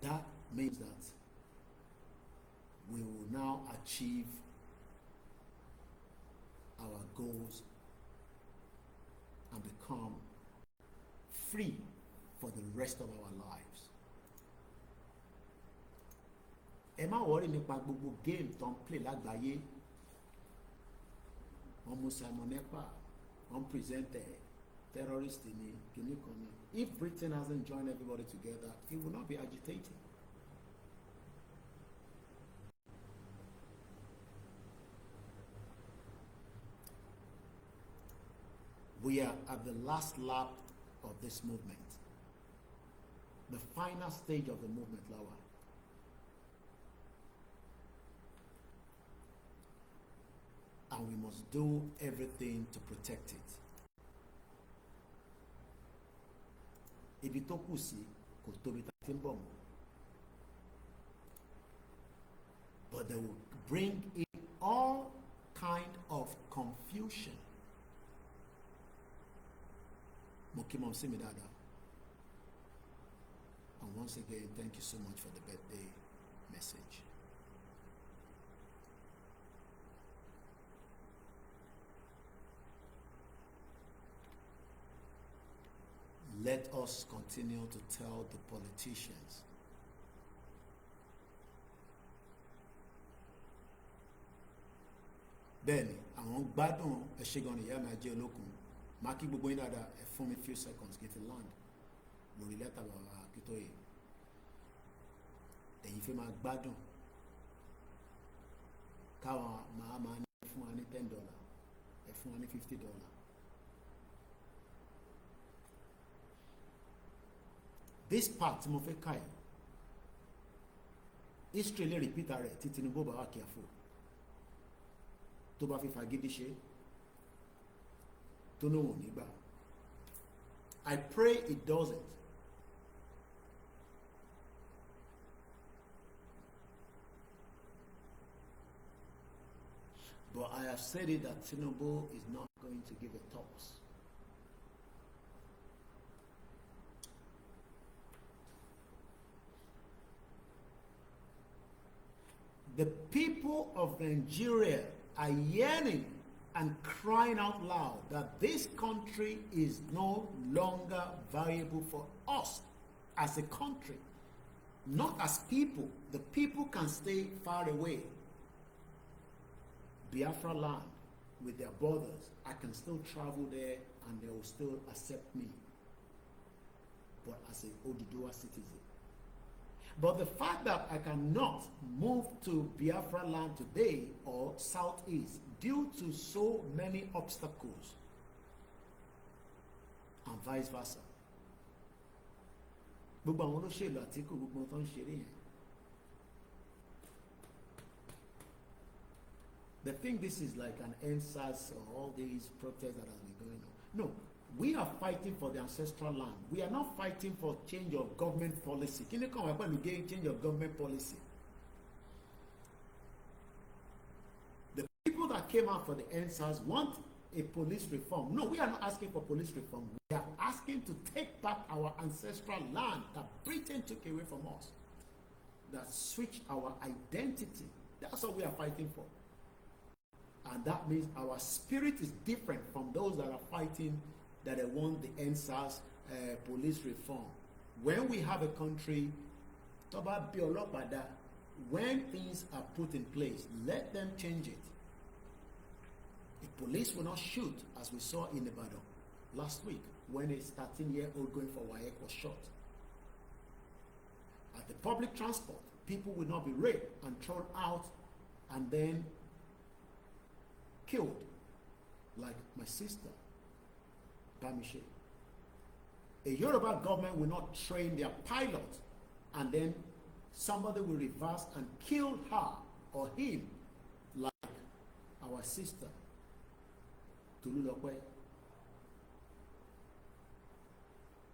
That means that we will now achieve our goals and become free for the rest of our lives. Ẹ má worry nípa gbogbo game tó ń play lágbàáyé. Wọ́n mú Simon Ekpa, wọ́n present terrorist ní kìíní kan ní. If Britain hasn't joined everybody together, it will not be agitating. We are at the last lap of this movement, the final stage of the movement, Lawa. And we must do everything to protect it. Ibi tó kù sí kò tóbi tá ti ń bọ̀ mọ́. But they will bring in all kind of confusion. Mo kí mọ̀ sí mi dáadáa. And once again, thank you so much for the birthday message. Let us continue to tell the politicians bẹ́ẹ̀ni àwọn gbádùn ẹ̀ṣẹ̀gan ìyá mi ajé olókun máa kí gbogbo yín dáadáa ẹ fún mi few seconds kí n fi land lórí lẹ́tà bàbá Akíntóyè. Ẹ̀yin fẹ́ máa gbádùn káwọn máa ní fún wa ní $10 ẹ fún wa ní $50. This part tí mo fẹ́ ká yìí history lè repeat rẹ̀ tí Tinubu bá wà careful tó bá fi fagídí ṣe tó náà wò nígbà. I pray it doesn't. But I have said it that Tinubu is not going to give a toss. The people of Nigeria are yearning and crying out loud that this country is no longer viable for us as a country, not as people. The people can stay far away. Biafra land with their borders, I can still travel there and they will still accept me, but as an Oduduwa citizen. But the fact that I cannot move to Biafra land today or Southeast due to so many obstacles and vice versa. Gbogbo àwọn olóṣèlú Àtíkù gbogbo tó ń ṣeré yẹn. They think this is like an EndSARS or all these protests that have been going on. No. We are fighting for the ancestral land. We are not fighting for change of government policy. Can you come up and get change of government policy? The people that came out for the EndSARS want a police reform. No, we are not asking for police reform. We are asking to take back our ancestral land that Britain took away from us, that switched our identity. That's what we are fighting for. And that means our spirit is different from those that are fighting that they want the EndSARS police reform. When we have a country, when things are put in place, let them change it. The police will not shoot, as we saw in Ibadan last week, when a 13-year-old going for WAEC was shot. At the public transport, people will not be raped and thrown out and then killed, like my sister, Bamishe. A Yoruba government will not train their pilot and then somebody will reverse and kill her or him, like our sister, Tululokwe.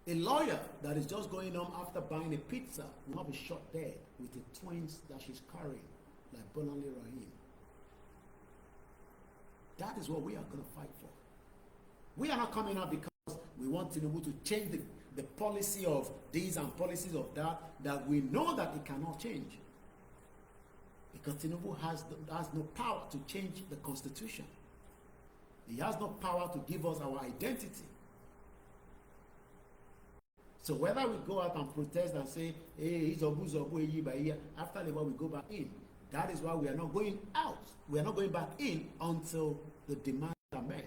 A lawyer that is just going home after buying a pizza will not be shot dead with the twins that she's carrying, like Bolanle Rahim. That is what we are going to fight for. We are not coming out because we want Tinubu to change the policy of this and policies of that we know that it cannot change. Because Tinubu has no power to change the constitution. He has no power to give us our identity. So whether we go out and protest and say, hey, after the war we go back in, that is why we are not going out. We are not going back in until the demands are met.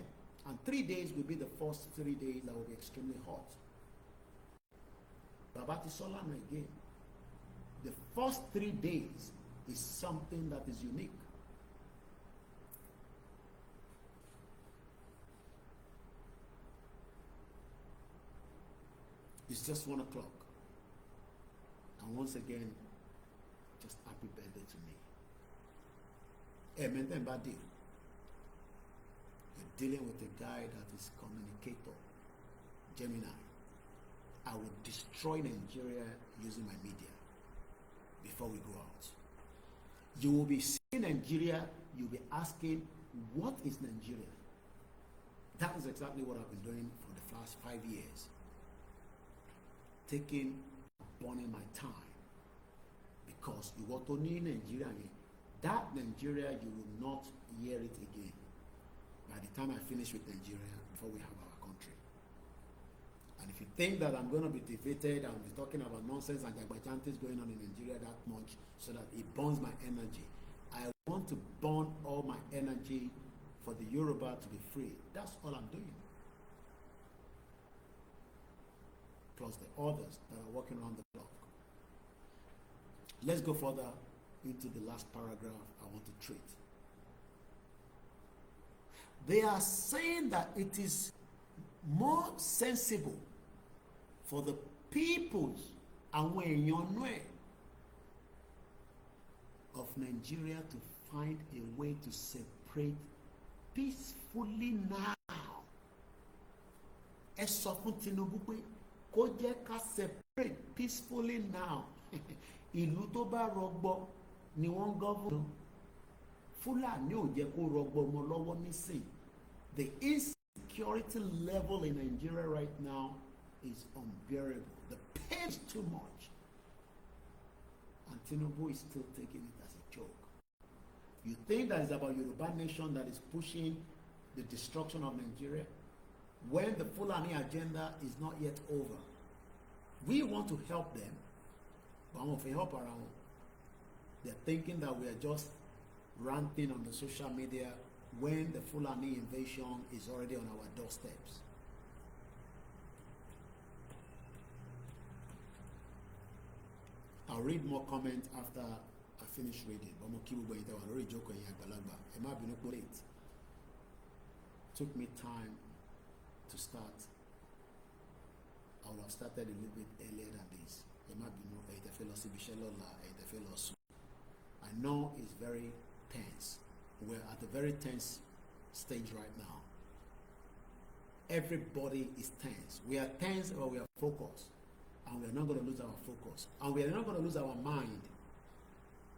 And 3 days will be the first 3 days that will be extremely hot. Babati Solan again. The first 3 days is something that is unique. It's just 1 o'clock. And once again, just happy birthday to me. Amen. Badi. You're dealing with a guy that is communicator, Gemini. I will destroy Nigeria using my media before we go out. You will be seeing Nigeria, you'll be asking, what is Nigeria? That is exactly what I've been doing for the last 5 years. Burning my time. Because you want to need Nigeria, that Nigeria, you will not hear it again. By the time I finish with Nigeria, before we have our country. And if you think that I'm going to be defeated and be talking about nonsense and jagbajantis going on in Nigeria that much so that it burns my energy, I want to burn all my energy for the Yoruba to be free. That's all I'm doing. Plus the others that are working around the clock. Let's go further into the last paragraph I want to treat. They are saying that it is more sensible for the peoples of Nigeria to find a way to separate peacefully now. Ẹ sọ fún Tinubu pé kó jẹ́ ká separate peacefully now. Ìlú tó bá rọgbọ ni wọ́n govern. Fúlàní ò jẹ́ kó rọgbọ mọ́ lọ́wọ́ nísìn. The insecurity level in Nigeria right now is unbearable. The pain is too much. And Tinubu is still taking it as a joke. You think that it's about Yoruba nation that is pushing the destruction of Nigeria? When the Fulani agenda is not yet over. We want to help them, but if we help around, they're thinking that we are just ranting on the social media when the Fulani invasion is already on our doorsteps. I'll read more comments after I finish reading. It took me time to start. I would have started a little bit earlier than this. I know it's very tense. We're at a very tense stage right now. Everybody is tense. We are tense, but we are focused. And we are not going to lose our focus. And we are not going to lose our mind.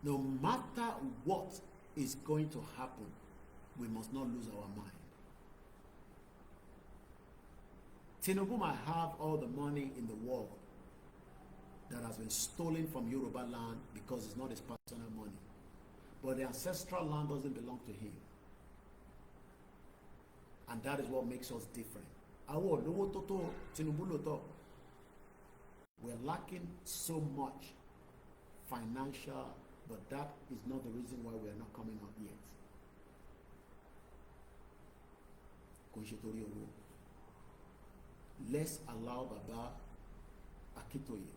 No matter what is going to happen, we must not lose our mind. Tinubu might have all the money in the world that has been stolen from Yoruba land because it's not his personal money. But the ancestral land doesn't belong to him. And that is what makes us different. We're lacking so much financial, but that is not the reason why we are not coming out yet. Let's allow Baba Akitoye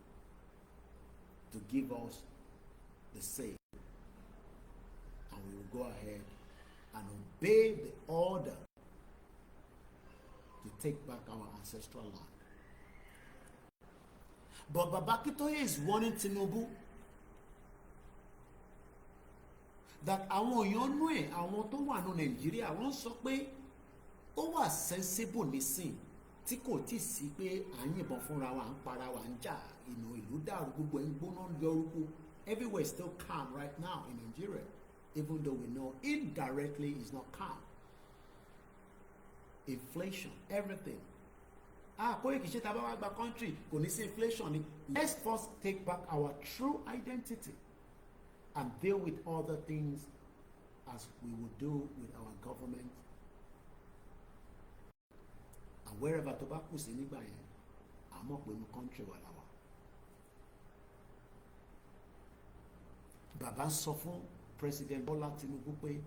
to give us the say, and we will go ahead and obey the order to take back our ancestral land. But Baba Akitoye is warning Tinubu that àwọn èèyàn nú ẹ̀, àwọn tó wà ní Nàìjíríà, wọ́n sọ pé ó wà sensible nísìn tí kò tí sí pé à ń yìnbọn fúnra wa, à ń para wa, à ń jà, ìlú dàrú, gbogbo ẹ̀ ń gbóná yọrùkú. Everywhere is still calm right now in Nigeria, even though we know indirectly it's not calm. Inflation, everything. Koiki ṣe tá bá wá gba country kò ní sí inflation ni. Let's first take back our true identity and deal with other things as we would do with our government. And wherever tó bá kù sí nígbà yẹn, àmọ́ pé inú country wà láwa. Bàbá sọ fún President Bola Tinubu pé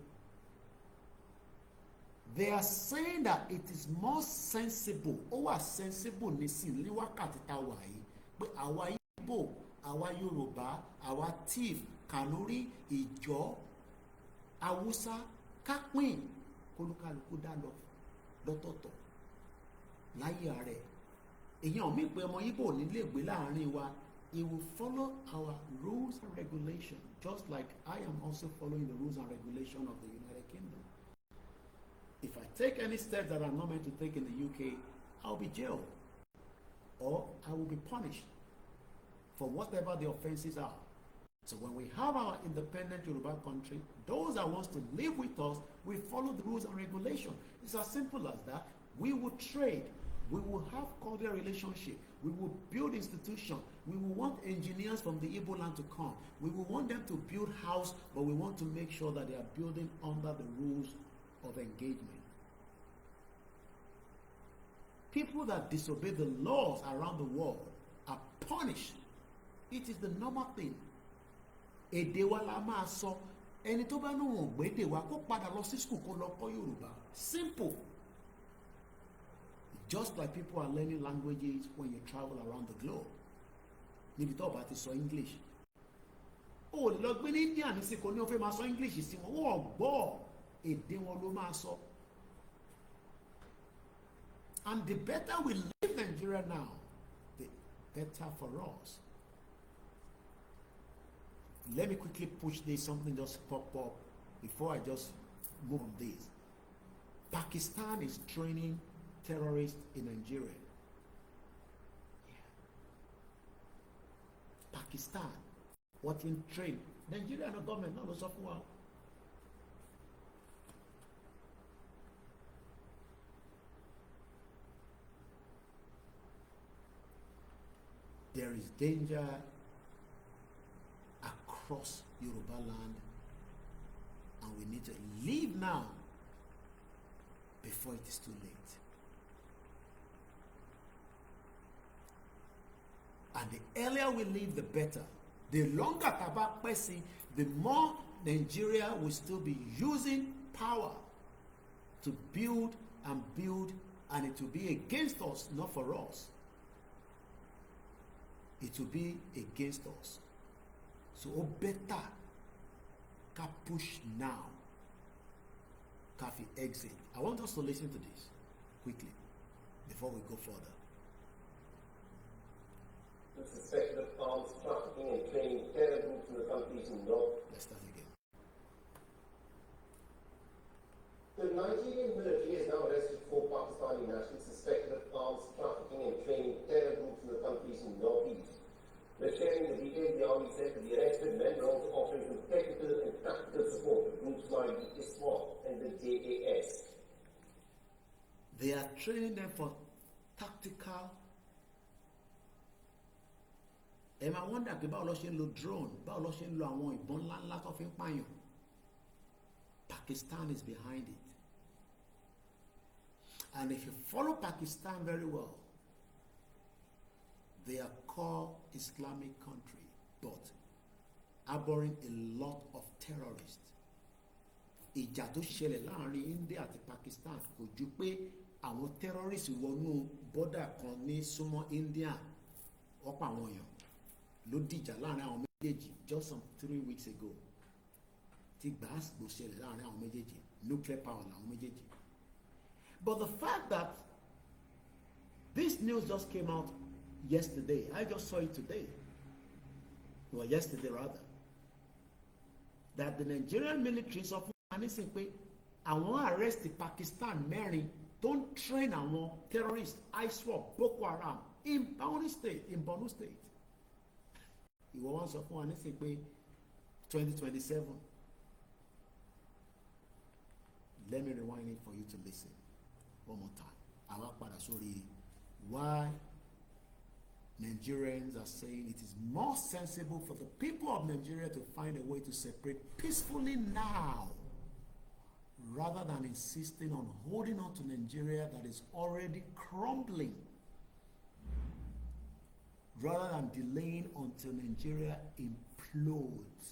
they are saying that it is more sensible, ó wà sensible nísìn ní wákàtí tá a wà yìí, pé àwa Igbo, àwa Yorùbá, àwa Tiv, Kanuri, Ìjọ, Haúsá, ká pín kólúkálukú dá lọ lọ́tọ̀ọ̀tọ̀ láyé ààrẹ. Èyàn mi pé ọmọ Igbo nílé gbé láàrin wa. He will follow our rules and regulations, just like I am also following the rules and regulations of the United Kingdom. If I take any steps that I'm not meant to take in the UK, I'll be jailed or I will be punished for whatever the offenses are. So when we have our independent Yoruba country, those that want to live with us, we follow the rules and regulations. It's as simple as that. We will trade. We will have cordial relationship. We will build institutions. We will want engineers from the Igbo land to come. We will want them to build house, but we want to make sure that they are building under the rules of engagement. People that disobey the laws around the world are punished. It is the normal thing. Èdè wa la máa sọ. Ẹni tó bá lóun ò gbédè wa kó padà lọ sí school kó lọ kọ́ Yorùbá. Simple. Just like people are learning languages when you travel around the globe. Níbi tó bá ti sọ English. Ó lè lọ gbé ní India ní sìkò ní ó fẹ́ máa sọ English sí wọn. Wọ́n gbọ́ èdè wọn ló máa sọ. And the better we live Nigeria now, the better for us. Let me quickly push this, something just pop up before I just move on this. Pakistan is training terrorists in Nigeria. Yeah. Pakistan, what in train? Nigeria no government, no software. There is danger across Yoruba land, and we need to leave now before it is too late. And the earlier we leave, the better. The longer Tabak Pesi, the more Nigeria will still be using power to build, and it will be against us, not for us. It will be against us. So better ka push now, Kafi exit. I want us to listen to this quickly before we go further. Suspected of arms trafficking and training terror groups in the countries in North. Let's start again. The Nigerian military has now arrested 4 Pakistani nationals suspected of arms trafficking and training terror groups in the countries in Northeast. Sharing the details, the army said that the arrested men were also offering some technical and tactical support to groups like the ISWAP and the JAS. They are training them for tactical. Ẹ máa wọ́n dàgbé báwo lọ ṣe ń lo drone, báwo lọ ṣe ń lo àwọn ìbọn ńláńlá tó fi ń pààyàn. Pakistan is behind it. And if you follow Pakistan very well, they are called Islamic country, but harboring a lot of terrorists. Ìjà tó ṣẹlẹ̀ láàrin India àti Pakistan kò ju pé àwọn terrorists wọnú border kan ní súnmọ́ India, ọ̀pọ̀ àwọn èèyàn ló dìjà láàrin àwọn méjèèjì just some 3 weeks ago. Tí gbàásìgbò ṣẹlẹ̀ láàrin àwọn méjèèjì, nuclear power làwọn méjèèjì. But the fact that this news just came out yesterday, I just saw it today, or yesterday rather, that the Nigerian military sọ fún wa nísìnyí pé àwọn arrest Pakistan mẹ́rin tó ń train àwọn terrorists ISWAP Boko Haram in Borno State ìwọ wọn sọ fún wa nísìnyí pé 2027. Let me rewind it for you to listen one more time. Àwa padà sórí why Nigerians are saying it is more sensible for the people of Nigeria to find a way to separate peacefully now rather than insisting on holding on to Nigeria that is already crumbling, rather than delaying until Nigeria implodes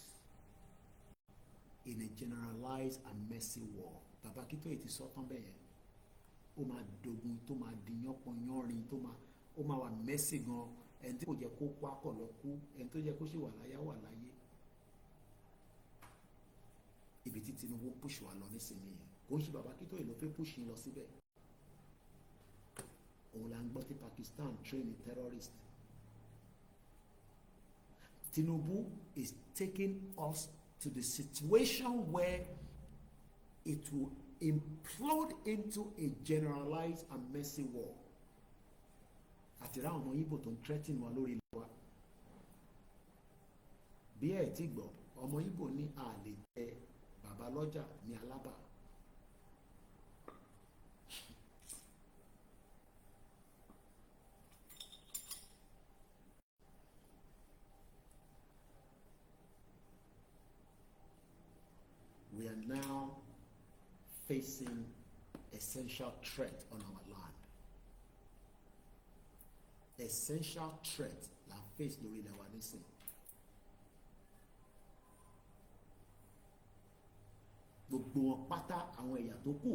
in a generalized and messy war. Bàbá Akintoye ti sọ tán bẹ́ẹ̀ yẹn, ó máa dogun tó máa di yánpọnyánrin tó máa ó máa wà messy gan, ẹni tí kò jẹ́ kó kó akọ̀ lọ kú, ẹni tó jẹ́ kó ṣì wà láyé wà láyé. Ibi tí Tinubu push wa lọ nísìnyí yẹn kò ń ṣe Bàbá Akintoye ló fẹ́ push lọ síbẹ̀. Òun là ń gbọ́ tí Pakistan train a terrorist. Tinubu is taking us to the situation where it will implode into a generalized and messy war. Àti ra ọmọ Igbo tó ń threaten wa lórí ilé wa. Bí ẹ ti gbọ́, ọmọ Igbo ní a lè jẹ bàbá lọ́jà ní Alábà. We are now facing essential threat on our land. Essential threat la face lórí ilẹ̀ wa nísìn. Gbogbo wọn pátá àwọn ẹ̀yà tó kù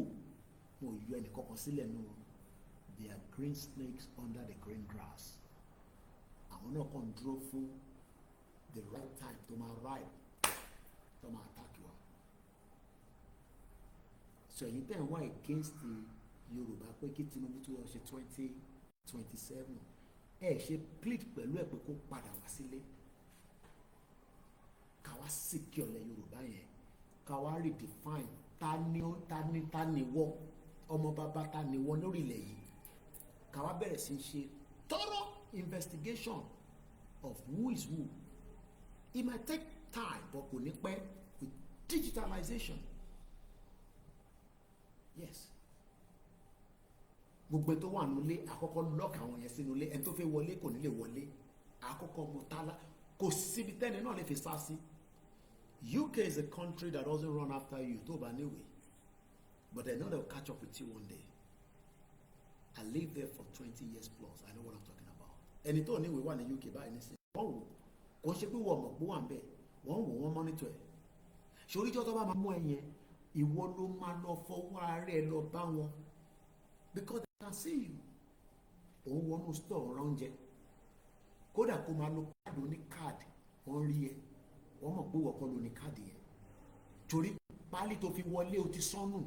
wọn ò yọ ẹnìkankan sílẹ̀ nù wọn. They are green snakes under the green grass. Àwọn náà kàn dúró fún the right time tó máa ripe tó máa attack wa. So ẹ̀yin tẹ́ ń wá against the Yorùbá pé kí Tinubu tó lọ ṣe 2027 ẹ ṣe plead pẹ̀lú ẹ̀ pé kó padà wá sílé ká wá secure ilẹ̀ Yorùbá yẹn ká wá redefine ta ni wọ́ ọmọ bàbá ta ni wọ́ lórí ilẹ̀ yìí ká wá bẹ̀rẹ̀ sí ṣe thorough investigation of who is who. It might take time but kò ní pẹ́ with digitalization. Yes. Gbogbo tó wà nílé àkọ́kọ́ lock àwọn yẹn sínú ilé ẹni tó fẹ́ wọlé kò ní lè wọlé àkọ́kọ́ mú tálá kò síbi tẹ́ni náà lè fi sá sí. UK is a country that doesn't run after you tó bá níwèé but they know they'll catch up with you one day. I lived there for 20 years plus. I know what I'm talking about. Ẹni tó níwèé wà ní UK báyìí nísìnyí wọ́n wò kò ṣe pé wọ́n mọ̀ pé wà ń bẹ̀ wọ́n wò wọ́n monitor ẹ̀ ṣoríjọ́ tó bá máa mú ẹ yẹn ìwọ ló máa lọ fọwọ́ ara ẹ lọ bá wọn because they can see you. Òun wọnú store ọ̀rọ̀ oúnjẹ kódà kó máa lo káàdì oní káàdì wọ́n rí ẹ wọ́n mọ̀ pé wọ́n kọ́ ló ní káàdì yẹn torí pálí tó fi wọlé o ti sọnù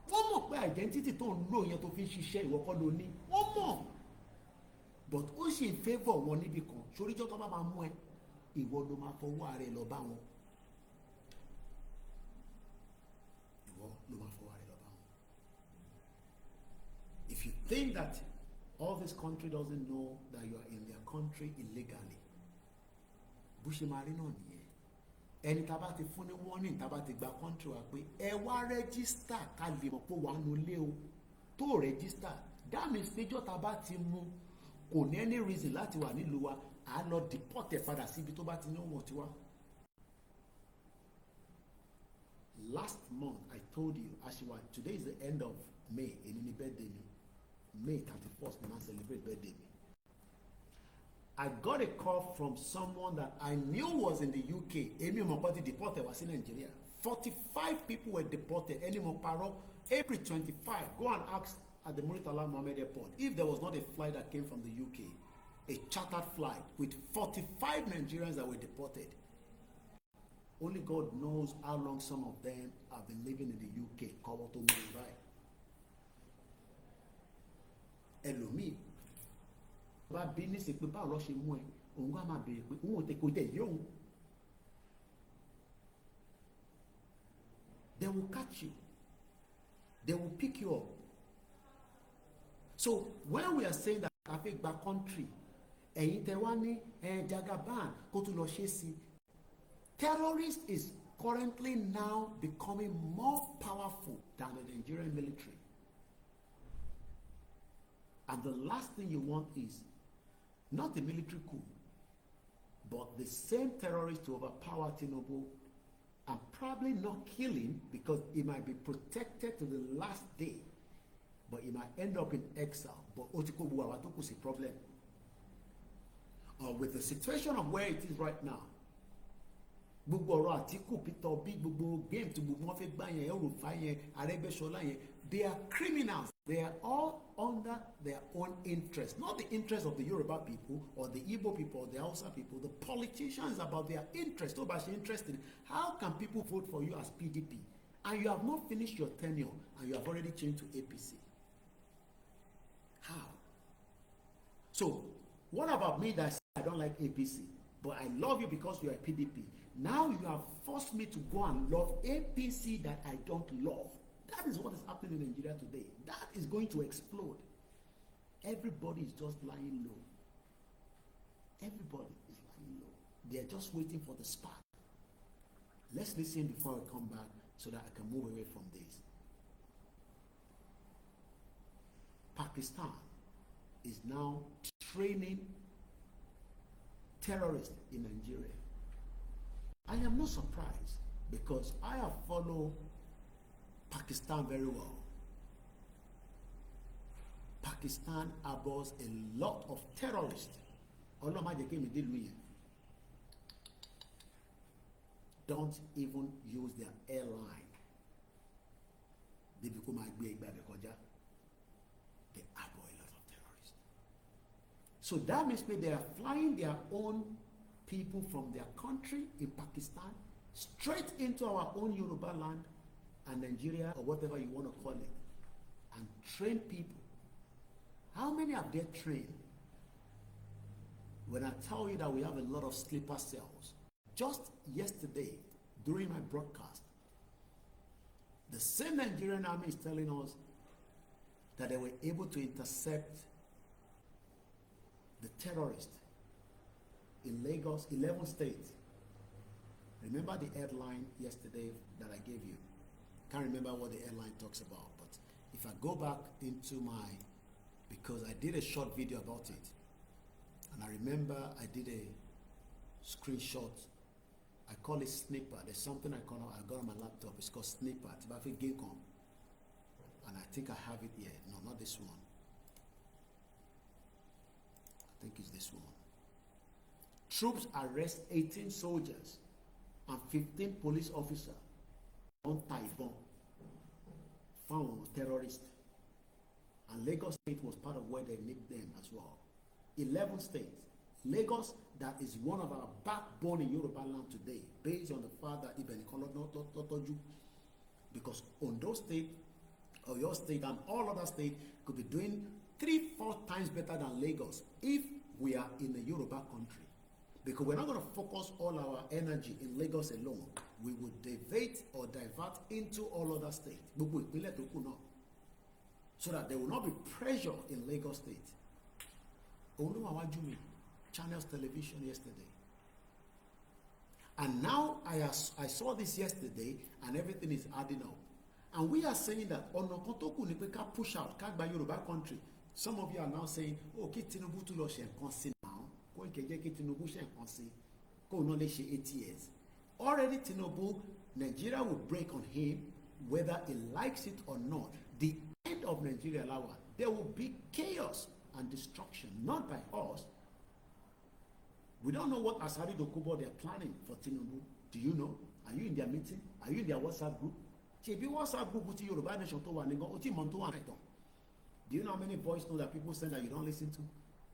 wọ́n mọ̀ pé identity tó ń lò yẹn tó fi ń ṣiṣẹ́ ìwọ kọ́ ló ní wọ́n mọ̀ but ó sì ń favour wọn níbì kan ṣoríjọ́ tó bá máa mú ẹ ìwọ ló máa fọwọ́ ara ẹ lọ bá wọn. If you think that all this country doesn't know that you are in their country illegally, bó ṣe máa rí náà nìyẹn. Ẹni tá bá ti fún ní warning tá bá ti gba country wa pé ẹ wá register ká lè mọ̀ pé wà nù lé o tó register that means péjọ́ tá bá ti mú kò ní any reason láti wà nílùú wa à lọ deport ẹ̀ padà síbi tó bá ti ní wọ́n ti wá. Last month I told you Ashiwa today is the end of May èyí ni birthday mi May 31st ni ma celebrate birthday mi. I got a call from someone that I knew was in the UK. Èmi mọ̀ pé ti deported wá sí Nigeria. 45 people were deported. Ẹni mo parọ́ April 25. Go and ask at the Muritala Mohammed Airport if there was not a flight that came from the UK, a chartered flight with 45 Nigerians that were deported. Only God knows how long some of them have been living in the UK. Kọ́wọ́ tó mú mi báyìí. Ẹlòmíì bá bí nísìnyí pé báwo lọ ṣe mú ẹ òun gbà máa béèrè pé òun ò tẹ kó tẹ yé òun. They will catch you. They will pick you up. So when we are saying that a fẹ́ gba country, ẹ̀yin tẹ́ wá ní Jagaban kó tún lọ ṣe sí, terrorist is currently now becoming more powerful than the Nigerian military. And the last thing you want is not the military coup, but the same terrorist to overpower Tinubu and probably not kill him because he might be protected to the last day, but he might end up in exile. But Otiko Buawatoku is a problem. With the situation of where it is right now, gbogbo ọ̀rọ̀ Àtíkù, Peter Obi, gbogbo game to gbogbo wọn fẹ́ gbá yẹn, Ẹrùfá yẹn, Arẹ́gbẹ́ṣọlá yẹn, they are criminals. They are all under their own interest, not the interest of the Yoruba people or the Igbo people or the Hausa people. The politicians about their interest. So much interested. How can people vote for you as PDP and you have not finished your tenure and you have already changed to APC? How? So what about me that say I don't like APC, but I love you because you are PDP? Now you have forced me to go and love APC that I don't love. That is what is happening in Nigeria today. That is going to explode. Everybody is just lying low. Everybody is lying low. They are just waiting for the spark. Let's listen before I come back so that I can move away from this. Pakistan is now training terrorists in Nigeria. I am not surprised because I have followed Pakistan very well. Pakistan harbors a lot of terrorists. Don't even use their airline. They become they harbor a lot of terrorists. So that means they are flying their own people from their country in Pakistan straight into our own Yoruba land and Nigeria or whatever you want to call it, and train people. How many have they trained? When I tell you that we have a lot of sleeper cells, just yesterday during my broadcast, the same Nigerian army is telling us that they were able to intercept the terrorists in Lagos, 11 states. Remember the headline yesterday that I gave you? Can't remember what the airline talks about, but if I go back into because I did a short video about it, and I remember I did a screenshot. I call it snipper. There's something I got on my laptop. It's called snipper. It's about Ginkon, and I think I have it here. No, not this one. I think it's this one. Troops arrest 18 soldiers and 15 police officers on Taiwan, found terrorists. And Lagos State was part of where they nicked them as well. 11 states. Lagos, that is one of our backbone in Yoruba land today, based on the fact that Ibn Totoju, because Ondo State, or your state, and all other states could be doing 3-4 times better than Lagos if we are in a Yoruba country. Because we're not going to focus all our energy in Lagos alone. We would divert into all other states. So that there will not be pressure in Lagos State. Channels television yesterday. And now I saw this yesterday and everything is adding up. And we are saying that push out, Yoruba country. Some of you are now saying, oh, Tinubu to Russia now. Tinubu 8 years. Already Tinubu, Nigeria will break on him whether he likes it or not. The end of Nigeria, there will be chaos and destruction, not by us. We don't know what Asari Dokubo they are planning for Tinubu. Do you know? Are you in their meeting? Are you in their WhatsApp group? Do you know how many voice notes that people send that you don't listen to?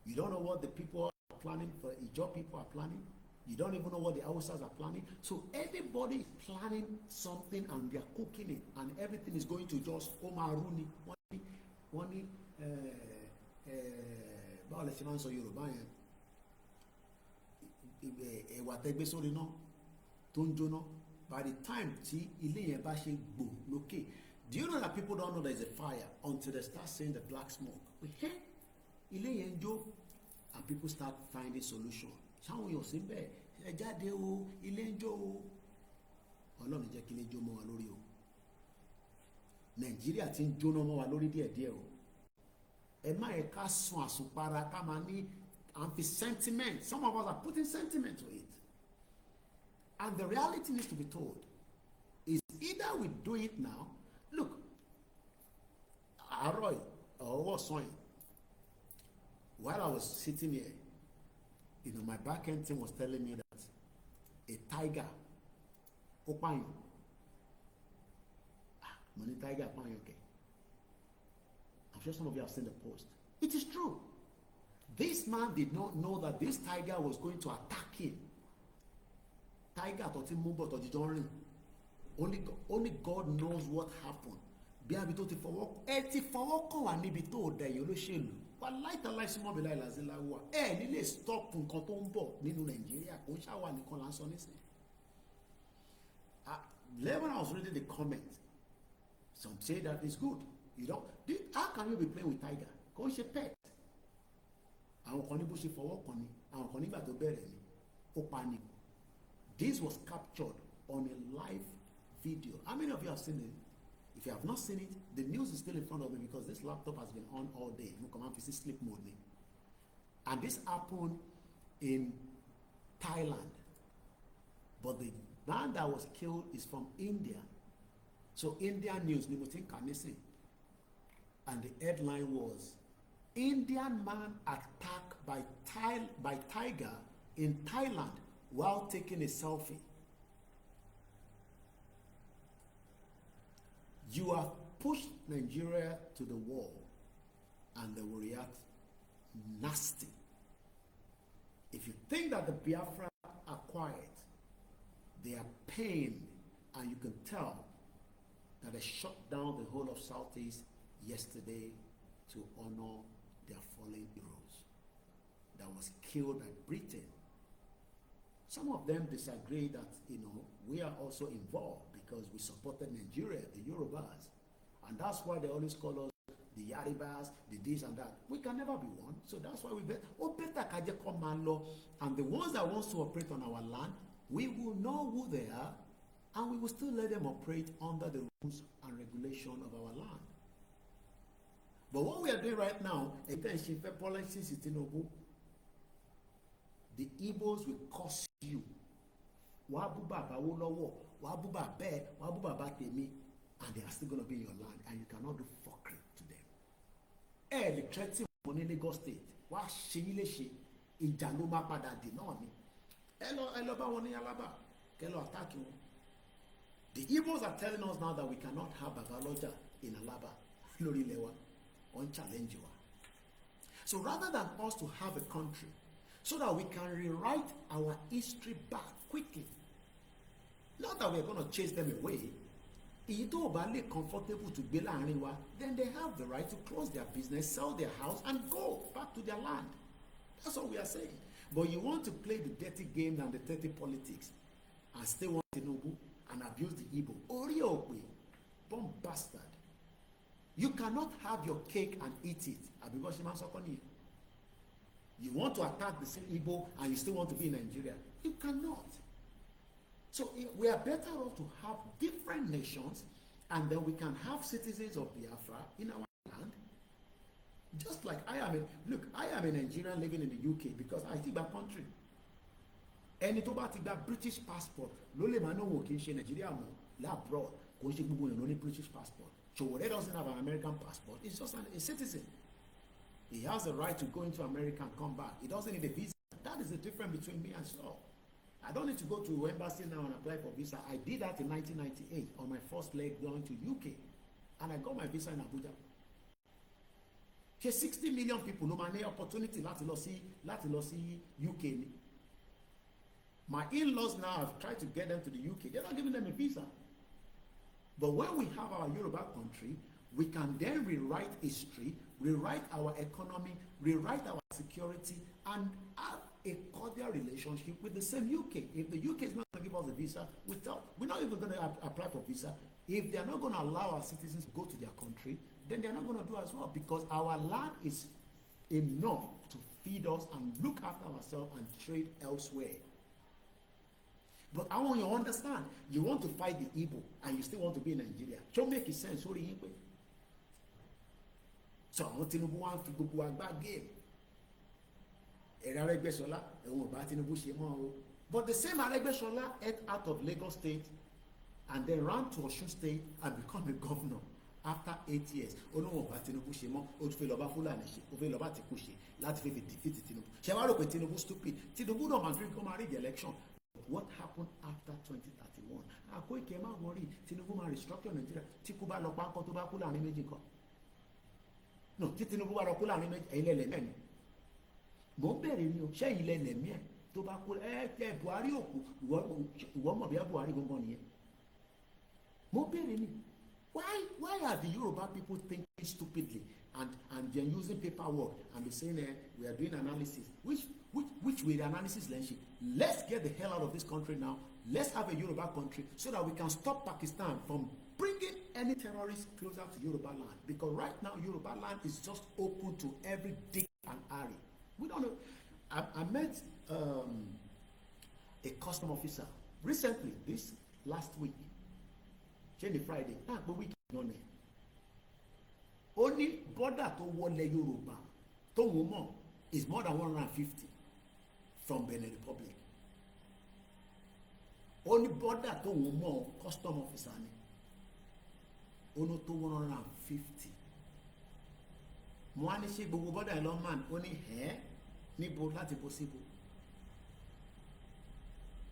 You don't know what the people are planning for, Ijaw people are planning. You don't even know what the Hausas are planning. So everybody is planning something and they are cooking it, and everything is going to just Omaruni. By the time tí ilé yẹn bá ṣe gbò lókè, Do you know that people don't know there's a fire until they start seeing the black smoke? But hey, ilé yẹn jó, and people start finding solution. Ṣáwọn yóò sí bẹ́ẹ̀ ẹ jáde o, ilé ń jó o. Ọlọ́run jẹ́ kí ilé jó mọ́ wa lórí o. Nàìjíríà ti ń jóná mọ́ wa lórí díẹ̀díẹ̀ o. Ẹ má yẹ ká sun àsùnpara ká máa ní sentiment. Some of us are putting sentiment to it. And the reality needs to be told. Is either we do it now. Look, Aroy, or what song? While I was sitting here, you know, my back end team was telling me that a tiger, open, money tiger, okay. I'm sure some of you have seen the post. It is true. This man did not know that this tiger was going to attack him. Tiger thought him move to the journey. Only God knows what happened. Bí abi tó ti fọwọ́ kàn wá níbi tó dẹ̀ yìí olóṣèlú. Wà láìta láìsí mọ́bí láì lásì láwùwà. Ẹ nílé stop nǹkan tó ń bọ̀ nínú Nàìjíríà kò ń ṣàwà nìkan là ń sọ nísìnyí. When I was reading the comment, some say that it's good. You know, how can you be playing with tiger? Kò ń ṣe pet. Àwọn kan ní bó ṣe fọwọ́ kàn ni, àwọn kan nígbà tó bẹ̀rẹ̀ ni, ó pa ni. This was captured on a live video. How many of you have seen it? If you have not seen it, the news is still in front of me because this laptop has been on all day. You come out to see sleep mode. And this happened in Thailand. But the man that was killed is from India. So Indian news, Nimutin Kanisi. And the headline was, Indian man attacked by tiger in Thailand while taking a selfie. You have pushed Nigeria to the wall and they will react nasty. If you think that the Biafra are quiet, they are pained, and you can tell that they shut down the whole of Southeast yesterday to honor their fallen heroes that was killed by Britain. Some of them disagree that, you know, we are also involved because we supported Nigeria, the Yorubas. And that's why they always call us the Yaribas, the this and that. We can never be one. So that's why we better kaje komalo. And the ones that wants to operate on our land, we will know who they are, and we will still let them operate under the rules and regulation of our land. But what we are doing right now, the Igbos will curse you. And they are still going to be in your land, and you cannot do fuckery to them. The threatening money in Lagos State. What she ìjà ló máa padà dì náà ni. Ẹ lọ bá wọn ní Alaba. Kẹ́ lọ attack wọn. The Igbos are telling us now that we cannot have Babaloja in Alaba. Lórí ilẹ̀ wa. On challenge wa. So rather than us to have a country, so that we can rewrite our history back quickly, not that we are going to chase them away. Èyí tó bá lè comfortable to gbé láàrin wa, then they have the right to close their business, sell their house, and go back to their land. That's what we are saying. But you want to play the dirty game and the dirty politics and still want Tinubu and abuse the Igbo. Orí òpè, bomb bastard. You cannot have your cake and eat it. You want to attack the same Igbo and you still want to be in Nigeria. You cannot. So we are better off to have different nations, and then we can have citizens of Biafra in our land. Just like I am a Nigerian living in the UK because I think my country. Ẹni tó bá ti gba British passport ló lè máa náwó kì í ṣe Nigeria mọ́ labroad kò ń ṣe gbogbo èèyàn ló ní British passport. Chowore doesn't have an American passport. He's just a citizen. He has the right to go into America and come back. He doesn't need a visa. That is the difference between me and Saul. I don't need to go to embassy now and apply for visa. I did that in 1998 on my first leg going to UK, and I got my visa in Abuja. There's 60 million people no man opportunity láti lọ sí UK. My in-laws now have tried to get them to the UK. They're not giving them a visa. But when we have our Yoruba country, we can then rewrite history, rewrite our economy, rewrite our security, and have a cordial relationship with the same UK. If the UK is not going to give us a visa, we're not even going to apply for visa. If they are not going to allow our citizens to go to their country, then they are not going to do as well, because our land is enough to feed us and look after ourselves and trade elsewhere. But I want you to understand, you want to fight the Igbo and you still want to be in Nigeria. Don't make sense. Sorry, Igbo. So àwọn Tinubu wá ń fi gbogbo àgbá game. Ẹ̀rọ Arẹ́gbẹ́ṣọlá ẹ̀wọ̀n ọba Tinubu ṣe mọ́ o. But the same Arẹ́gbẹ́ṣọlá ate out of Lagos State and then ran to Osun State and become a governor after 8 years. Olóhùn ọba Tinubu ṣe mọ́, ó tún fẹ́ lọ́ba Fúlàní ṣe, ó fẹ́ lọ́ba Àtìkù ṣe láti fẹ́ fi defeat Tinubu. Ṣé wàá rò pé Tinubu stupid? Tinubu náà máa fi kọ́ máa rí the election. What happened after 2031? Koiki ẹ má worry, Tinubu máa restructure Nigeria. Tí kú bá lọ pánkọ́ tó bá kú láàrin méjì kan. No, tí Tinubu bá lọ kú láàrin méjì, ẹ̀yin lẹ́lẹ̀ mẹ́ni. Mo ń bẹ̀rẹ̀ ni o, ṣé ẹ̀yin lẹ́lẹ̀ mí ẹ̀ tó bá kú Buhari òkú, ìwọ mọ̀ bí i Buhari gangan nìyẹn. Mo ń bẹ̀rẹ̀ ni. Why are the Yoruba people thinking stupidly and they're using paperwork and be saying we are doing analysis? Which way the analysis lenshi? Let's get the hell out of this country now. Let's have a Yoruba country so that we can stop Pakistan from bringing any terrorists closer to Yoruba land. Because right now Yoruba land is just open to every dick and harry. We don't know. I met a custom officer recently, this last week. Jenny Friday, but week on it. Only border to wọlé Yoruba to woman is more than 150 from Benin Republic. Only border to woman custom officer ni. Only to 150. Mo wá ní ṣe gbogbo border ẹ̀ lọ́ man ó ní níbo láti possible.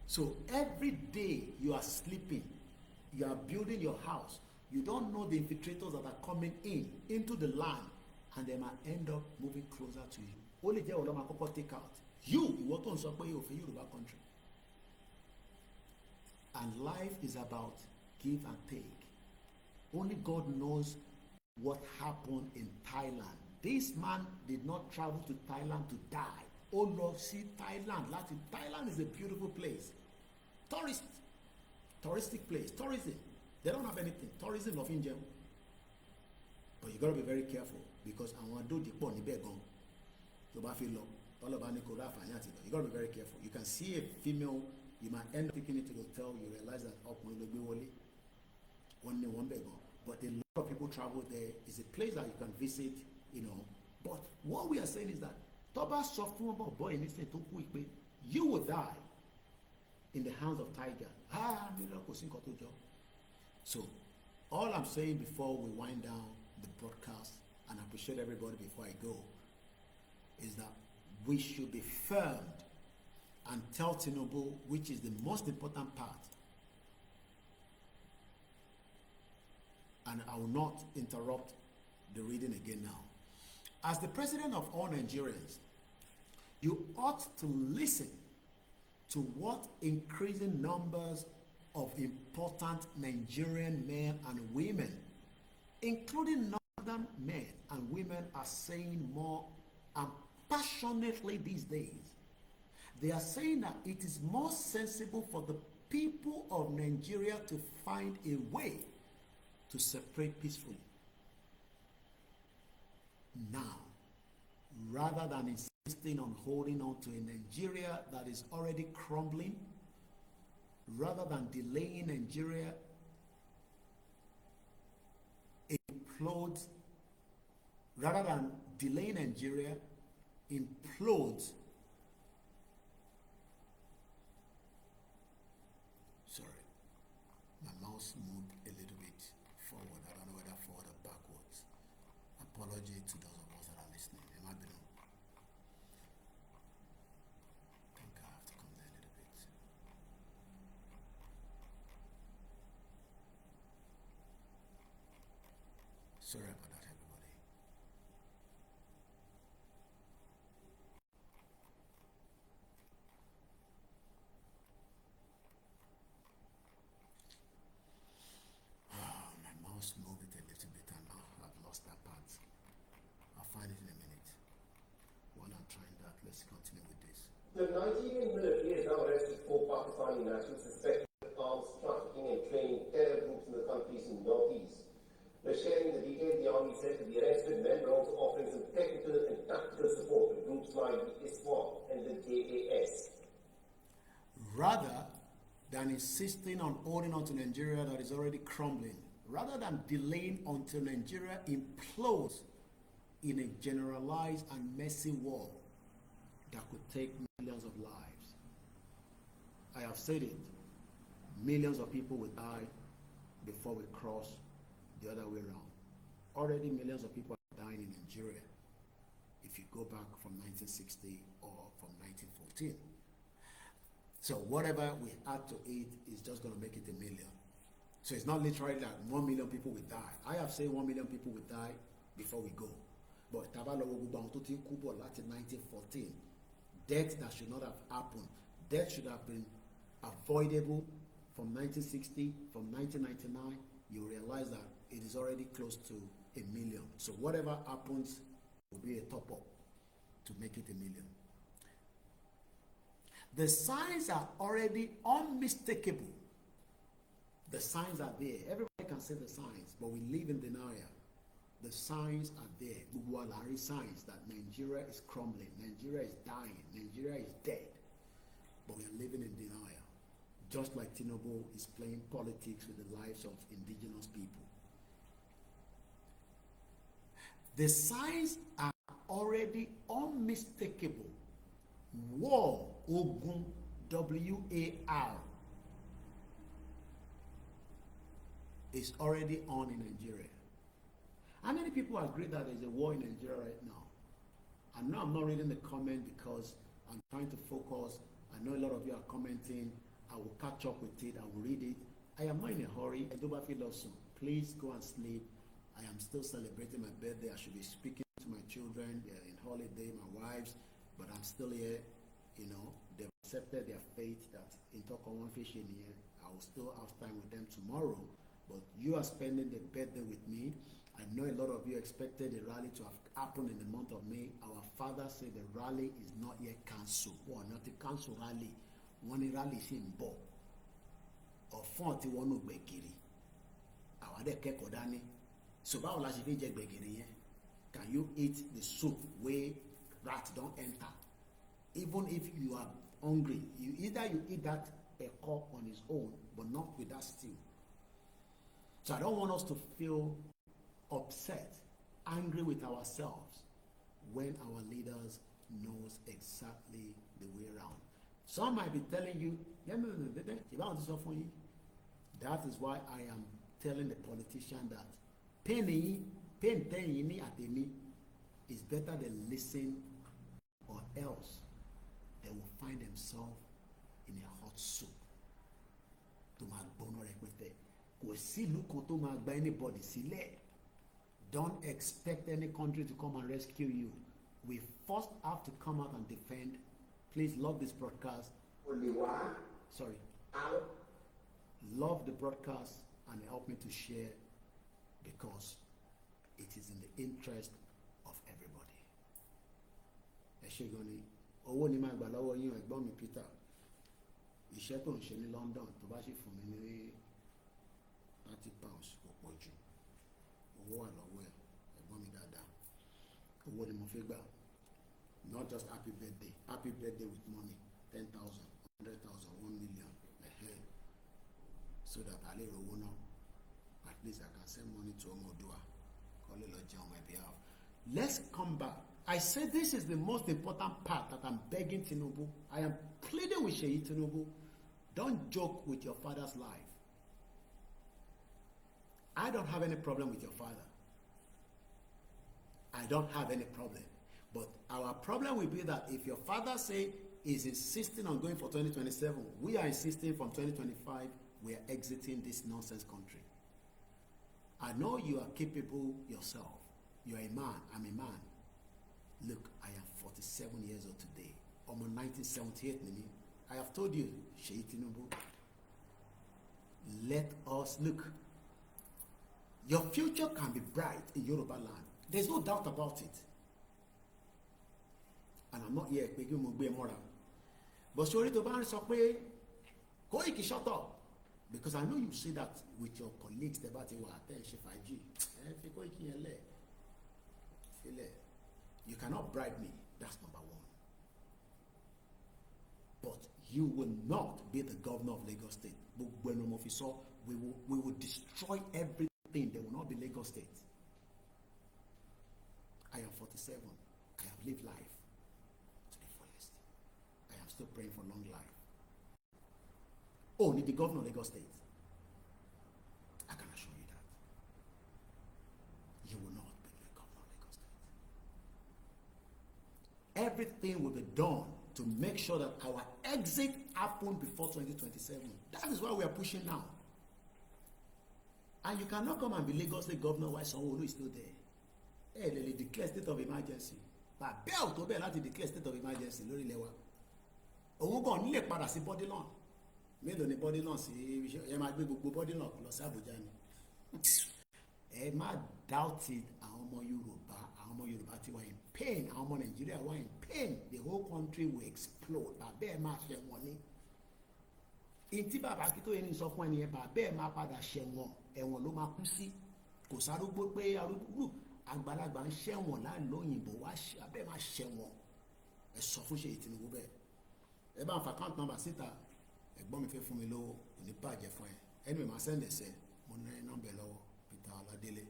So every day you are sleeping, you are building your house, you don't know the infiltrators that are coming into the land, and they might end up moving closer to you. Only jẹ́ ọlọ́mọ àkọ́kọ́ take out. You, ìwọ tó ń sọ pé yóò fi Yorùbá country. And life is about give and take. Only God knows what happened in Thailand. This man did not travel to Thailand to die. Oh Lord, see Thailand. Thailand is a beautiful place. Touristic place. Tourism. They don't have anything. Tourism of India. But you got to be very careful because I want to do the pọ̀ níbẹ̀ gan. Tó bá fi lọ, tọ́lọ́ba ní kò rá àfààní àti lọ. You got to be very careful. You can see a female, you might end up taking it to the hotel, you realize that ọkùnrin ló gbé wọlé. Wọ́n ní wọ́n bẹ̀ gan. But a lot of people travel there. It's a place that you can visit, you know. But what we are saying is that Toba sọ fún ọmọ boy nísìnyí tó kú ìpè, you will die in the hands of tiger. Kò sí nǹkan tó jọ. So, all I'm saying before we wind down the broadcast, and I appreciate everybody before I go, is that we should be firm and tell Tinubu, which is the most important part. And I will not interrupt the reading again now. As the president of all Nigerians, you ought to listen to what increasing numbers of important Nigerian men and women, including northern men and women, are saying more and passionately these days. They are saying that it is more sensible for the people of Nigeria to find a way to separate peacefully now, rather than insisting on holding on to a Nigeria that is already crumbling, rather than delaying Nigeria implodes, rather than delaying Nigeria implodes. Sorry, my mouse moved a little bit forward. I don't know whether forward or backwards. Apology to those of us that are listening. It might be. I think I have to come there a little bit. Sorry about that, everybody. My mouse moved it a little bit and now I've lost that part. I'll find it in a minute. While I'm trying that, let's continue with this. The Nigerian military has now arrested 4 Pakistani nationals suspected of arms trafficking and training terror groups in the country's But sharing the details, the Army said that the arrested men were also offering some technical and tactical support to groups like the ISWAP and the JAS. Rather than insisting on holding on to Nigeria that is already crumbling, rather than delaying until Nigeria implodes in a generalized and messy war that could take millions of lives. I have said it, millions of people will die before we cross the other way around. Already millions of people are dying in Nigeria if you go back from 1960 or from 1914. So whatever we add to it is just going to make it a million. So it's not literally that 1 million people will die. I have said 1 million people will die before we go. But Tabalowo Gubon to Kubo Latin 1914, death that should not have happened, death should have been avoidable from 1960, from 1999, you realize that it is already close to a million. So whatever happens will be a top-up to make it a million. The signs are already unmistakable. The signs are there. Everybody can see the signs, but we live in denial. The signs are there. Gugualari signs that Nigeria is crumbling, Nigeria is dying, Nigeria is dead. But we are living in denial. Just like Tinubu is playing politics with the lives of indigenous people. The signs are already unmistakable. War, Ogun, W-A-R, is already on in Nigeria. How many people agree that there's a war in Nigeria right now? I know I'm not reading the comment because I'm trying to focus. I know a lot of you are commenting. I will catch up with it. I will read it. I am not in a hurry. I do not feel awesome. Please go and sleep. I am still celebrating my birthday. I should be speaking to my children. They are in holiday, my wives, but I'm still here. You know, they've accepted their fate that in Toko fish in here. I will still have time with them tomorrow. But you are spending the birthday with me. I know a lot of you expected the rally to have happened in the month of May. Our father said the rally is not yet cancelled. Or not a cancelled rally. One rally is in Bo. Or 41 Gbegiri. Our de kekodani. So báwo la ṣe fi jẹ gbẹ̀gìrì yẹn? Can you eat the soup where rats don't enter? Even if you are hungry, you eat that eko on its own, but not with that stew. So I don't want us to feel upset, angry with ourselves when our leaders knows exactly the way around. Some might be telling you, that is why I am telling the politician that pain is better than listen, or else they will find themselves in a hot soup. Anybody don't expect any country to come and rescue you. We first have to come out and defend. Please love this broadcast. Sorry. Love the broadcast and help me to share, because it is in the interest of everybody. Eshegoni, owó ni máa gbà lọ́wọ́ yín ẹ̀gbọ́n mi Peter. Iṣẹ́ tó ń ṣe ní London tó bá ṣe fún mi ní £30 kò pọ̀ jù. Owó wà lọ́wọ́ ẹ̀ ẹ̀gbọ́n mi dáadáa. Owó ni mo fẹ́ gbà. Not just happy birthday. Happy birthday with money. 10,000, 100,000, 1 million ahead. So that I lè rówó náà. At least I can send money to Omodua. Call it Lord on my behalf. Let's come back. I say this is the most important part that I'm begging Tinubu. I am pleading with Sheyi Tinubu. Don't joke with your father's life. I don't have any problem with your father. I don't have any problem. But our problem will be that if your father say is insisting on going for 2027, we are insisting from 2025, we are exiting this nonsense country. I know you are capable yourself. You are a man. I'm a man. Look, I am 47 years old today. I'm on 1978. I have told you, Sheyi Tinubu, let us look. Your future can be bright in Yoruba land. There's no doubt about it. And I'm not here begging Mugbe Mora. But sorry to ban sọ pé Koiki shut up. because I know you see that with your colleagues tẹ́ bá ti wà tẹ́ ṣe fàájì fi Koiki yẹn lẹ̀ filẹ̀. You cannot bribe me, that's number one. But you will not be the governor of Lagos State. Gbogbo ẹnu mo fi sọ, we will destroy everything. There will not be Lagos State. I am 47. I have lived life to the fullest. I am still praying for long life. Only the governor of Lagos State. I can assure you that. You will not be the governor of Lagos State. Everything will be done to make sure that our exit happens before 2027. That is why we are pushing now. And you cannot come and be Lagos State governor while Sanwo-Olu is still there. They declare state of emergency. But bẹ́ẹ̀ tó bẹ́ẹ̀ láti declare state of emergency lórí ilẹ̀ wa. Òun kàn nílé padà sí body law. Mélòó ni body law sí ẹ máa gbé gbogbo body law lọ sí Àbújá ni. Ẹ má doubt it, àwọn ọmọ Yorùbá ti wà in pain, àwọn ọmọ Nàìjíríà wà in pain. The whole country will explode. Bàbá ẹ máa ṣẹ̀wọ̀n ni. Ìtí bàbá Akíntóyè ní sọ fún ẹni yẹn, bàbá ẹ máa padà ṣẹ̀wọ̀n, ẹ̀wọ̀n ló máa kú sí. Kò sárúgbó pé arúgbó àgbàlagbà ń ṣẹ̀wọ̀n láìló òyìnbó wá abẹ́ máa ṣẹ̀wọ̀n. Ẹ sọ fún Ṣèyí Tinubu bẹ́ẹ̀. Ẹ bá ń fa account number síta, ẹ̀gbọ́n mi fẹ́ fún mi lówó, kò ní bàjẹ́ fún ẹ. Ẹni mi máa sẹ́ndẹ̀ sẹ́, mo ní nọ́mbẹ̀ lọ́wọ́, Peter Ọládélé,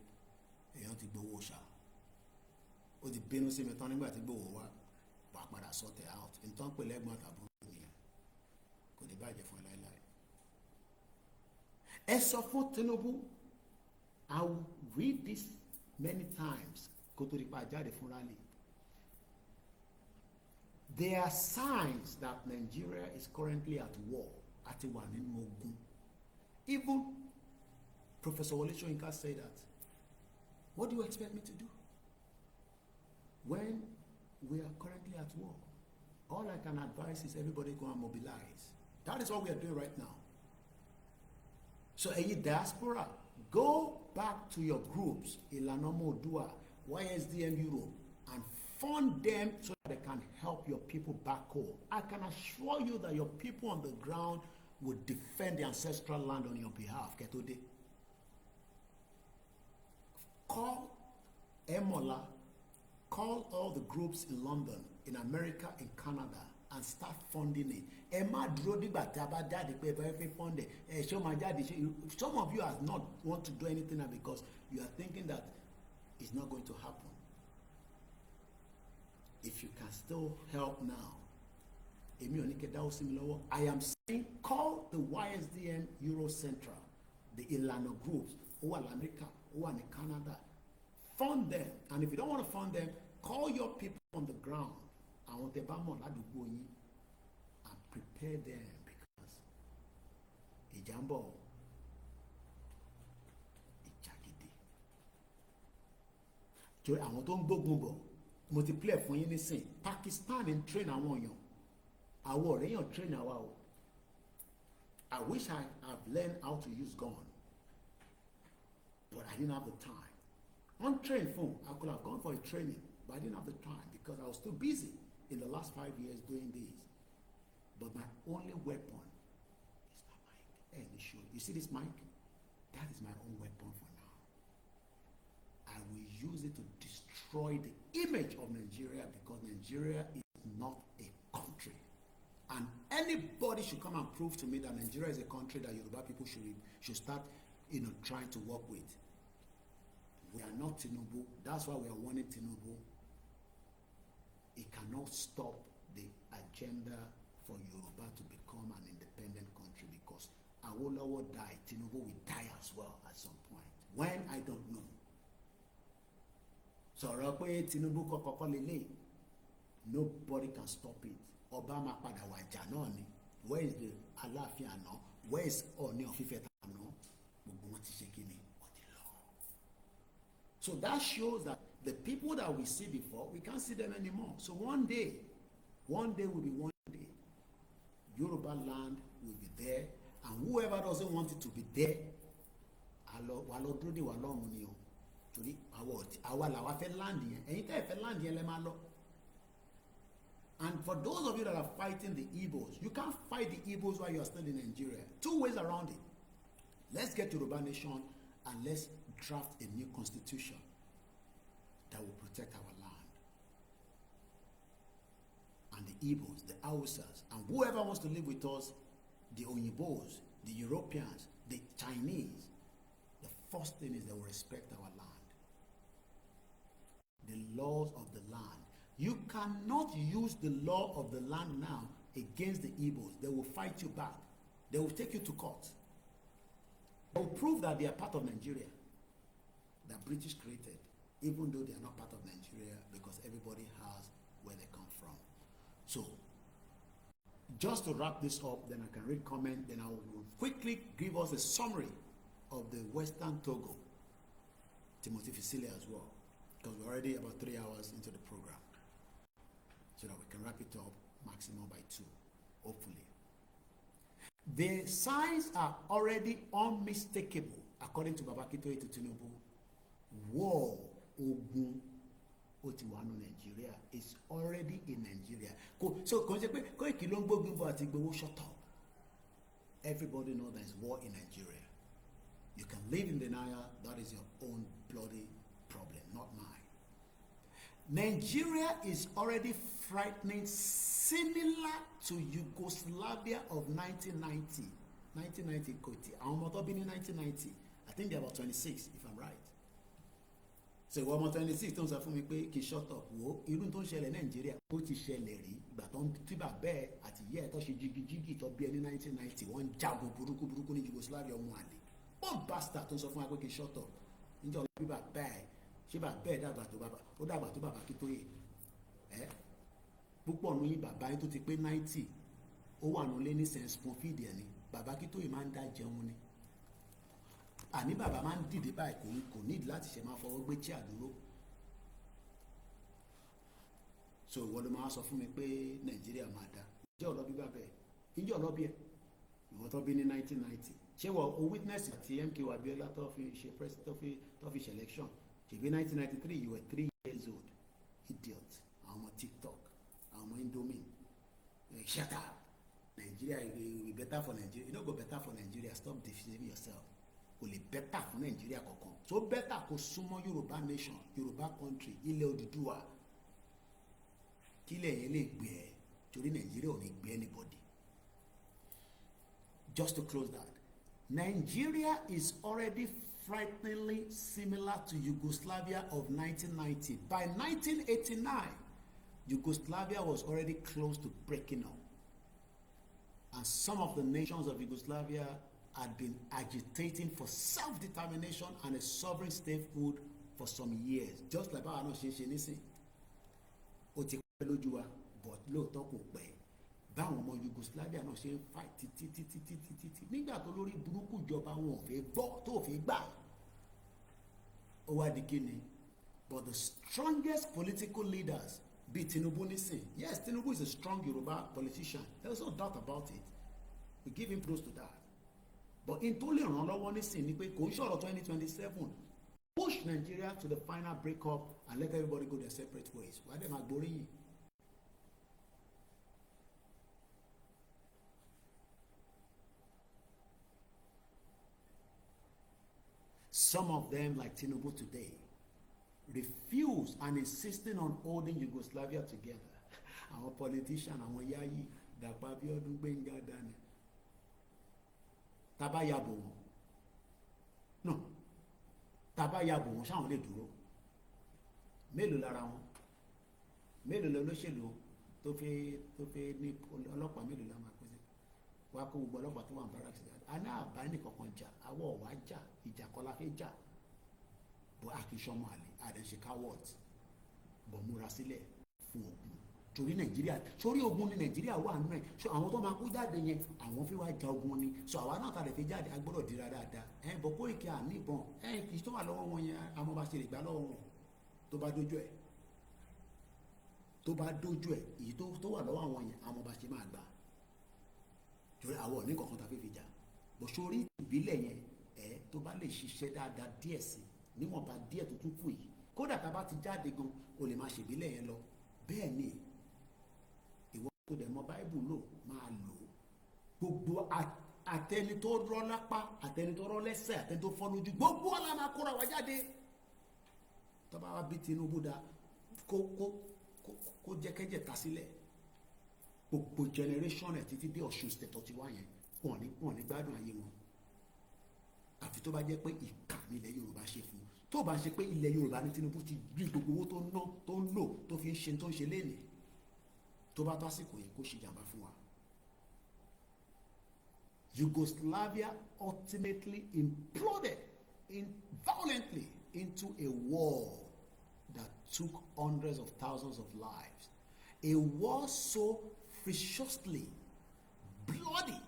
èèyàn ti gbowó ṣá. Ó ti bínú sí mi tán nígbà tí gbowó wá, wà á padà sort out. Nǹkan pè lẹ́gbọ́n àtàbúrò nìyẹn, kò ní bàjẹ́ fún ẹ láéláé. Ẹ sọ fún Tinubu, I will read this many times kó tó di pa jáde fún rally. There are signs that Nigeria is currently at war, àti wà nínú ogun. Even Professor Wole Soyinka said that. What do you expect me to do when we are currently at war? All I can advise is everybody go and mobilize. That is what we are doing right now. So ẹ̀yin diaspora, go back to your groups, Ìlànà Ọmọ Oòduà, YSDM Europe, and fund them so that they can help your people back home. I can assure you that your people on the ground will defend the ancestral land on your behalf. Ketode. Call Emola, call all the groups in London, in America, in Canada, and start funding it. Emma Drodi Bataba Daddy every funding. Some of you have not want to do anything now because you are thinking that it's not going to happen. If you can still help now, I am saying call the YSDM Euro Central, the Ilano groups, who are in America, who are in Canada. Fund them. And if you don't want to fund them, call your people on the ground. I want to and prepare them because Ijambo, Ichagidi. So I want to go multiplayer fún yín nísìn. Pakistan ń train àwọn èèyàn. Àwọn ọ̀rẹ́ yàn train àwa o. I wish I have learned how to use gun, but I didn't have the time. On train phone, I could have gone for a training, but I didn't have the time because I was too busy in the last 5 years doing this. But my only weapon is my mic. And you see this mic? That is my own weapon for now. I will use it to destroy the image of Nigeria because Nigeria is not a country. And anybody should come and prove to me that Nigeria is a country that Yoruba people should start trying to work with. We are not Tinubu. That's why we are warning Tinubu. It cannot stop the agenda for Yoruba to become an independent country because Awolowo died. Tinubu will die as well at some point. When, I don't know. Sọ̀rọ̀ pé Tinubu kọ́kọ́ lélẹ̀, nobody can stop it. Obama padà wàjà náà ni. Where is the Aláàfin àná? Where is Ọọ̀ni of Ifẹ̀ àná? Gbogbo wọn ti ṣe kí ni? So that shows that the people that we see before, we can't see them anymore. So one day will be one day. Yoruba land will be there, and whoever doesn't want it to be there, and for those of you that are fighting the Igbos, you can't fight the Igbos while you are still in Nigeria. 2 ways around it. Let's get Yoruba nation and let's draft a new constitution that will protect our land. And the Igbos, the Hausas, and whoever wants to live with us, the Oyinbos, the Europeans, the Chinese, the first thing is they will respect our land. The laws of the land. You cannot use the law of the land now against the Igbos. They will fight you back. They will take you to court. They will prove that they are part of Nigeria, that British created, even though they are not part of Nigeria, because everybody has where they come from. So, just to wrap this up, then I can read comment, then I will quickly give us a summary of the Western Togo, Timothy Fisile as well, because we're already about 3 hours into the program, so that we can wrap it up maximum by 2, hopefully. The signs are already unmistakable, according to Babakito Tinubu. War, ogun, Otiwanu, Nigeria is already in Nigeria. So, Koiki ló ń gbógun bọ̀ àti gbowó, shut up. Everybody knows there is war in Nigeria. You can live in denial, that is your own bloody problem, not mine. Nigeria is already frightening, similar to Yugoslavia of 1990. 1990 Koti. Àwọn ọmọ tó bí ní 1990. I think they're about 26, if I'm right. So ìwọ ọmọ 26 tó ń sọ fún mi pé kì í shut up wo irú tó ń ṣẹlẹ̀ Nàìjíríà ó ti ṣẹlẹ̀ rí ìgbà tó ń tí bàbá ẹ̀ àti ìyá ẹ̀ tó ṣe jigijigi tó bí ẹ ní 1990 wọ́n ń jagun burúkú ní Yugoslavia ọmọ àlè. One bastard tó ń sọ fún wa pé kì í shut up. Níjọ́ ló bí bàbá ẹ̀ ṣé bàbá ẹ̀ dàgbà tó bàbá ó dàgbà tó bàbá Akíntóyè ẹ̀ púpọ̀ nù yín bàbá yín tó ti pé 90 ó wà nù lé ní sẹ́ńsìpọ̀n fídì ẹ̀ ni bàbá Akíntóyè máa ń dá jẹun ni. Àní bàbá máa ń dìde báyìí kò nídìí láti ṣe máa fọwọ́ gbé chair dúró. So ìwọ ló máa sọ fún mi pé Nàìjíríà máa dá ìjọ ọlọ́bí bàbá ẹ̀ ìjọ ọlọ́bí ẹ̀ ìwọ tó bí ní 1990 ṣé wọ́n o witness àti MK Abiola tó fi ṣe election ṣèbí 1993 you were 3 years old idiot àwọn ọmọ TikTok àwọn ọmọ Indomie shut up Nigeria will be better for Nigeria. You no go better for Nigeria, stop deceiving yourself. Kò lè better fún Nigeria kankan. So better kó súnmọ́ Yorùbá nation, Yorùbá country, ilẹ̀ Odùduwà. Kílẹ̀ yẹn lè gbé ẹ, torí Nigeria ò ní gbé anybody. Just to close that, Nigeria is already frighteningly similar to Yugoslavia of 1990. By 1989, Yugoslavia was already close to breaking up. And some of the nations of Yugoslavia had been agitating for self-determination and a sovereign statehood for some years, just like báwa náà ṣe nísìn. Ó ti pẹ́ lójú wa, but lóòótọ́ kò pẹ́. Báwọn ọmọ Yugoslavia náà ṣe ń fight títí nígbà tó lórí burúkú ìjọba wọn ò fẹ́ gbọ́ tó ò fẹ́ gbà. Ó wá di kíni? But the strongest political leaders bíi Tinubu nísìn. Yes, Tinubu is a strong Yoruba politician. There's no doubt about it. We give him close to that. But in tó lè ràn lọ́wọ́ nísìn ni pé kò ń ṣọ̀rọ̀ 2027. Push Nigeria to the final breakup and let everybody go their separate ways. Wà á dẹ̀ máa gbóríyìn. Some of them, like Tinubu today, refuse and insisting on holding Yugoslavia together. Our politician, our Yayi, Dàpọ̀ Abíọ́dún, Gbénga Daniel. Tábà yàbò wọn. No. Tábà yàbò wọn ṣáwọn lè dúró. Mélòó lára wọn? Mélòó lọ lóṣèlú tó fẹ́ ní ọlọ́pàá mélòó la máa pèsè? Wá kó gbogbo ọlọ́pàá tó wà ní barracks jáde. A ní àbá nìkankan jà, àwọ̀ ọ̀wá jà, ìjà kọ́ la fẹ́ jà. Bọ́ akíṣọ́mọ àlè, àdẹ̀ṣe coward. Bọ̀ múra sílẹ̀ fún ogun. Torí Nàìjíríà, sórí ogun ní Nàìjíríà wà nínú ẹ̀. So àwọn tó máa kú jáde yẹn, àwọn fi wá ja ogun ni. So àwa náà tàbí fi jáde, a gbọ́dọ̀ dira dáadáa. Bọ̀ Koiki à ní ìbọn. Kì í tó wà lọ́wọ́ wọn yẹn, àwọn bá ṣe lè gbà lọ́wọ́ wọn. Tó bá dójú ẹ̀. Tó bá dójú ẹ̀, èyí tó wà lọ́wọ́ àwọn yẹn, àwọn bá ṣe máa gbà. Torí àwọn ò ní kankan tàbí fi jà. Bọ̀ sórí ìbílẹ̀ yẹn, tó bá lè ṣiṣẹ́ dáadáa díẹ̀ sí, níwọ̀nba díẹ̀ tó tún kù yìí. Kódà tá a bá ti jáde gan, o lè máa ṣèbílẹ̀ yẹn lọ. Bẹ́ẹ̀ ni ìwọ tó dẹ̀ mọ̀ Báíbù lò máa lò ó. Gbogbo àtẹni tó rọ́ lápá àtẹni tó rọ́ lẹ́sẹ̀ àtẹni tó fọ́ lójú gbogbo wa la máa kóra wa jáde tó bá wá bí Tinubu dá kó jẹ́kẹ́jẹ́ ta sílẹ̀ gbogbo generation ẹ̀ títí dé Ọ̀ṣun state tó ti wá yẹn wọ́n ní gbádùn ayé wọn àfi tó bá jẹ́ pé ìkà nílẹ̀ Yorùbá ṣe fún tó bá ṣe pé ilẹ̀ Yorùbá ní Tinubu ti rí gbogbo owó tó ń ná tó ń lò tó fi ń ṣe tó ń ṣe lénìí tó bá tó àsìkò yẹn kó ṣe jàmbá fún wa. Yugoslavia ultimately imploded violently into a war that took hundreds of thousands of lives. A war so viciously bloody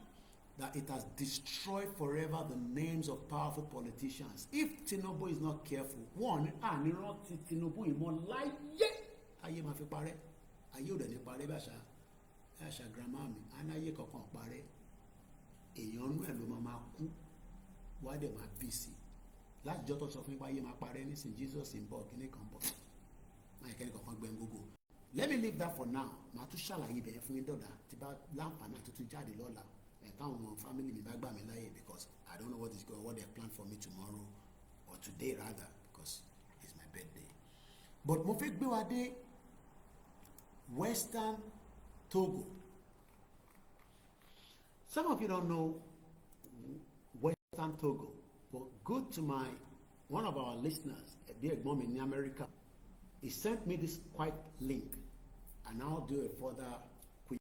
that it has destroyed forever the names of powerful politicians. If Tinubu is not careful, one, ànírántí Tinubu ìmọ̀ láyé ayé máa fi parẹ́ ayé ò dẹ̀ ní parẹ́ bí àṣà grandma mi anáyé kankan parẹ́ èèyàn nú ẹ̀ ló máa kú wá dẹ̀ máa bí sí láti jọ́ tó sọ fún ayé máa parẹ́ nísìn Jesus ń bọ̀ kíní kan bọ̀ máa kẹ́ni kankan gbẹ́ gbogbo. Let me leave that for now. Màá tún ṣàlàyé bẹ̀rẹ̀ fún yín dọ̀dà tí bá láǹfààní àtúntún jáde lọ́la táwọn family mi bá gbà mí láyè because I don't know what they plan for me tomorrow or today rather because it's my birthday. But mo fẹ́ gbé wa dé Western Togo. Some of you don't know Western Togo, but go to one of our listeners, bí ẹ̀gbọ́n mi ní America. He sent me this quick link and I'll do a further quick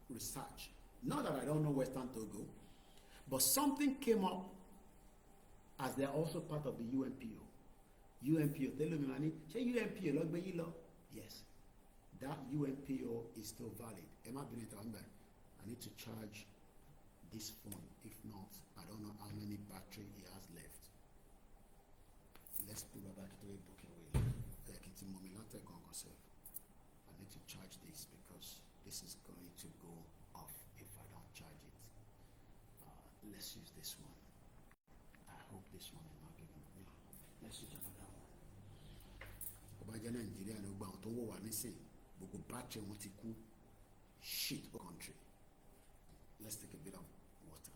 research. Not that I don't know Western Togo, but something came up as they are also part of the UNPO. UNPO, tell me, money. Say UNPO, log me yilo. Yes, that UNPO is still valid. Emma Benita, I need to charge this phone. If not, I don't know how many battery he has left. Let's put it back to a booking way. I need to charge this because this is going to go off if I don't charge it. Let's use this one. I hope this one is not giving me. Let's use another one. Obaja Nigeria ló gba àwọn tó wò wá nísìn gbogbo battery wọn ti kú shit country. Let's take a bit of water.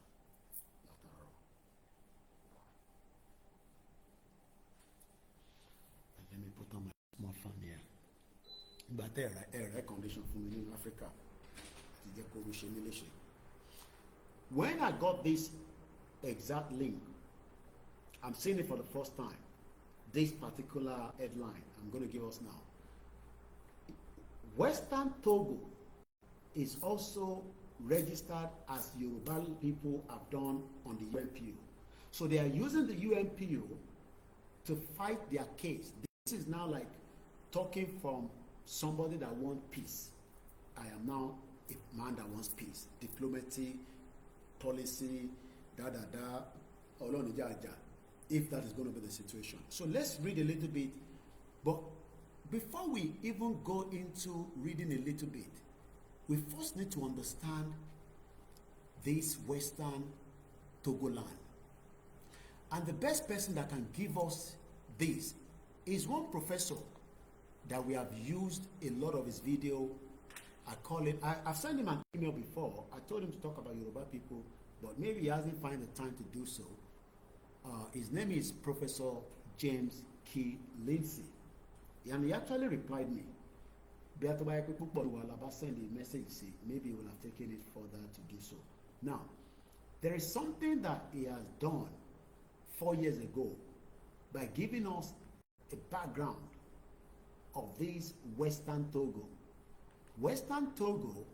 And let me put on my small fan here. Ìgbà tẹ́ air condition fún mi ní Africa ti jẹ́ kó o ṣe mí léṣe. When I got this exact link, I'm seeing it for the first time. This particular headline I'm going to give us now. Western Togo is also registered as Yoruba people have done on the UNPO. So they are using the UNPO to fight their case. This is now like talking from somebody that wants peace. I am now a man that wants peace. Diplomacy, policy, if that is going to be the situation. So let's read a little bit. But before we even go into reading a little bit, we first need to understand this Western Togoland. And the best person that can give us this is one professor that we have used a lot of his video. I call it, I've sent him an email before. I told him to talk about Yoruba people, but maybe he hasn't found the time to do so. His name is Professor James K. Lindsay. And he actually replied me. Send a message, say, maybe he will have taken it further to do so. Now, there is something that he has done 4 years ago by giving us a background of this Western Togo. Western Togo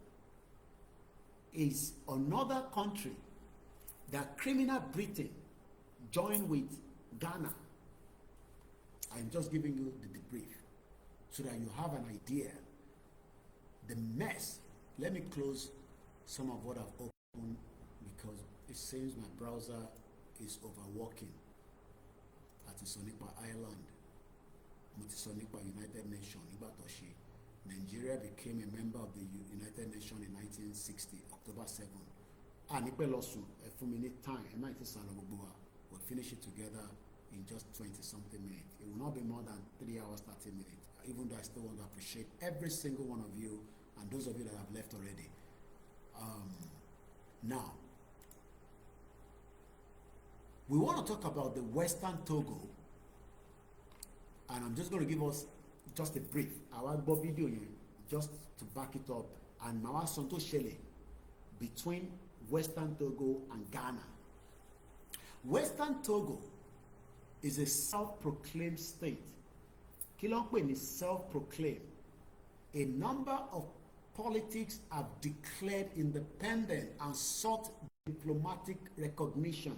is another country that criminal Britain joined with Ghana. I'm just giving you the debrief so that you have an idea. The mess. Let me close some of what I've opened because it seems my browser is overworking. At Sonipa Island, Sonipa United Nations, Nigeria became a member of the United Nations in 1960, October 7. We'll finish it together in just 20-something minutes. It will not be more than 3 hours, 30 minutes. Even though I still want to appreciate every single one of you and those of you that have left already. Now, We want to talk about the Western Togo, and I'm just going to give us just a brief. I want to video just to back it up, and Mawa Santo Shele between Western Togo and Ghana. Western Togo is a self-proclaimed state. Kilongwe is self-proclaimed. A number of politics have declared independent and sought diplomatic recognition.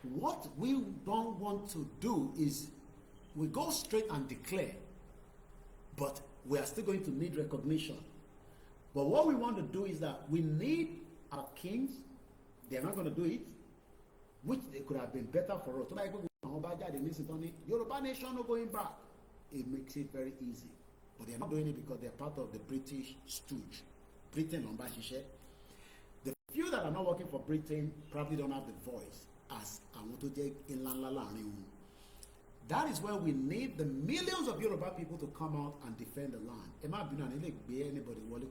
What we don't want to do is we go straight and declare, but we are still going to need recognition. But what we want to do is that we need our kings. They are not going to do it, which they could have been better for us. Yoruba nation not going back. It makes it very easy. But they are not doing it because they are part of the British stooge. Britain on Bashishe. The few that are not working for Britain probably don't have the voice as Amotoje in Lanlala. That is where we need the millions of Yoruba people to come out and defend the land. It might be anybody because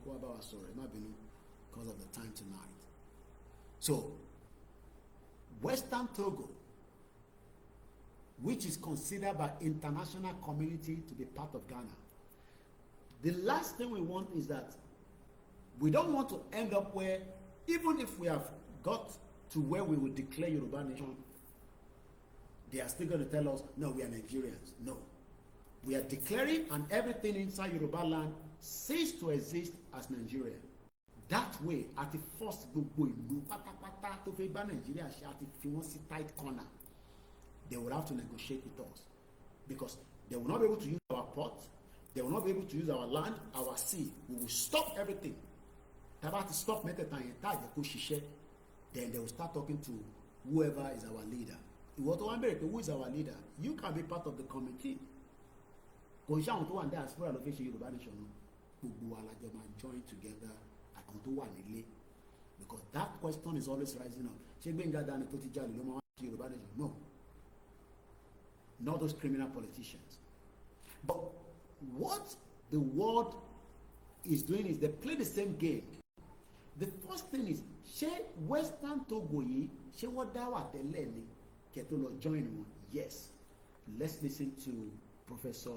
of the time tonight. So, Western Togo, which is considered by international community to be part of Ghana. The last thing we want is that we don't want to end up where, even if we have got to where we will declare Yoruba nation, they are still going to tell us, no, we are Nigerians. No. We are declaring, and everything inside Yoruba land ceased to exist as Nigeria. That way, at the first tight corner, they will have to negotiate with us. Because they will not be able to use our port, they will not be able to use our land, our sea. We will stop everything. Then they will start talking to whoever is our leader. Who is our leader? You can be part of the committee. Join together because that question is always rising up. No, not those criminal politicians. But what the world is doing is they play the same game. The first thing is, Western Togo what join one? Yes. Let's listen to Professor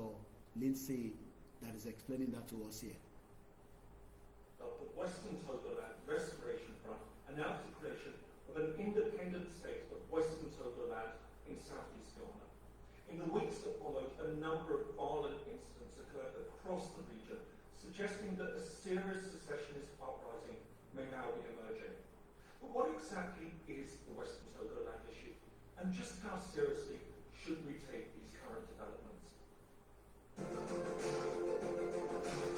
Lindsay that is explaining that to us here. The Western Togoland Restoration Front announced the creation of an independent state of Western Togoland in southeast Ghana. In the weeks that followed, a number of violent incidents occurred across the region, suggesting that a serious secessionist uprising may now be emerging. But what exactly is the Western Togoland issue? And just how seriously should we take these current developments?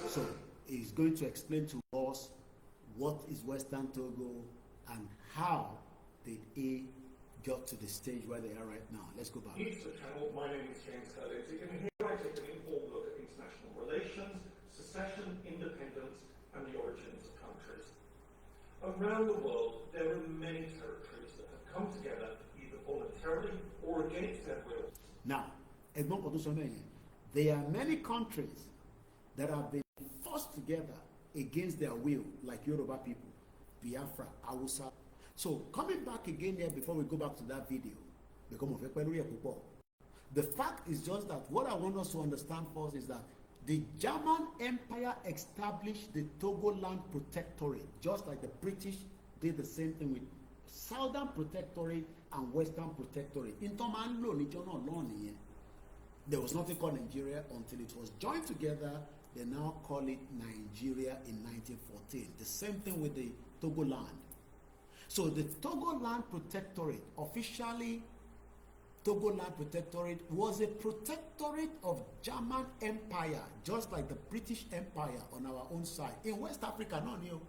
So he's going to explain to us what is Western Togo and how did he got to the stage where they are right now. Let's go back. New to the channel, my name is James Curlington, and here I take an informed look at international relations, secession, independence, and the origins of countries. Around the world, there are many territories that have come together either voluntarily or against their will. Now, there are many countries that have been forced together against their will, like Yoruba people, Biafra, Hausa. So, coming back again here before we go back to that video, the fact is just that what I want us to understand first is that the German Empire established the Togoland Protectorate, just like the British did the same thing with Southern Protectorate and Western Protectorate. There was nothing called Nigeria until it was joined together. They now call it Nigeria in 1914. The same thing with the Togoland. So the Togoland Protectorate, officially Togoland Protectorate, was a protectorate of German Empire, just like the British Empire on our own side. In West Africa, no new.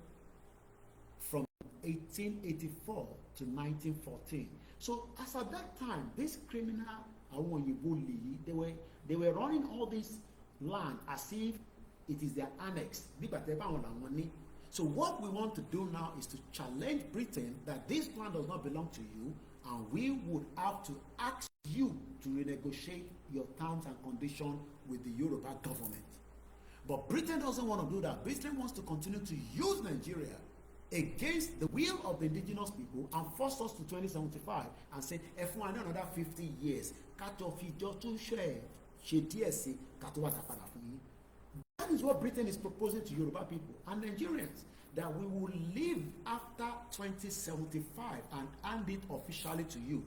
From 1884 to 1914. So as at that time, this criminal, they were running all this land as if it is their annex. So what we want to do now is to challenge Britain that this land does not belong to you, and we would have to ask you to renegotiate your terms and conditions with the Yoruba government. But Britain doesn't want to do that. Britain wants to continue to use Nigeria against the will of the indigenous people and forced us to 2075 and said, if we another 50 years, that is what Britain is proposing to Yoruba people and Nigerians, that we will live after 2075 and hand it officially to you.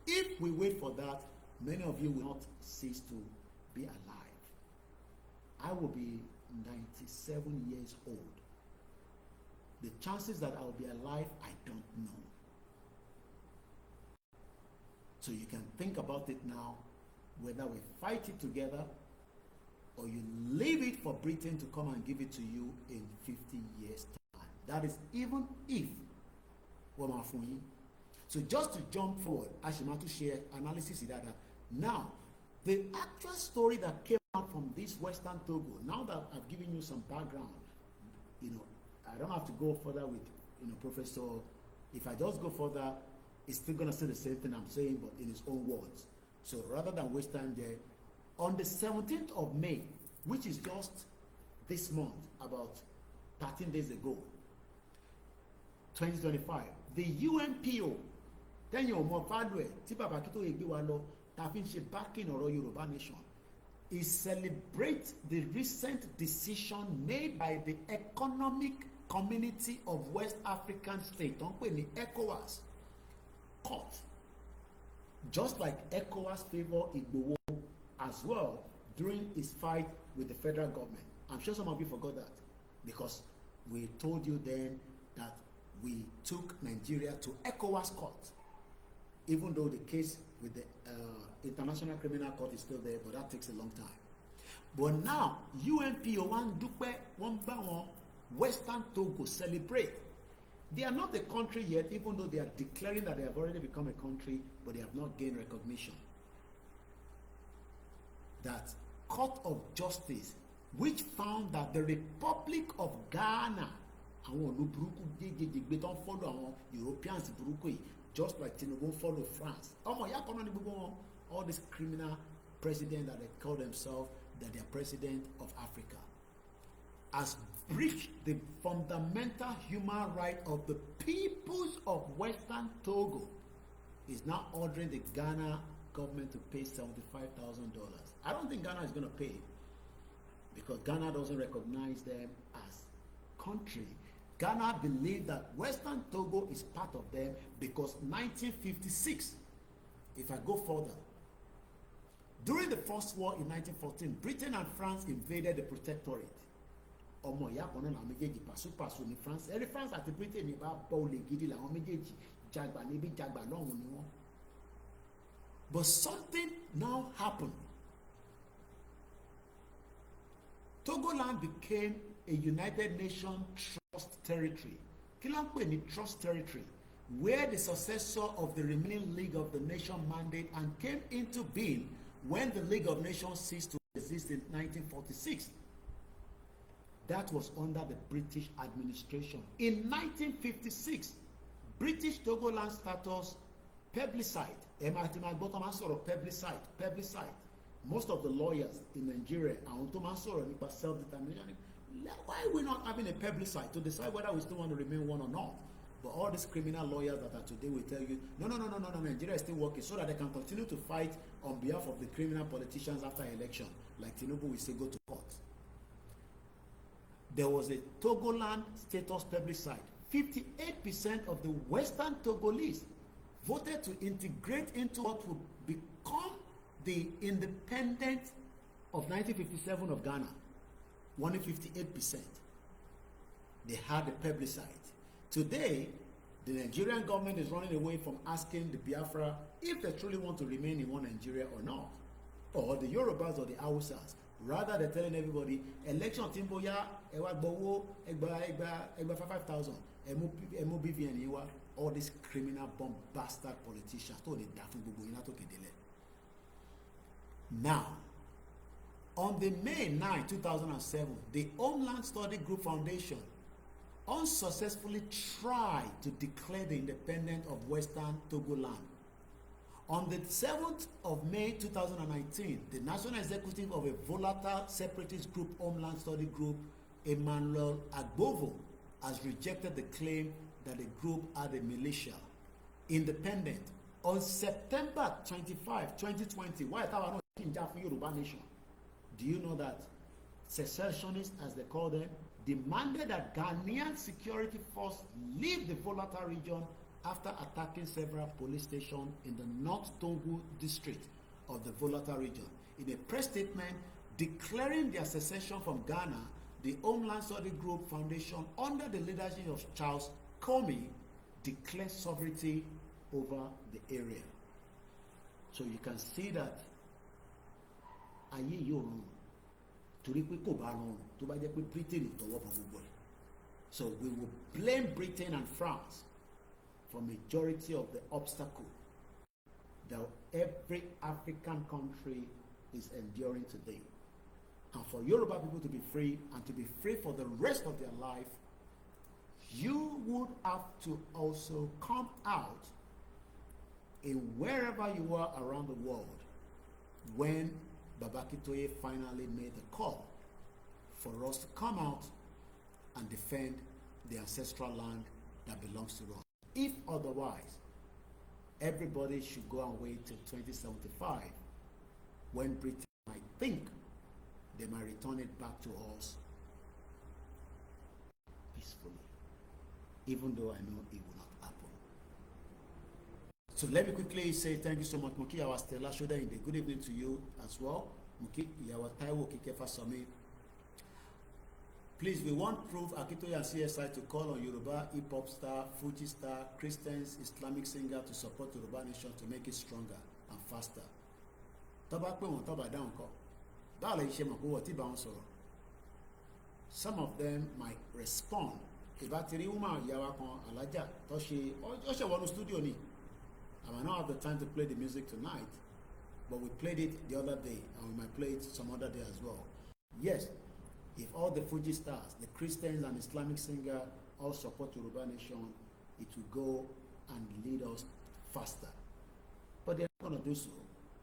If we wait for that, many of you will not cease to be alive. I will be 97 years old. The chances that I will be alive, I don't know. So you can think about it now, whether we fight it together or you leave it for Britain to come and give it to you in 50 years' time. That is even if we're not for you. So just to jump forward, I should want to share analysis that now the actual story that came out from this Western Togo, now that I've given you some background, I don't have to go further with Professor. If I just go further, it's still gonna say the same thing I'm saying, but in his own words. So rather than waste time there, on the 17th of May, which is just this month, about 13 days ago, 2025, the UNPO, then your more value, Tipa Bakito Ebiwalo, Tafinche backing or Yoruba Nation, is celebrate the recent decision made by the Economic Community of West African States, don't put the ECOWAS court, just like ECOWAS favor Igboho as well during his fight with the federal government. I'm sure some of you forgot that, because we told you then that we took Nigeria to ECOWAS court, even though the case with the International Criminal Court is still there, but that takes a long time. But now, UNPO one dupe one bawon Western Togo celebrate. They are not a country yet, even though they are declaring that they have already become a country, but they have not gained recognition. That Court of Justice, which found that the Republic of Ghana, don't follow Europeans, just like Tinubu follow France. All these criminal presidents that they call themselves that they are president of Africa, has breached the fundamental human right of the peoples of Western Togo, is now ordering the Ghana government to pay $75,000. I don't think Ghana is going to pay, because Ghana doesn't recognize them as country. Ghana believe that Western Togo is part of them because 1956, if I go further, during the First War in 1914, Britain and France invaded the Protectorate. Ọmọ ìyá kan náà méjèèjì pàṣípàṣọ ní France. Ẹ̀rí France àti Britain ní bá bọ́ olè gidi làwọn méjèèjì, jàgbà níbí jàgbà lọ́hùn ni wọ́n. But something now happened. Togoland became a United Nations Trust Territory. Kí ló ń pè ní Trust Territory? Where the successor of the remaining League of the Nations mandate and came into being when the League of Nations ceased to exist in 1946. That was under the British administration. In 1956, British Togoland status plebiscite. Plebiscite. Most of the lawyers in Nigeria are self-determination. Why are we not having a plebiscite to decide whether we still want to remain one or not? But all these criminal lawyers that are today will tell you, no, Nigeria is still working so that they can continue to fight on behalf of the criminal politicians after election. Like Tinubu will say, go to court. There was a Togoland status plebiscite. 58% of the Western Togolese voted to integrate into what would become the independence of 1957 of Ghana. 158%. They had a plebiscite. Today, the Nigerian government is running away from asking the Biafra if they truly want to remain in one Nigeria or not, or the Yorubas or the Hausas. Rather, they're telling everybody, election timboya, ewa gbowo, egba 5,000, emu BVN ewa, all these criminal bomb bastard politicians. Now, on the May 9, 2007, the Homeland Study Group Foundation unsuccessfully tried to declare the independence of Western Togoland. On the 7th of May 2019, the National Executive of a volatile separatist group, Homeland Study Group, Emmanuel Agbovo, has rejected the claim that the group had a militia, independent, on September 25, 2020. Why are we not in Yoruba Nation? Do you know that secessionists, as they call them, demanded that Ghanaian security force leave the volatile region after attacking several police stations in the North Tongu district of the volatile region? In a press statement declaring their secession from Ghana, the Homeland Study Group Foundation, under the leadership of Charles Comey, declared sovereignty over the area. So you can see that ayé yóò rọrùn torí pé kò bá rọrùn tó bá jẹ́ pé Britain tọwọ́ bọ gbogbo ẹ̀. So we will blame Britain and France for majority of the obstacle that every African country is enduring today. And for Yoruba people to be free and to be free for the rest of their life, you would have to also come out in wherever you are around the world when Baba Akintoye finally made the call for us to come out and defend the ancestral land that belongs to us. If otherwise, everybody should go and wait till 2075 when Britain might think they might return it back to us peacefully, even though I know it will not happen. So let me quickly say thank you so much, Muki Yawa Stella Shoda in the good evening to you as well. Muki Yawa Taiwo Kikefa Sami. Please, we want proof Akintoye and CSI to call on Yoruba hip-hop star, Fuji star, Christians, Islamic singer to support Yoruba Nation to make it stronger and faster. Toba pe won toba down ko. Báwo lè ṣe mọ̀ pé wọ́n ti bá wọn sọ̀rọ̀? Some of them might respond. Ìbá ti rí woman ìyàwó kan alájà tó ṣe ó ṣe wọnú studio ni. I might not have the time to play the music tonight, but we played it the other day and we might play it some other day as well. Yes, if all the Fuji stars, the Christians and Islamic singer all support Yoruba Nation, it will go and lead us faster. But they're not going to do so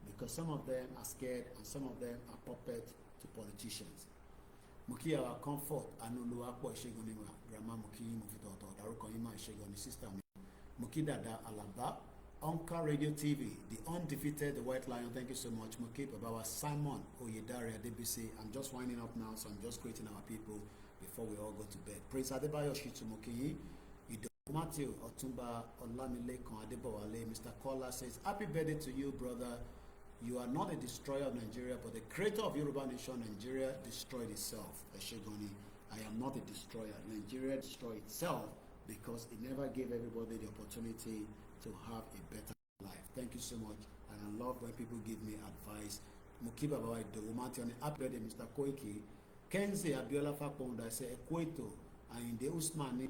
because some of them are scared and some of them are puppets to politicians. Muki our comfort, Anuluapo Ishegonima, Grandma Muki Mufito, Daruko Ima Ishegoni, Sister Muki Dada Alaba, Onka Radio TV, the undefeated, the White Lion. Thank you so much, Muki Babawa, Simon Oyedare DBC. I'm just winding up now, so I'm just greeting our people before we all go to bed. Prince Adebayo Shitsumuki, Matthew Otumba Olamilekan Adebowale, Mr. Kola says, happy birthday to you, brother. You are not a destroyer of Nigeria, but the creator of Yoruba Nation. Nigeria destroyed itself. Eshegoni, I am not a destroyer. Nigeria destroyed itself because it never gave everybody the opportunity to have a better life. Thank you so much, and I love when people give me advice. Mukiba Bawai Dogumati, happy birthday, Mr. Koiki. Kenzie Abiola Fakonda say Ekweto, and in the Usmani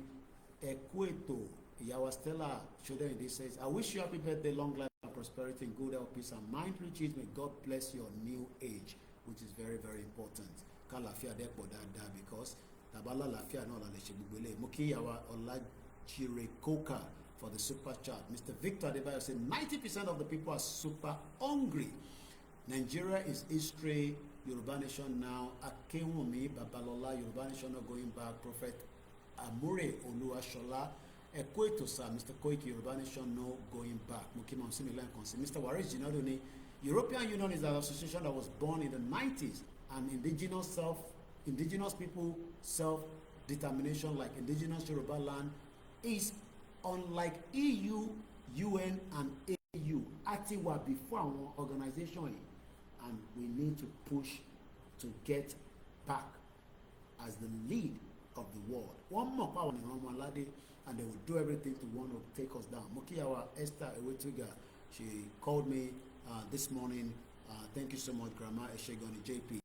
Ekweto, Yawa Stella Shoda says, I wish you happy birthday, long life and prosperity, and good health, peace and mind riches. May God bless your new age, which is very, very important. Kalafia de Podada, because Tabala Lafia no Laleshibule. Muki Yawa Olachirekoka for the super chat. Mr. Victor Adebayo said 90% of the people are super hungry. Nigeria is history. Yoruba Nation now. Akenwumi Babalola, Yoruba Nation not going back. Prophet Amure Oluwashola. Ekweto sir, Mr. Koiki, Yoruba Nation no going back. Mukima Msimilan Konsi. Mr. Waris Jinadoni, European Union is an association that was born in the 90s, and indigenous people self-determination like indigenous Yoruba land is unlike EU, UN and AU. Atiwa before our organization, and we need to push to get back as the lead of the world. One more power in Romalade, and they will do everything to want to take us down. Mukiawa Esther Ewetuga, she called me this morning. Thank you so much, Grandma Eshegoni JP.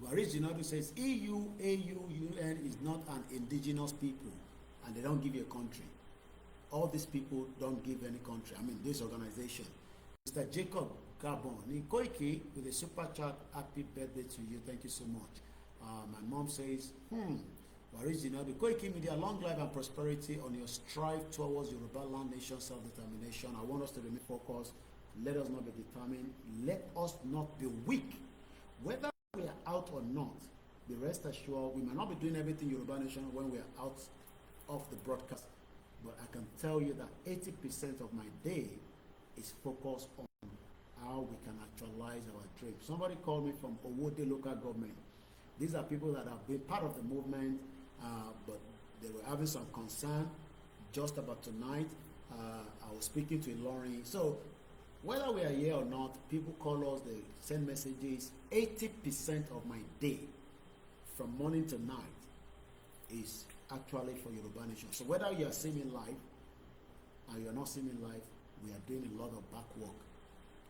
Waris Jinadu says EU, AU, UN is not an indigenous people, and they don't give you a country. All these people don't give any country. I mean, this organization. Mr. Jacob Gabon, Koiki with a super chat. Happy birthday to you. Thank you so much. My mom says, Waris Jinadu, Koikimedia, long life and prosperity on your strive towards Yoruba land nation self-determination. I want us to remain focused. Let us not be determined. Let us not be weak. Whether we are out or not, be rest assured, we might not be doing everything Yoruba Nation when we are out of the broadcast, but I can tell you that 80% of my day is focused on how we can actualize our dream. Somebody called me from Owode local government. These are people that have been part of the movement, but they were having some concern just about tonight. I was speaking to Lauren. So whether we are here or not, people call us, they send messages. 80% of my day from morning to night is actually for Yoruba Nation. So whether you are seeing me live or you are not seeing me live, we are doing a lot of back work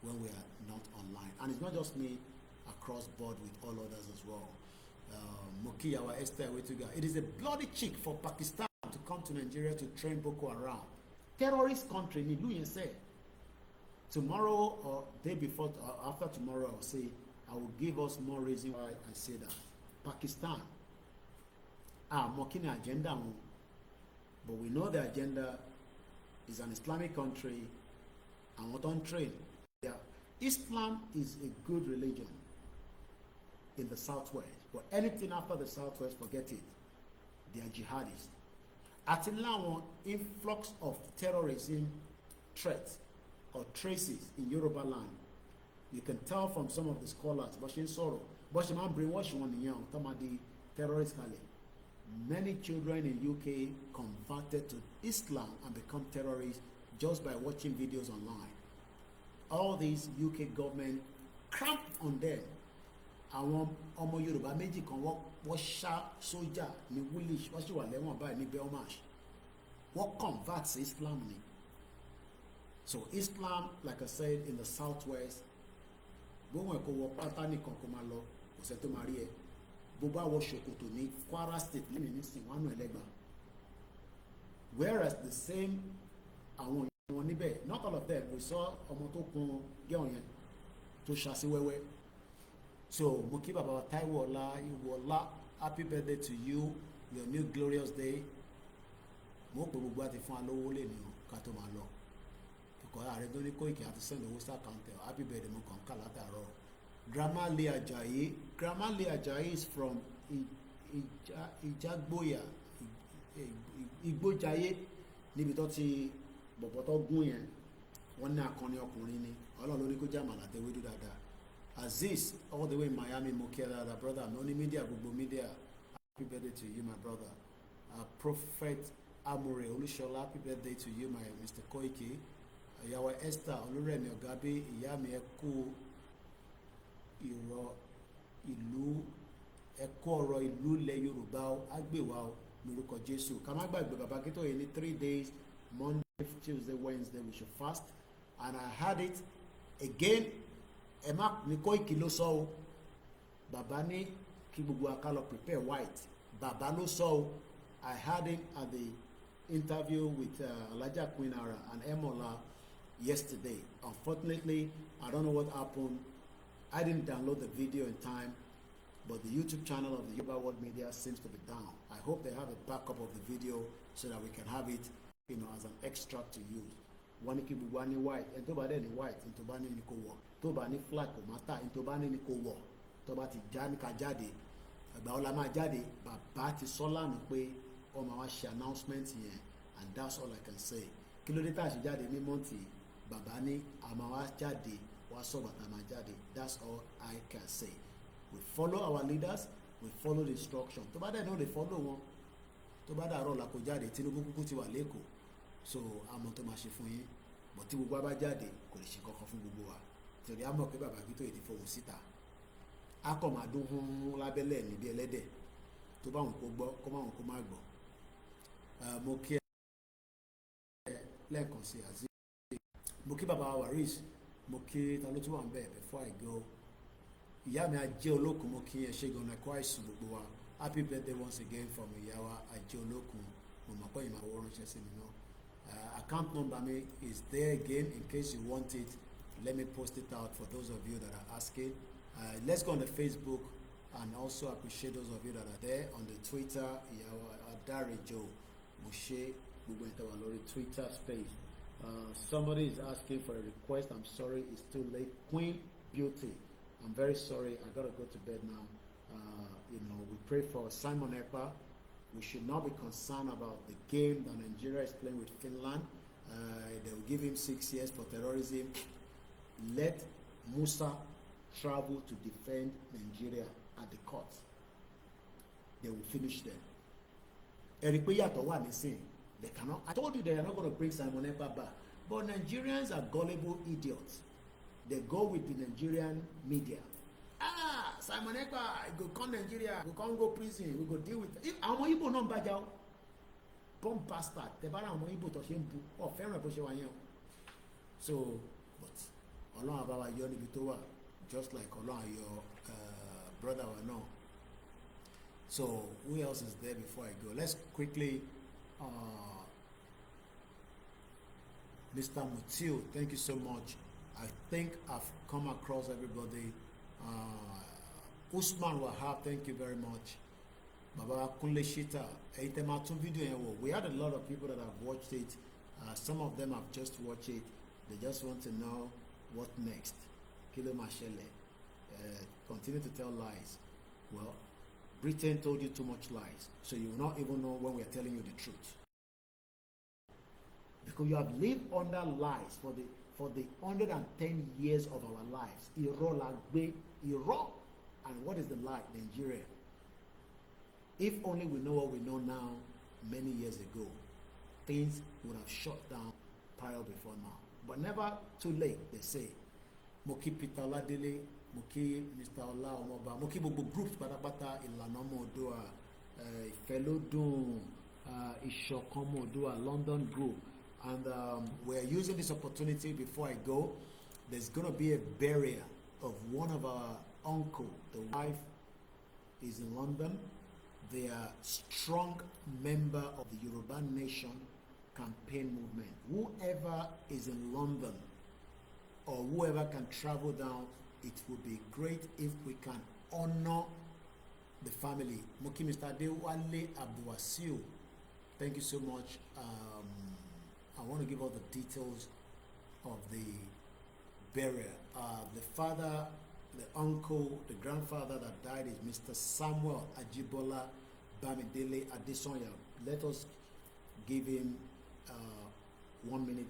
when we are not online. And it's not just me, across board with all others as well. Moki, our Esther Wetuga. It is a bloody cheek for Pakistan to come to Nigeria to train Boko Haram. Terrorist country, ni Luyen said. Tomorrow or day before, or after tomorrow, I'll say, I will give us more reason why I say that. Pakistan, mocking agenda, but we know the agenda is an Islamic country and what on train. Yeah. Islam is a good religion in the southwest, but anything after the southwest, forget it. They are jihadists. At now, influx of terrorism threats or traces in Yoruba land. You can tell from some of the scholars, Bashin Soro, Bashin man brainwash one young, Tamadi terrorist Kale. Many children in UK converted to Islam and become terrorists just by watching videos online. All these UK government cramp on them. Àwọn ọmọ Yorùbá méjì kan wọ́n ṣá sójà ní Woolwich wọ́n sì wà lẹ́wọ̀n báyìí ní Belmarsh. Wọ́n convert sí Islam ni. So Islam, like I said, in the southwest, gbóhùn ẹ̀kọ́ wọ pátá nìkan kó máa lọ kò sẹ́ tó máa rí ẹ. Bó bá wọ ṣòkòtò ní Kwara State lẹ́mìí nísìnyí wọ́n á nù ẹlẹ́gbà. Whereas the same àwọn wọn níbẹ̀, not all of them, we saw ọmọ tó kun gẹ́wọ̀n yẹn tó ṣàṣì wẹ́wẹ́. So mo kí bàbá wa Táíwò Ọlá Ìwọlá, happy birthday to you, your new glorious day. Mo pè gbogbo àti fún alówó lè ní ká tó máa lọ. Because ààrẹ tó ní Koiki àti send owó star counter, happy birthday mo kàn ká látàárọ̀. Grandma Lee Ajayi, Grandma Lee Ajayi is from Ìjàgbóyà, Ìgbójayé, níbi tó ti bọ̀bọ̀ tó gún yẹn. Wọ́n ní akọni ọkùnrin ni, Ọlọ́run ló ní kó jẹ́ àmàlà tẹ́wédú dáadáa. Aziz, all the way in Miami, Mokiela, the brother, Noni Media, Google Media, happy birthday to you, my brother. Prophet Amore, Olushola, happy birthday to you, my Mr. Koiki. Yawa Esther, Oluremi Ogabi, Iyami Eku, Ìlú, Ẹ̀kọ́ ọ̀rọ̀ ìlú ilẹ̀ Yorùbá, Agbewa, lórúkọ Jésù. Ká má gbàgbé bàbá kí tó yẹ ní 3 days, Monday, Tuesday, Wednesday, we should fast. And I had it again. Emma ní Koiki ló sọ o, bàbá ní kí gbogbo akálọ prepare white, bàbá ló sọ o. I had him at the interview with Alhaja Queen Ara and Emola yesterday. Unfortunately, I don't know what happened. I didn't download the video in time, but the YouTube channel of the Yoruba World Media seems to be down. I hope they have a backup of the video so that we can have it, as an extract to use. Wọ́n ní kí gbogbo wa ní white, ẹni tó bá dẹ̀ ní white, ẹni tó bá ní kó wọ̀, tó bá ní flag kò má tà, ẹni tó bá ní kó wọ̀, tó bá ti já ní ká jáde, ìgbà wo la máa jáde, bàbá ti sọ lánàá pé wọ́n máa wá ṣe announcement yẹn, and that's all I can say. Kí ló dé tá a ṣe jáde ní mọ́ǹtì, bàbá ní a máa wá jáde, wá sọ bàtà máa jáde, that's all I can say. We follow our leaders, we follow the instruction. Tó bá dẹ̀ náà lè follow wọn, tó bá dàárọ̀ la kó jáde, Tinubu kúkú ti wà lẹ́kọ̀ọ́. So àmọ́ tó máa ṣe fún yín, but tí gbogbo wa bá jáde kò lè ṣe kankan fún gbogbo wa torí àmọ́ pé bàbá kí tó yìí ti fọwọ́ síta á kọ̀ máa dún hún lábẹ́lẹ̀ níbi ẹlẹ́dẹ̀ tó bá wọn kó gbọ́ kó má wọn kó má gbọ́. Mo kí ẹ lẹ́ẹ̀kan sí àzí, mo kí bàbá Waris, mo kí ta ló tún wà ń bẹ̀ before I go. Ìyá mi Ajé Olókun, mo kí ẹ ṣe gan-an ẹ̀kọ́ àìsùn gbogbo wa. Happy birthday once again from ìyá wa Ajé Olókun. Mo mọ̀ pé ìmọ̀ àwọ̀ ránṣẹ́ sí mi náà. Account number me is there again in case you want it. Let me post it out for those of you that are asking. Let's go on the Facebook and also appreciate those of you that are there on the Twitter. Adarijo Moshe Lori Twitter space. Somebody is asking for a request. I'm sorry, it's too late. Queen Beauty, I'm very sorry. I gotta go to bed now. You know, we pray for Simon Ekpa. We should not be concerned about the game that Nigeria is playing with Finland. They will give him 6 years for terrorism. Let Musa travel to defend Nigeria at the court. They will finish them. They cannot. I told you they are not going to bring Simon Ekpa back. But Nigerians are gullible idiots. They go with the Nigerian media. Simon Ekpa, go come Nigeria, we can't go prison, we go deal with it. Àwọn Igbo náà ń bàjá o. Bomb bastard, tẹ bá ra àwọn Igbo tó ṣe ń bu, ọ fẹ́ràn bó ṣe wà yẹn o. So, but Ọlọ́run á bá wa yọ níbi tó wà, just like Ọlọ́run á yọ brother wa náà. So, who else is there before I go? Let's quickly, Mr. Mutil, thank you so much. I think I've come across everybody. Usman Wahab, thank you very much. Baba Kunle Shita, video. We had a lot of people that have watched it. Some of them have just watched it. They just want to know what next. Kilo Mashele. Continue to tell lies. Well, Britain told you too much lies, so you will not even know when we are telling you the truth. Because you have lived under lies for the 110 years of our lives. Iraq. And what is the lie? Nigeria. If only we know what we know now, many years ago, things would have shut down prior before now. But never too late, they say. Moki Peter Ladele, Moki Mr. Ola Omoba, Moki Bobo groups, Patapata, Ilanomo Doa, Fellow Doom, Ishokomo Doa, London Group. And we're using this opportunity before I go. There's going to be a burial of one of our uncle. The wife is in London. They are strong member of the Yoruba Nation campaign movement. Whoever is in London or whoever can travel down, it would be great if we can honor the family. Moki Mr. Adewale Abdulwasiu, thank you so much. I want to give all the details of the burial. The father, the uncle, the grandfather that died is Mr. Samuel Ajibola Bamidele Adesonya. Let us give him 1 minute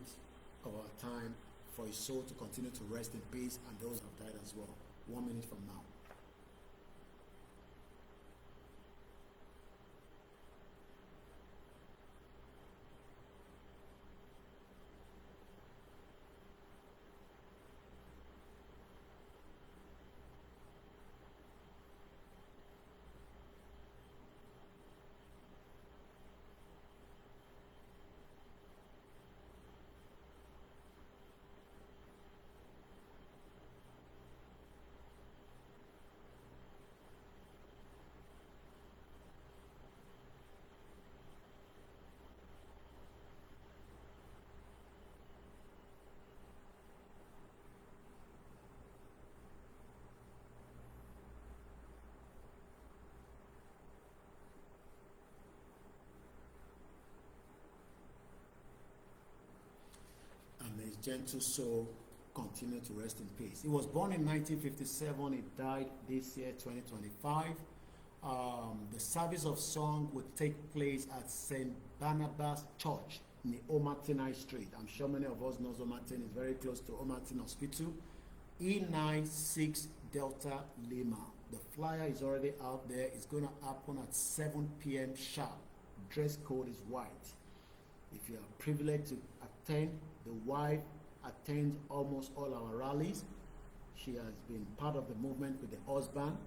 of our time for his soul to continue to rest in peace, and those who have died as well. 1 minute from now. His gentle soul continue to rest in peace. He was born in 1957. He died this year, 2025. The service of song would take place at St. Barnabas Church in Omartin High Street. I'm sure many of us know Omartin is very close to Omartin Hospital. E96 Delta Lima. The flyer is already out there. It's going to happen at 7 p.m. sharp. Dress code is white. If you are privileged to attend, the wife attends almost all our rallies. She has been part of the movement with the husband.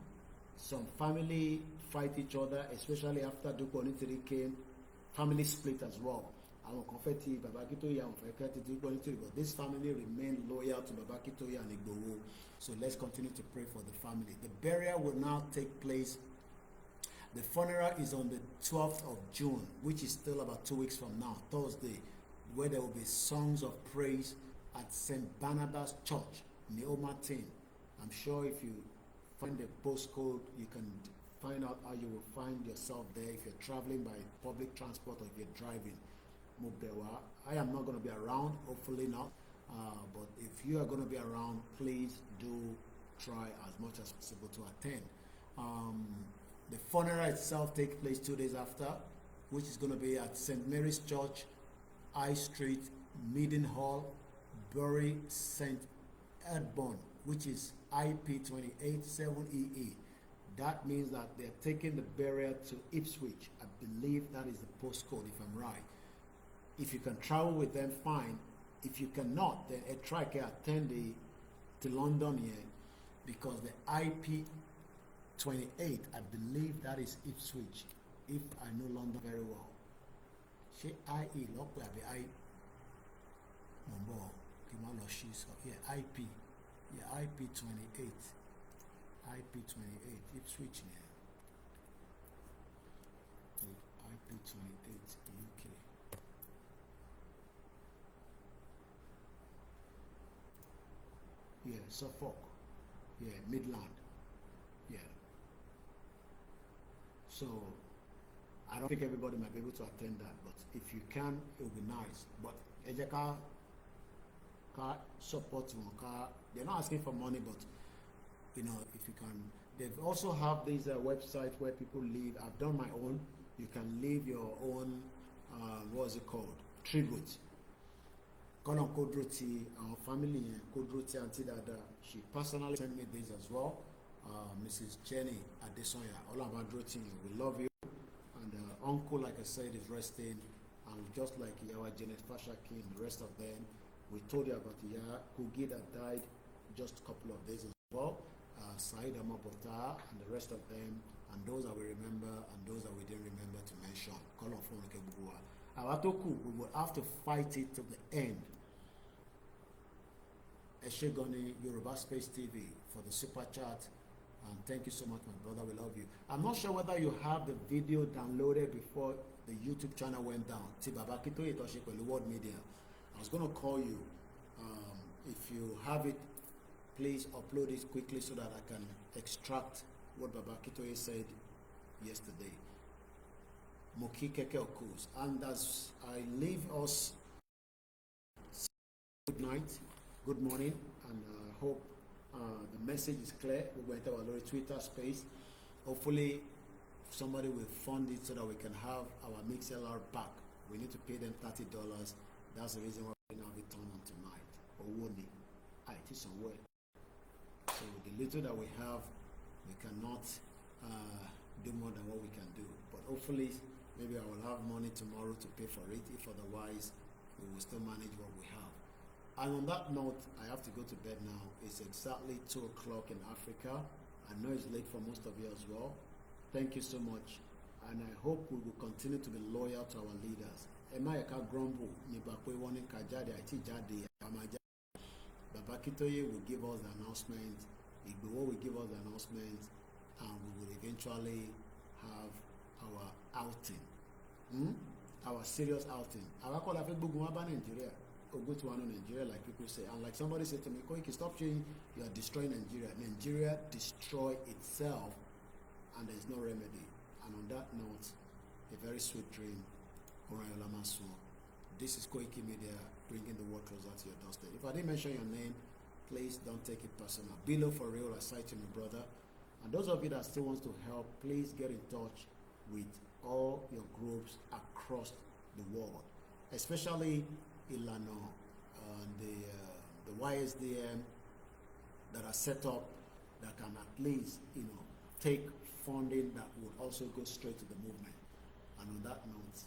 Some family fight each other, especially after Duke Onitiri came. Family split as well. But this family remained loyal to Babakitoya and Igboho. So let's continue to pray for the family. The burial will now take place. The funeral is on the 12th of June, which is still about 2 weeks from now, Thursday, where there will be songs of praise at St. Barnabas Church, Neomartin. I'm sure if you find the postcode, you can find out how you will find yourself there if you're traveling by public transport or if you're driving. Mubdewa. I am not going to be around, hopefully not. But if you are going to be around, please do try as much as possible to attend. The funeral itself takes place 2 days after, which is going to be at St. Mary's Church, High Street, Meeting Hall, Bury, St. Edmund, which is IP287EE. That means that they're taking the burial to Ipswich. I believe that is the postcode, if I'm right. If you can travel with them, fine. If you cannot, then try to attend to London here, because the IP28, I believe that is Ipswich, if I know London very well. She IE, look where the I number, yeah, IP, yeah, IP28, IP28, Ipswich here. IP28, UK. Yeah, Suffolk. Yeah, Midland. Yeah. So, I don't think everybody might be able to attend that, but if you can, it will be nice. But Ejeka car support car, they're not asking for money, but you know, if you can, they also have this website where people leave. I've done my own. You can leave your own, what is it called? Tribute. Colon Kodroti, our family, Kodroti Auntie Dada, she personally sent me this as well. Mrs. Jenny Adesoya, all about Droti, we love you. And uncle, like I said, is resting. And just like our Janet Fashaki and the rest of them, we told you about Kogi that died just a couple of days as well. Said Amabota and the rest of them, and those that we remember and those that we didn't remember to mention. Colon Fonke Bugua. Awatoku, we will have to fight it to the end. Eshegoni Yoruba Space TV for the super chat, and thank you so much, my brother. We love you. I'm not sure whether you have the video downloaded before the YouTube channel went down. Tibabakito Itoshi World Media. I was going to call you. If you have it, please upload it quickly so that I can extract what Babakito said yesterday. Moki Keke Okus. And as I leave us, good night, good morning, and I hope the message is clear. We went our little Twitter space. Hopefully somebody will fund it so that we can have our MixLR back. We need to pay them $30. That's the reason why we now return on tonight. Or won't it is somewhere. So the little that we have, we cannot do more than what we can do. But hopefully, maybe I will have money tomorrow to pay for it. If otherwise, we will still manage what we have. And on that note, I have to go to bed now. It's exactly 2 o'clock in Africa. I know it's late for most of you as well. Thank you so much. And I hope we will continue to be loyal to our leaders. Emayeka grumble, Nibakwe warning Kajadi, Iti Jadi, Amaja. Babakitoye will give us the announcement. Igbo will give us the announcement, and we will eventually have our outing. Our serious outing. I call it Nigeria. Or go to Nigeria, like people say. And like somebody said to me, Koiki, stop saying you are destroying Nigeria. Nigeria destroy itself, and there is no remedy. And on that note, a very sweet dream. This is Koikimedia, bringing the world closer to your doorstep. If I didn't mention your name, please don't take it personal. Below for real, I cite you, my brother. And those of you that still wants to help, please get in touch with all your groups across the world, especially Ilano and the YSDM that are set up that can at least, take funding that would also go straight to the movement. And on that note,